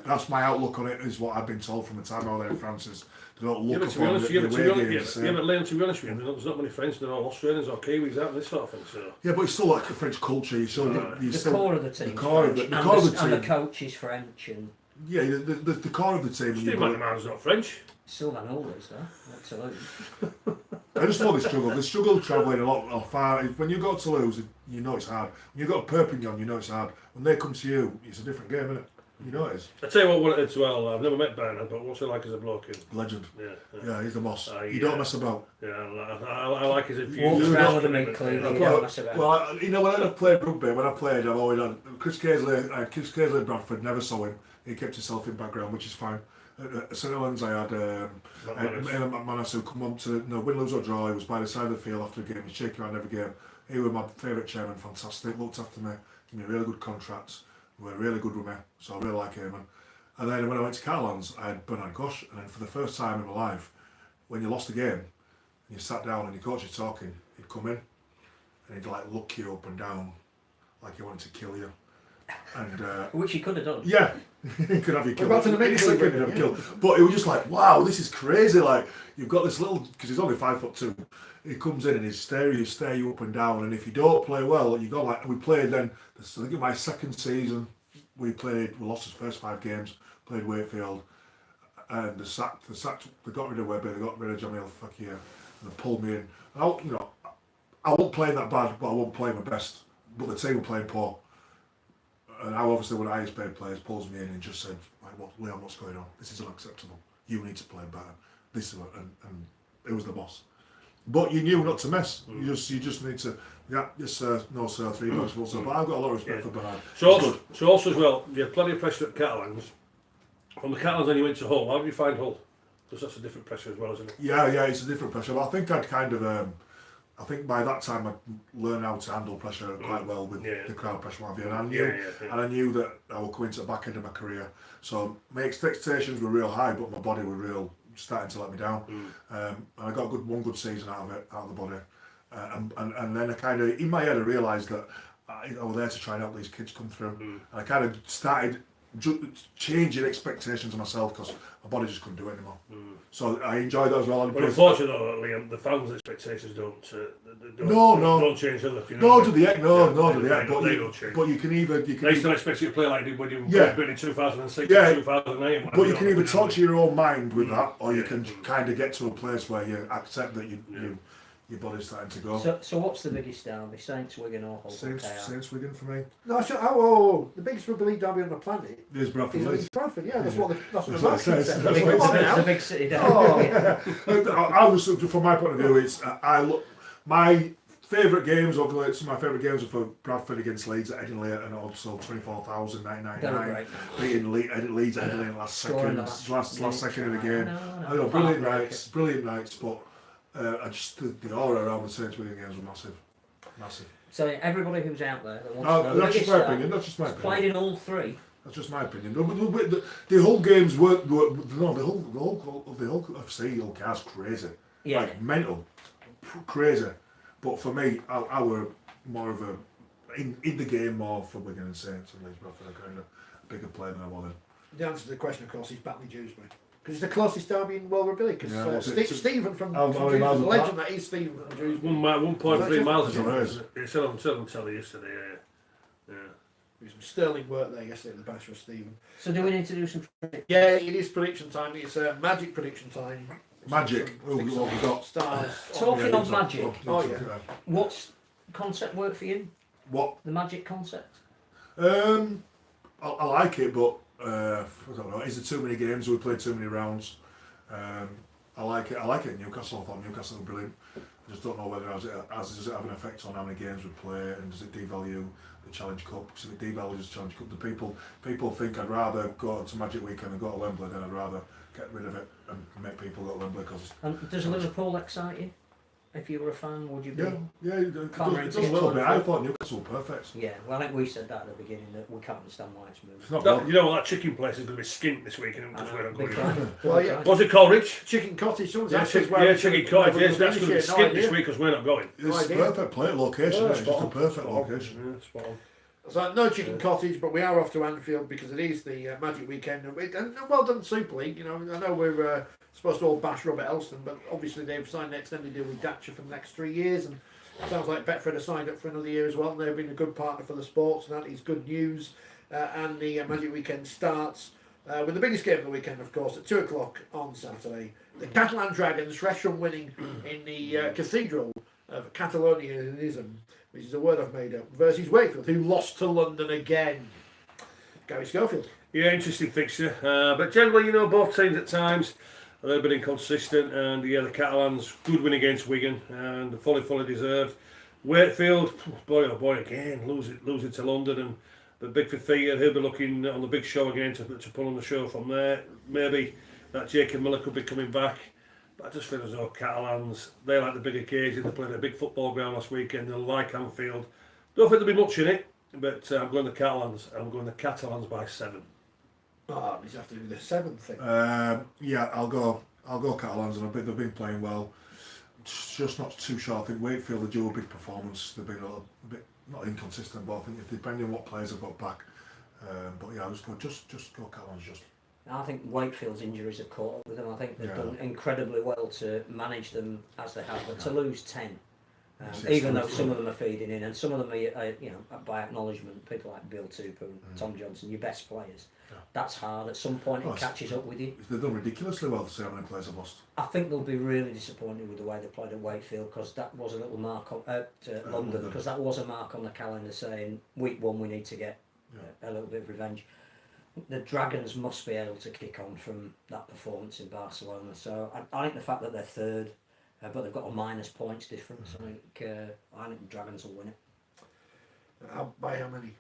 That's my outlook on it, is what I've been told from the time I was there in France, is they don't look upon the away games. Yeah, but Liam, to be honest with you, there's not many French, they're all Australians or Kiwis, out this sort of thing. So. Yeah, but it's still like a French culture. The core of the team. The core of the team. And the coach is French. And yeah, the core of the team. Steve McNamara's not French. Sylvain Always, though. Absolutely. I just thought they struggled. They struggled travelling a lot far. When you go to Toulouse, you know it's hard. When you go to Perpignan, you know it's hard. When they come to you, it's a different game, isn't it? You know it is. I tell you what it is, well, I've never met Bernard, but what's he like as a bloke? Legend. Yeah, he's the boss. You yeah. don't mess about. Yeah, I like his enthusiasm. Walks around with a meat clean, you don't mess about. Well, you know, when I played rugby, I've always done. Chris Casely at Bradford, never saw him. He kept himself in background, which is fine. At St Helens, I had McManus who come on to win, lose or draw. He was by the side of the field after a game. He'd shake you around every game. He was my favourite chairman, fantastic. Looked after me, gave me really good contracts. Were really good with me, so I really like him. And then when I went to Catalans, I had Bernard Gosh, and then for the first time in my life, when you lost a game, and you sat down and your coach was talking, he'd come in, and he'd like look you up and down, like he wanted to kill you. And which he could have done. Yeah, he could have you killed. About to make have killed. But it was just like, wow, this is crazy. Like, you've got this little, because he's only 5'2". He comes in and he's stare you up and down. And if you don't play well, you go like, we played then, I think in my second season, we lost his first 5 games, played Wakefield, and they got rid of Webber, they got rid of Johnny Elfakir, and they pulled me in. And I wasn't playing that bad, but I wasn't playing my best. But the team were playing poor. And I obviously, one of the highest paid players pulls me in and just said, like, Leon, what's going on? This is unacceptable. You need to play better. This is what, and it was the boss. But you knew not to mess. You just need to, yes sir, no sir, 3 months, but I've got a lot of respect for Bernard. So also as well, you had plenty of pressure at Catalans. From the Catalans then you went to Hull. How did you find Hull? Because that's a different pressure as well, isn't it? Yeah, it's a different pressure. But I think I'd kind of, I think by that time I'd learned how to handle pressure quite well with the crowd pressure, what have you. And I knew that I would come into the back end of my career. So my expectations were real high, but my body was starting to let me down. And I got one good season out of the body. And then I kind of, in my head, I realised that I was there to try and help these kids come through. And I kind of started changing expectations of myself because my body just couldn't do it anymore. So I enjoyed that as well. But unfortunately, though, Liam, the fans' expectations don't change, do they? No, to the end, no, to the they end. don't change. But you can either They still expect you to play like you did when you Yeah. were in 2006 Yeah. or 2008. But you can either talk to your own mind with that, or you can kind of get to a place where you accept that your body's starting to go. So what's the biggest derby? Saints, Wigan or Hull? Saints Wigan for me. No, the biggest rugby league derby on the planet There's Bradford is Leeds. Leeds Bradford. Yeah, that's what the That's what it market says. says. That's Come what it on says. now. It's a big city derby. I was, from my point of view, it's I look my favourite games some of my favourite games are for Bradford against Leeds at Edinburgh and also 24,999 beating Leeds at Edinburgh in last second of the game. I know, brilliant nights, but I just the aura around the Saints Wigan games were massive. So everybody who's out there that wants No, to know the that's just biggest my derby, opinion. That's just my opinion. played in all three. That's just my opinion. The whole games were no, the whole FC, the whole cast crazy, Yeah. like mental, crazy. But for me, I were more of a in the game more for Wigan and Saints and Leeds Bradford. I kind of bigger player than I wanted. The answer to the question, of course, is Batley Dewsbury. Because it's the closest derby in World Rugby League. Because Stephen from Dewsbury, the legend that is Stephen from Dewsbury. 1.3 miles It away. is. It's on telly yesterday. Yeah. There was some sterling work there yesterday at the Bash with Stephen. So do we need to do some? Yeah, it is prediction time. It's magic prediction time. Magic. What we got? Stars. Talking of magic. Oh, yeah. What's concept work for you? What? The magic concept? I like it, but I don't know. Is there too many games? We played too many rounds. I like it. I like it in Newcastle. I thought Newcastle were brilliant. I just don't know whether does it have an effect on how many games we play, and does it devalue the Challenge Cup? Because if it devalues the Challenge Cup, the people think I'd rather go to Magic Weekend and go to Wembley than I'd rather get rid of it and make people go to Wembley. And does Liverpool excite you? If you were a fan, would you be? Yeah, it does a Clamoring to little get bit. rid of I it? thought Newcastle were perfect. Yeah, well, I think we said that at the beginning that we can't understand why it's moved. It's not That, bad. you know what? That chicken place is going to be skint this weekend because we're not Big going. time. Well, yeah. What's it called, Rich? Chicken Cottage. Someone's Yeah, asked us where Chicken Cottage. Yes, that's going to be No skint this idea. week because we're not going. It's idea. perfect location. Yeah, It's just a spot perfect location. Yeah, spot on. So no Chicken Cottage, but we are off to Anfield because it is the Magic Weekend. And well done, Super League. You know, I know we're supposed to all bash Robert Elston, but obviously they've signed an extended deal with Datcher for the next 3 years, and it sounds like Betfred have signed up for another year as well. And they've been a good partner for the sports, and that is good news. And the Magic Weekend starts with the biggest game of the weekend, of course, at 2 o'clock on Saturday. The Catalan Dragons, fresh from winning in the Cathedral of Catalonianism, which is a word I've made up, versus Wakefield, who lost to London again. Gary Schofield. Yeah, interesting fixture. But generally, you know, both teams at times a little bit inconsistent, and yeah, the Catalans good win against Wigan and fully deserved. Wakefield, boy oh boy, again losing to London, and the big Fifita, he'll be looking on the big show again to pull on the show from there. Maybe that Jacob Miller could be coming back. But I just feel as though Catalans, they like the big occasion. They played a big football ground last weekend. They like Anfield. Don't think there'll be much in it, but I'm going the Catalans. I'm going the Catalans by 7. Oh, he's have to do the 7th thing. Yeah, I'll go Catalans, and they've been playing well. Just not too sure. I think Wakefield they do a big performance. They've been a bit not inconsistent, but I think depending on what players have got back. But yeah, I'll just go Catalans. I think Wakefield's injuries have caught up with them. I think they've Yeah. done incredibly well to manage them as they have, but to lose 10, Yes, even though it's some of them are feeding in, and some of them are, you know, by acknowledgement, people like Bill Tupou and Tom Johnson, your best players. Yeah. That's hard. At some point, Oh, it catches up with you. They've done ridiculously well to see how many players have lost. I think they'll be really disappointed with the way they played at Wakefield, because that was a little mark on London, because that was a mark on the calendar saying week 1 we need to get a little bit of revenge. The Dragons must be able to kick on from that performance in Barcelona. So I think the fact that they're third, but they've got a minus points difference, I think the Dragons will win it. By how many?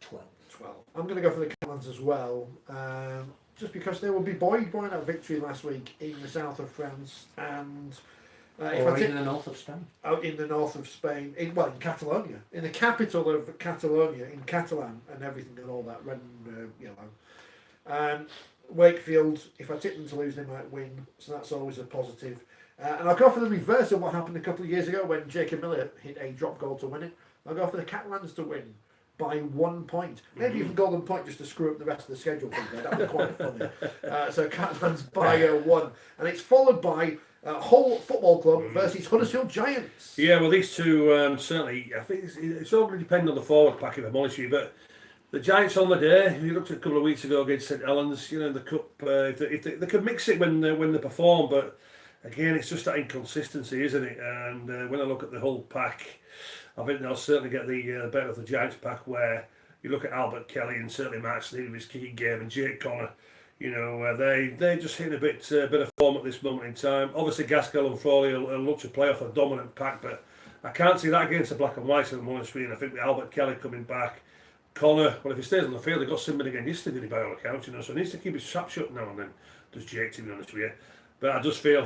12. 12. I'm going to go for the Catalans as well, just because they will be buoyed by that victory last week in the south of France, and Or even the north of Spain. out in the north of Spain, in Catalonia, in the capital of Catalonia, in Catalan and everything and all that, Wakefield, if I tip them to lose, they might win, so that's always a positive. And I'll go for the reverse of what happened a couple of years ago when Jacob Miller hit a drop goal to win it. I'll go for the Catalans to win by 1 point. Maybe even golden point just to screw up the rest of the schedule. That'd be quite funny. So Catalans by 1. And it's followed by Hull Football Club versus Huddersfield Giants. Yeah, well, these two certainly, I think it's all going to depend on the forward pack, if I'm honest with you, but the Giants on the day, we looked at a couple of weeks ago against St Helens, in the Cup, if they could mix it when they perform, but again, it's just that inconsistency, isn't it? And when I look at the whole pack, I think they'll certainly get the better of the Giants pack, where you look at Albert Kelly and certainly Mark Sneed with his kicking game and Jake Connor, they're just hitting a bit of form at this moment in time. Obviously, Gaskell and Frawley will look to play off a dominant pack, but I can't see that against the Black and Whites, if I'm honest with you. And I think with Albert Kelly coming back, Connor, well, if he stays on the field, he got somebody again yesterday by all accounts, so he needs to keep his trap shut now and then, does Jake, to be honest with you. But I just feel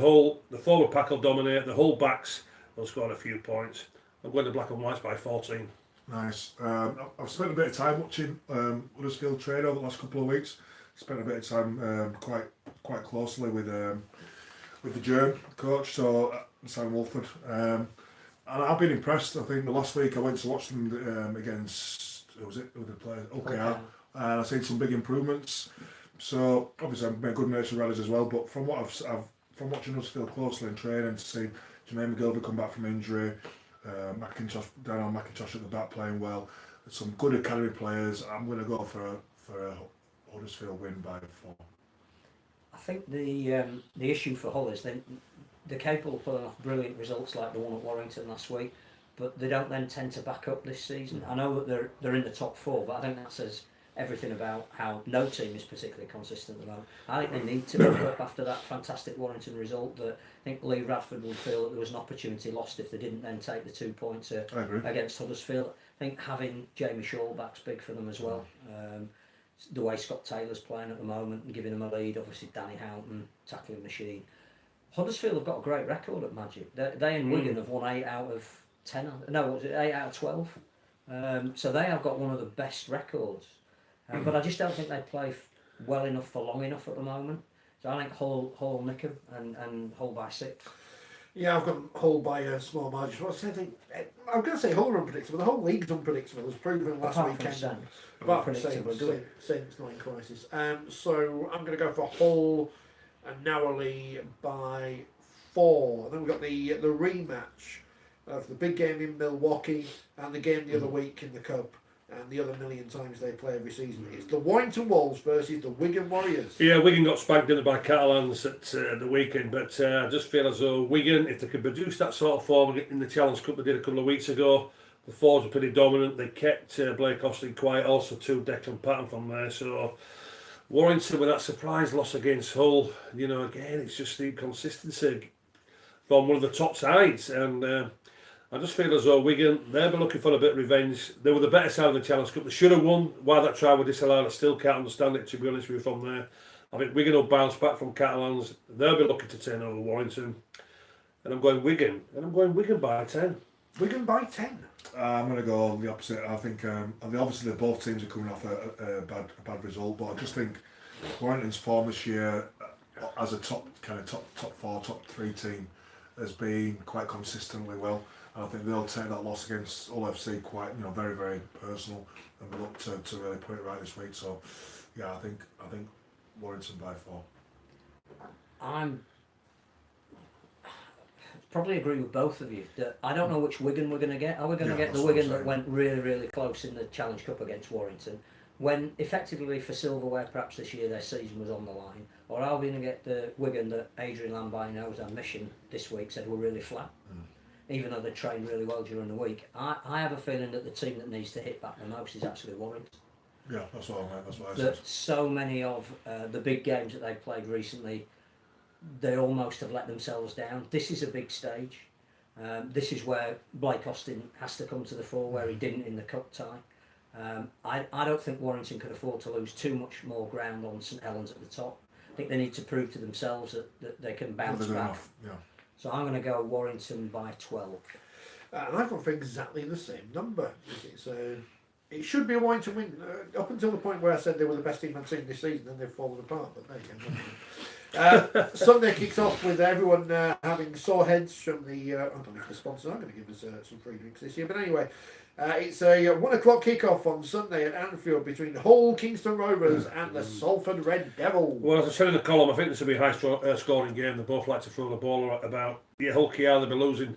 the forward pack will dominate, the whole backs will score a few points. I'm going to Black and Whites by 14. Nice. I've spent a bit of time watching Huddersfield train over the last couple of weeks. Spent a bit of time quite closely with the German coach, so Sam Wolford. And I've been impressed. I think the last week I went to watch them against, who was it? Who they played? OKR. And I've seen some big improvements. So obviously I'm a good natured rallies as well. But from what I've from watching Huddersfield closely in training, to see Jermaine McGilvey come back from injury, Daniel McIntosh at the back playing well, some good academy players, I'm going to go for a Huddersfield win by 4. I think the issue for Hull is they're capable of pulling off brilliant results like the one at Warrington last week, but they don't then tend to back up this season. I know that they're in the top 4, but I think that says everything about how no team is particularly consistent at the moment. I think they need to back up after that fantastic Warrington result. That I think Lee Radford would feel that there was an opportunity lost if they didn't then take the 2 points against Huddersfield. I think having Jamie Shaw back's big for them as well. The way Scott Taylor's playing at the moment and giving them a lead, obviously Danny Houghton, tackling machine. Huddersfield have got a great record at Magic. They and Wigan have won 8 out of 10. No, what was it, 8 out of 12? So they have got one of the best records. But I just don't think they play well enough for long enough at the moment. So I think Hull nick 'em and Hull by 6. Yeah, I've got Hull by a small margin. I'm going to say Hull are unpredictable. The whole league's unpredictable, as proven last weekend. But Saints not in crisis. So I'm going to go for Hull and Narrowly by 4. And then we've got the rematch of the big game in Milwaukee and the game the other week in the Cup. And the other million times they play every season. It's the Warrington Wolves versus the Wigan Warriors. Yeah, Wigan got spanked in by Catalans at the weekend, but I just feel as though Wigan, if they could produce that sort of form in the Challenge Cup they did a couple of weeks ago, the forwards were pretty dominant. They kept Blake Austin quiet, also 2 Declan Patton from there. So Warrington with that surprise loss against Hull, again, it's just the inconsistency from one of the top sides. And I just feel as though Wigan, they'll be looking for a bit of revenge. They were the better side of the Challenge Cup. They should have won. Why that try was disallowed, I still can't understand it, to be honest with you, from there. I think Wigan will bounce back from Catalans. They'll be looking to turn over Warrington. And I'm going Wigan. And I'm going Wigan by 10. Wigan by 10? I'm going to go the opposite. I think, obviously, both teams are coming off a bad result, but I just think Warrington's form this year as a top 4, top 3 team has been quite consistently well. I think they'll take that loss against Hull FC quite, very, very personal, and we look to really put it right this week. So, yeah, I think Warrington by 4. I'm probably agree with both of you. That I don't know which Wigan we're going to get. Are we going to get the Wigan that went really, really close in the Challenge Cup against Warrington, when effectively for silverware perhaps this year their season was on the line, or are we going to get the Wigan that Adrian Lambie knows our mission this week said were really flat? Even though they trained really well during the week. I have a feeling that the team that needs to hit back the most is actually Warrington. Yeah, that's what I meant. That's what I said. So many of the big games that they've played recently, they almost have let themselves down. This is a big stage. This is where Blake Austin has to come to the fore, where he didn't in the cup tie. I don't think Warrington can afford to lose too much more ground on St Helens at the top. I think they need to prove to themselves that they can bounce back. Yeah. So I'm going to go Warrington by 12. And I've gone for exactly the same number. It should be a Warrington win. Up until the point where I said they were the best team I'd seen this season, and they've fallen apart. But there you go. Sunday kicks off with everyone having sore heads from the. I don't know if the sponsors are going to give us some free drinks this year, but anyway, it's a 1 o'clock kickoff on Sunday at Anfield between Hull Kingston Rovers and the Salford Red Devils. Well, as I said in the column, I think this will be a high scoring game. They both like to throw the ball about. Yeah, Hull KR, they'll be losing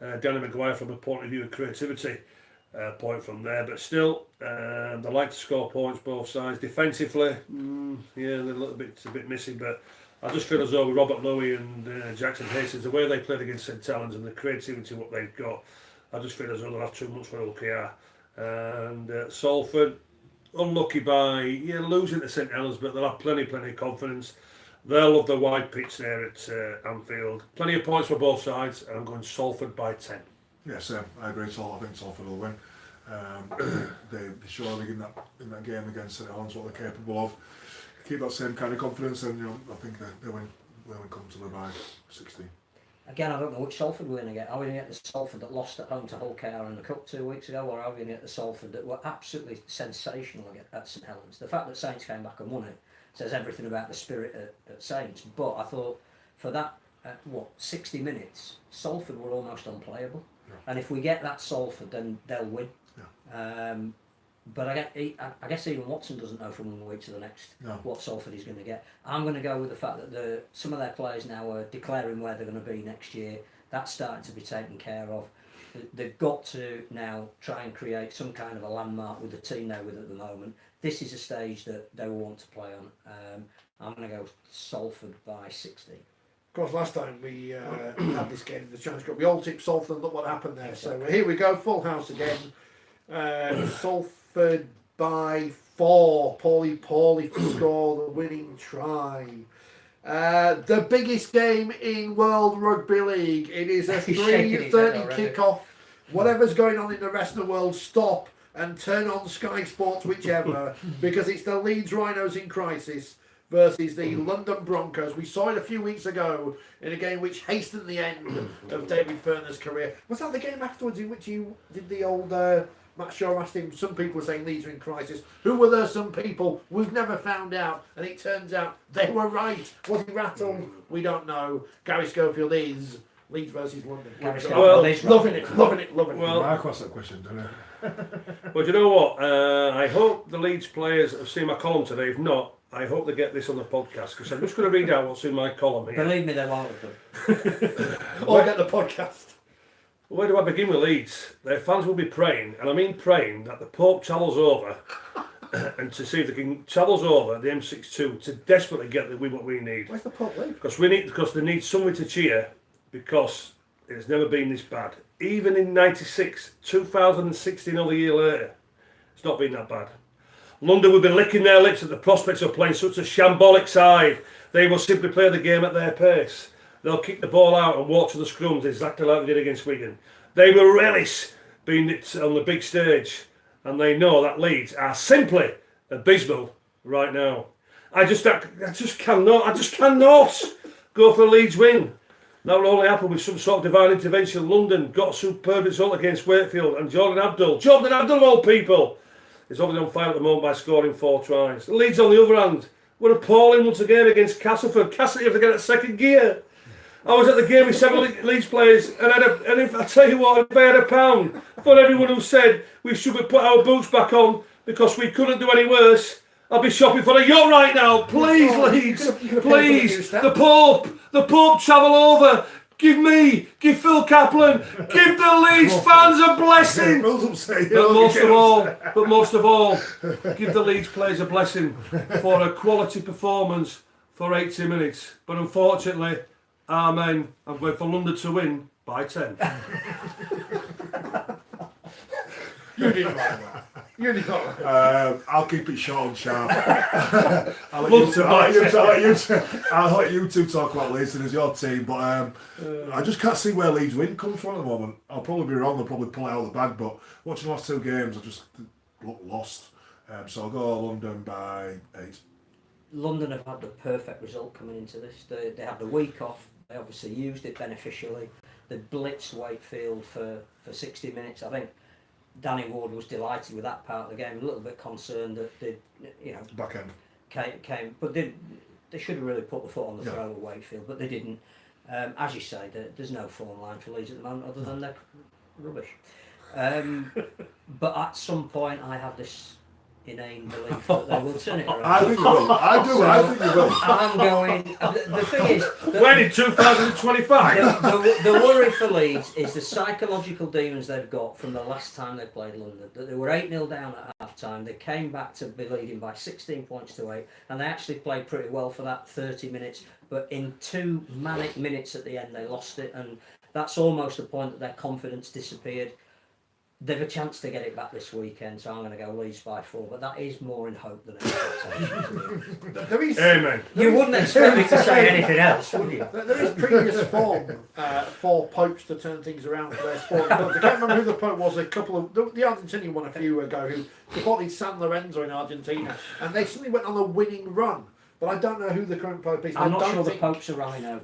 Danny Maguire from a point of view of creativity. Point from there, but still, they like to score points both sides. Defensively, they're a little bit missing, but I just feel as though with Robert Louis and Jackson Hastings, the way they played against St Helens and the creativity what they've got, I just feel as though they'll have too much for OKR. And Salford, unlucky by losing to St Helens, but they'll have plenty of confidence. They'll love the wide pitch there at Anfield. Plenty of points for both sides, and I'm going Salford by 10. Yes, I agree. I think Salford will win. They surely in that game against St Helens what they're capable of. Keep that same kind of confidence, and I think they win comfortably by 16. Again, I don't know which Salford we're going to get. Are we going to get the Salford that lost at home to Hull KR in the Cup 2 weeks ago, or are we going to get the Salford that were absolutely sensational at St Helens? The fact that Saints came back and won it says everything about the spirit at Saints. But I thought for that 60 minutes, Salford were almost unplayable. Yeah. And if we get that Salford, then they'll win. Yeah. But I guess even Watson doesn't know from 1 week to the next what Salford he's going to get. I'm going to go with the fact that some of their players now are declaring where they're going to be next year. That's starting to be taken care of. They've got to now try and create some kind of a landmark with the team they're with at the moment. This is a stage that they will want to play on. I'm going to go Salford by 16. Of course, last time we had this game in the Challenge Cup, we all tipped Salford and look what happened there. So here we go, full house again. Salford by 4. Paulie to score the winning try. The biggest game in World Rugby League. It is a 3:30 kickoff. Whatever's going on in the rest of the world, stop and turn on Sky Sports, whichever, because it's the Leeds Rhinos in crisis versus the London Broncos. We saw it a few weeks ago in a game which hastened the end of David Furner's career. Was that the game afterwards in which you did the old Matt Shaw asked him, some people were saying Leeds are in crisis. Who were there? Some people? We've never found out. And it turns out they were right. Was he rattled? We don't know. Gary Schofield is Leeds versus London. Loving it. Well, Mark asked that question, didn't he? Well, do you know what? I hope the Leeds players have seen my column today. If not, I hope they get this on the podcast, because I'm just going to read out what's in my column here. Believe me, they won't have done. Or get the podcast. Where do I begin with Leeds? Their fans will be praying, and I mean praying, that the Pope travels over and to see if they can travels over the M62 to desperately get the win what we need. Where's the Pope live? Because they need somebody to cheer, because it's never been this bad. Even in '96, 2016, another year later, it's not been that bad. London will be licking their lips at the prospects of playing such a shambolic side. They will simply play the game at their pace. They'll kick the ball out and walk to the scrums exactly like they did against Wigan. They will relish being on the big stage, and they know that Leeds are simply abysmal right now. I just cannot go for a Leeds win. That will only happen with some sort of divine intervention. London got a superb result against Wakefield, and Jordan Abdul of all people, is obviously on fire at the moment by scoring 4 tries. Leeds on the other hand were appalling once again against Castleford. Castleford have to get at second gear. I was at the game with 7 Leeds players, and if I tell you what, if I had a pound for everyone who said we should have put our boots back on because we couldn't do any worse, I'd be shopping for a yacht right now. Please, Leeds, please, the Pope travel over. Give Phil Kaplan, give the Leeds fans a blessing. But most of all, give the Leeds players a blessing for a quality performance for 80 minutes. But unfortunately, amen, I'm going for London to win by 10. You didn't like that. You didn't like that. I'll keep it short and sharp. I'll let you two talk about Leeds and it's your team, but I just can't see where Leeds win comes from at the moment. I'll probably be wrong, they'll probably pull it out of the bag, but watching the last 2 games, I just look lost. So I'll go London by 8. London have had the perfect result coming into this. They had the week off. They obviously used it beneficially. They blitzed Wakefield for 60 minutes. I think Danny Ward was delighted with that part of the game. A little bit concerned that they, back end came, but they should have really put the foot on the throat of Wakefield, but they didn't. As you say, there's no form line for Leeds at the moment other than they're rubbish. But at some point, I have this inane belief that they will turn it around. I think you will. I do. I think you will. I'm going. The thing is, when in 2025? the worry for Leeds is the psychological demons they've got from the last time they played London. That they were 8-0 down at half time. They came back to be leading by 16 points to 8, and they actually played pretty well for that 30 minutes. But in 2 manic minutes at the end, they lost it, and that's almost the point that their confidence disappeared. They've a chance to get it back this weekend, so I'm going to go Leeds by 4, but that is more in hope than expectation. Amen. You wouldn't expect me to say anything else, would you? There is previous form for popes to turn things around for their sporting clubs. I can't remember who the pope was. The Argentinian one a few ago who supported San Lorenzo in Argentina, and they suddenly went on a winning run. But I don't know who the current pope is. I'm not sure the pope's a rhino.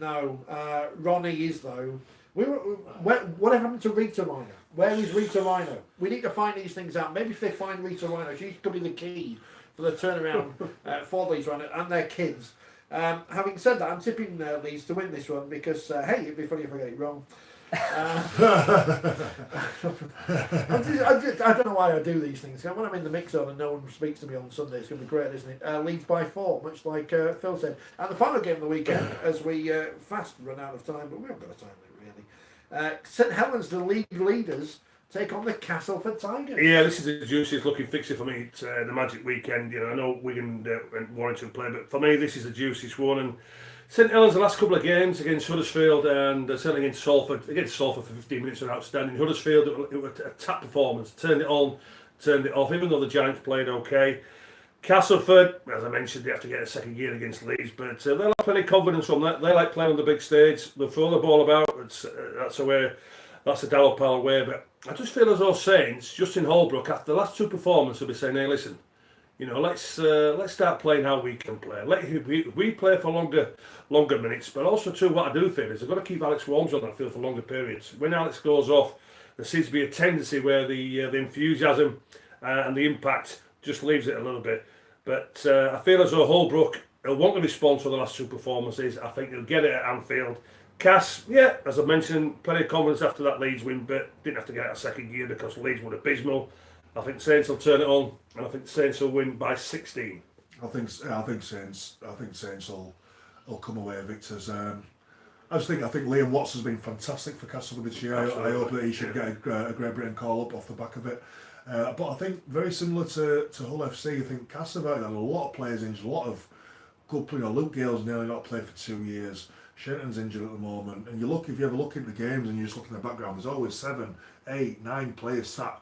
No. Ronnie is though. What happened to Rita Rhino? Where is Rita Rhino? We need to find these things out. Maybe if they find Rita Rhino, she could be the key for the turnaround for Leeds Rhino and their kids. Having said that, I'm tipping Leeds to win this one because, hey, it'd be funny if I get it wrong. I don't know why I do these things. When I'm in the mix zone and no one speaks to me on Sunday, it's going to be great, isn't it? Leeds by 4, much like Phil said. And the final game of the weekend, as we fast run out of time, but we haven't got a time limit really. St Helens, the league leaders, take on the Castleford Tigers. Yeah, this is the juiciest looking fixture for me. It's the Magic weekend. I know Wigan and Warrington play, but for me, this is the juiciest one. And St Helens, the last couple of games against Huddersfield and certainly against Salford. Against Salford for 15 minutes were outstanding. Huddersfield, it was a tap performance. Turned it on, turned it off, even though the Giants played okay. Castleford, as I mentioned, they have to get a second gear against Leeds, but they'll have plenty of confidence from that. They like playing on the big stage. They'll throw the ball about. That's the Darrell Powell way. But I just feel as though Saints, Justin Holbrook, after the last 2 performances, will be saying, "Hey, listen, let's start playing how we can play. We play for longer minutes, but also too, what I do feel is they've got to keep Alex Walms on that field for longer periods. When Alex goes off, there seems to be a tendency where the enthusiasm and the impact just leaves it a little bit. But I feel as though Holbrook, he'll want the response for the last 2 performances. I think he'll get it at Anfield. Cass, yeah, as I mentioned, plenty of confidence after that Leeds win, but didn't have to get out of second gear because Leeds were abysmal. I think Saints will turn it on, and I think Saints will win by 16. I think Saints will come away victors. I think Liam Watts has been fantastic for Castleford this year. I hope that he should get a Great Britain call up off the back of it. But I think very similar to Hull FC, I think Castleford had a lot of players injured, a lot of good players. Luke Gale's nearly not played for 2 years. Shenton's injured at the moment. And if you ever look into the games and you just look in the background, there's always 7, 8, 9 players sat.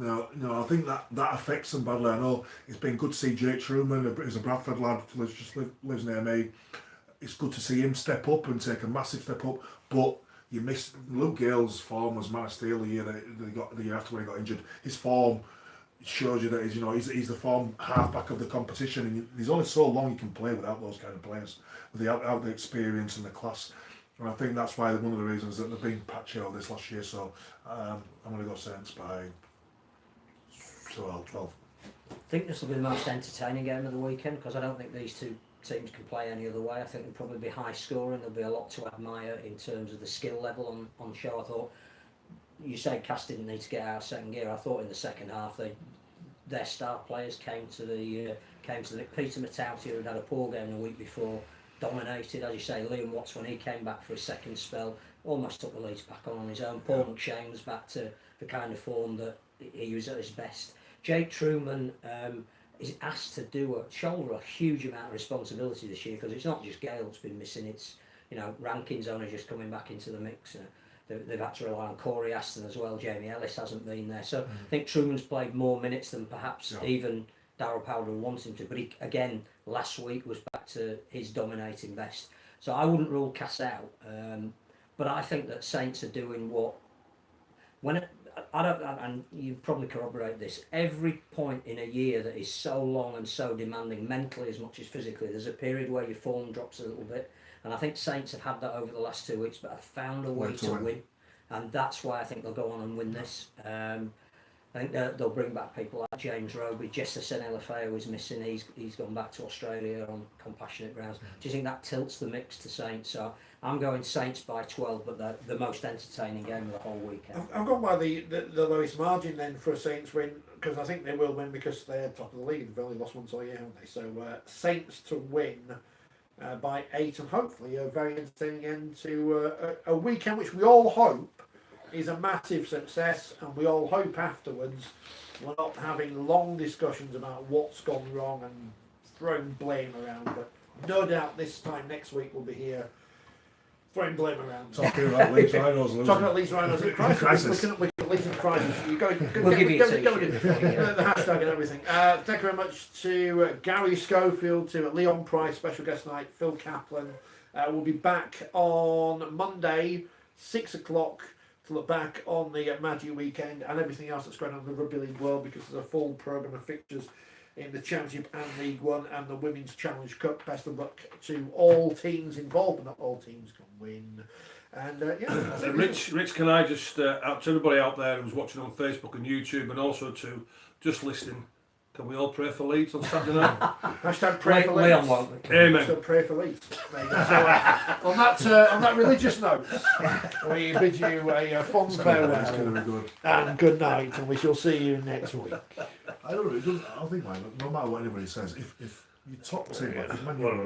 I think that affects them badly. I know it's been good to see Jake Truman, who's a Bradford lad, lives near me. It's good to see him step up and take a massive step up. But you miss Luke Gale's form was Man of Steel the year the year after when he got injured. His form shows you that he's the form halfback of the competition, and there's only so long you can play without those kind of players, without the experience and the class. And I think that's why one of the reasons that they've been patchy over this last year. So I'm going to go Saints by 12. I think this will be the most entertaining game of the weekend because I don't think these 2 teams can play any other way. I think they'll probably be high scoring. There'll be a lot to admire in terms of the skill level on show. I thought you said Cass didn't need to get out of second gear. I thought in the second half their star players came to the Peter Matauti, who had had a poor game the week before, dominated. As you say, Liam Watts, when he came back for his second spell, almost took the Leeds back on his own. Paul McShane was back to the kind of form that he was at his best. Jake Truman is asked to shoulder a huge amount of responsibility this year because it's not just Gale that's been missing. It's Rankin's only just coming back into the mix. They've had to rely on Corey Aston as well. Jamie Ellis hasn't been there, so I think Truman's played more minutes than perhaps even Darrell Powder wants him to. But he again last week was back to his dominating best. So I wouldn't rule Cass out, but I think that Saints are doing and you probably corroborate this, every point in a year that is so long and so demanding mentally as much as physically, there's a period where your form drops a little bit, and I think Saints have had that over the last 2 weeks, but have found a way to win, and that's why I think they'll go on and win this. I think they'll bring back people like James Roby. Jesse Senelafeo was missing. He's gone back to Australia on compassionate grounds. Do you think that tilts the mix to Saints? So I'm going Saints by 12, but the most entertaining game of the whole weekend. I've gone by the lowest margin then for a Saints win, because I think they will win because they're top of the league. They've only lost once all year, haven't they? So Saints to win by 8, and hopefully a very entertaining end to a weekend which we all hope is a massive success, and we all hope afterwards we're not having long discussions about what's gone wrong and throwing blame around. But no doubt this time next week we'll be here throwing blame around. Talking about Leeds Rhinos losing. Talking about Leeds Rhinos in crisis. We can Leeds in crisis. You go. We'll give you a go the hashtag and everything. Thank you very much to Gary Schofield, to Leon Price, special guest night, Phil Kaplan. We'll be back on Monday, 6 o'clock, to look back on the Magic weekend and everything else that's going on in the Rugby League world, because there's a full programme of fixtures in the Championship and League One and the Women's Challenge Cup. Best of luck to all teams involved, but not all teams can win. And Rich, can I just out to everybody out there who's watching on Facebook and YouTube, and also to just listening, can we all pray for Leeds on Saturday night? Hashtag pray for Leeds. Amen. So pray for Leeds. So, on that religious note, we bid you a fond farewell and good night, and we shall see you next week. I don't know. I think, no matter what anybody says, if your top team, like if Man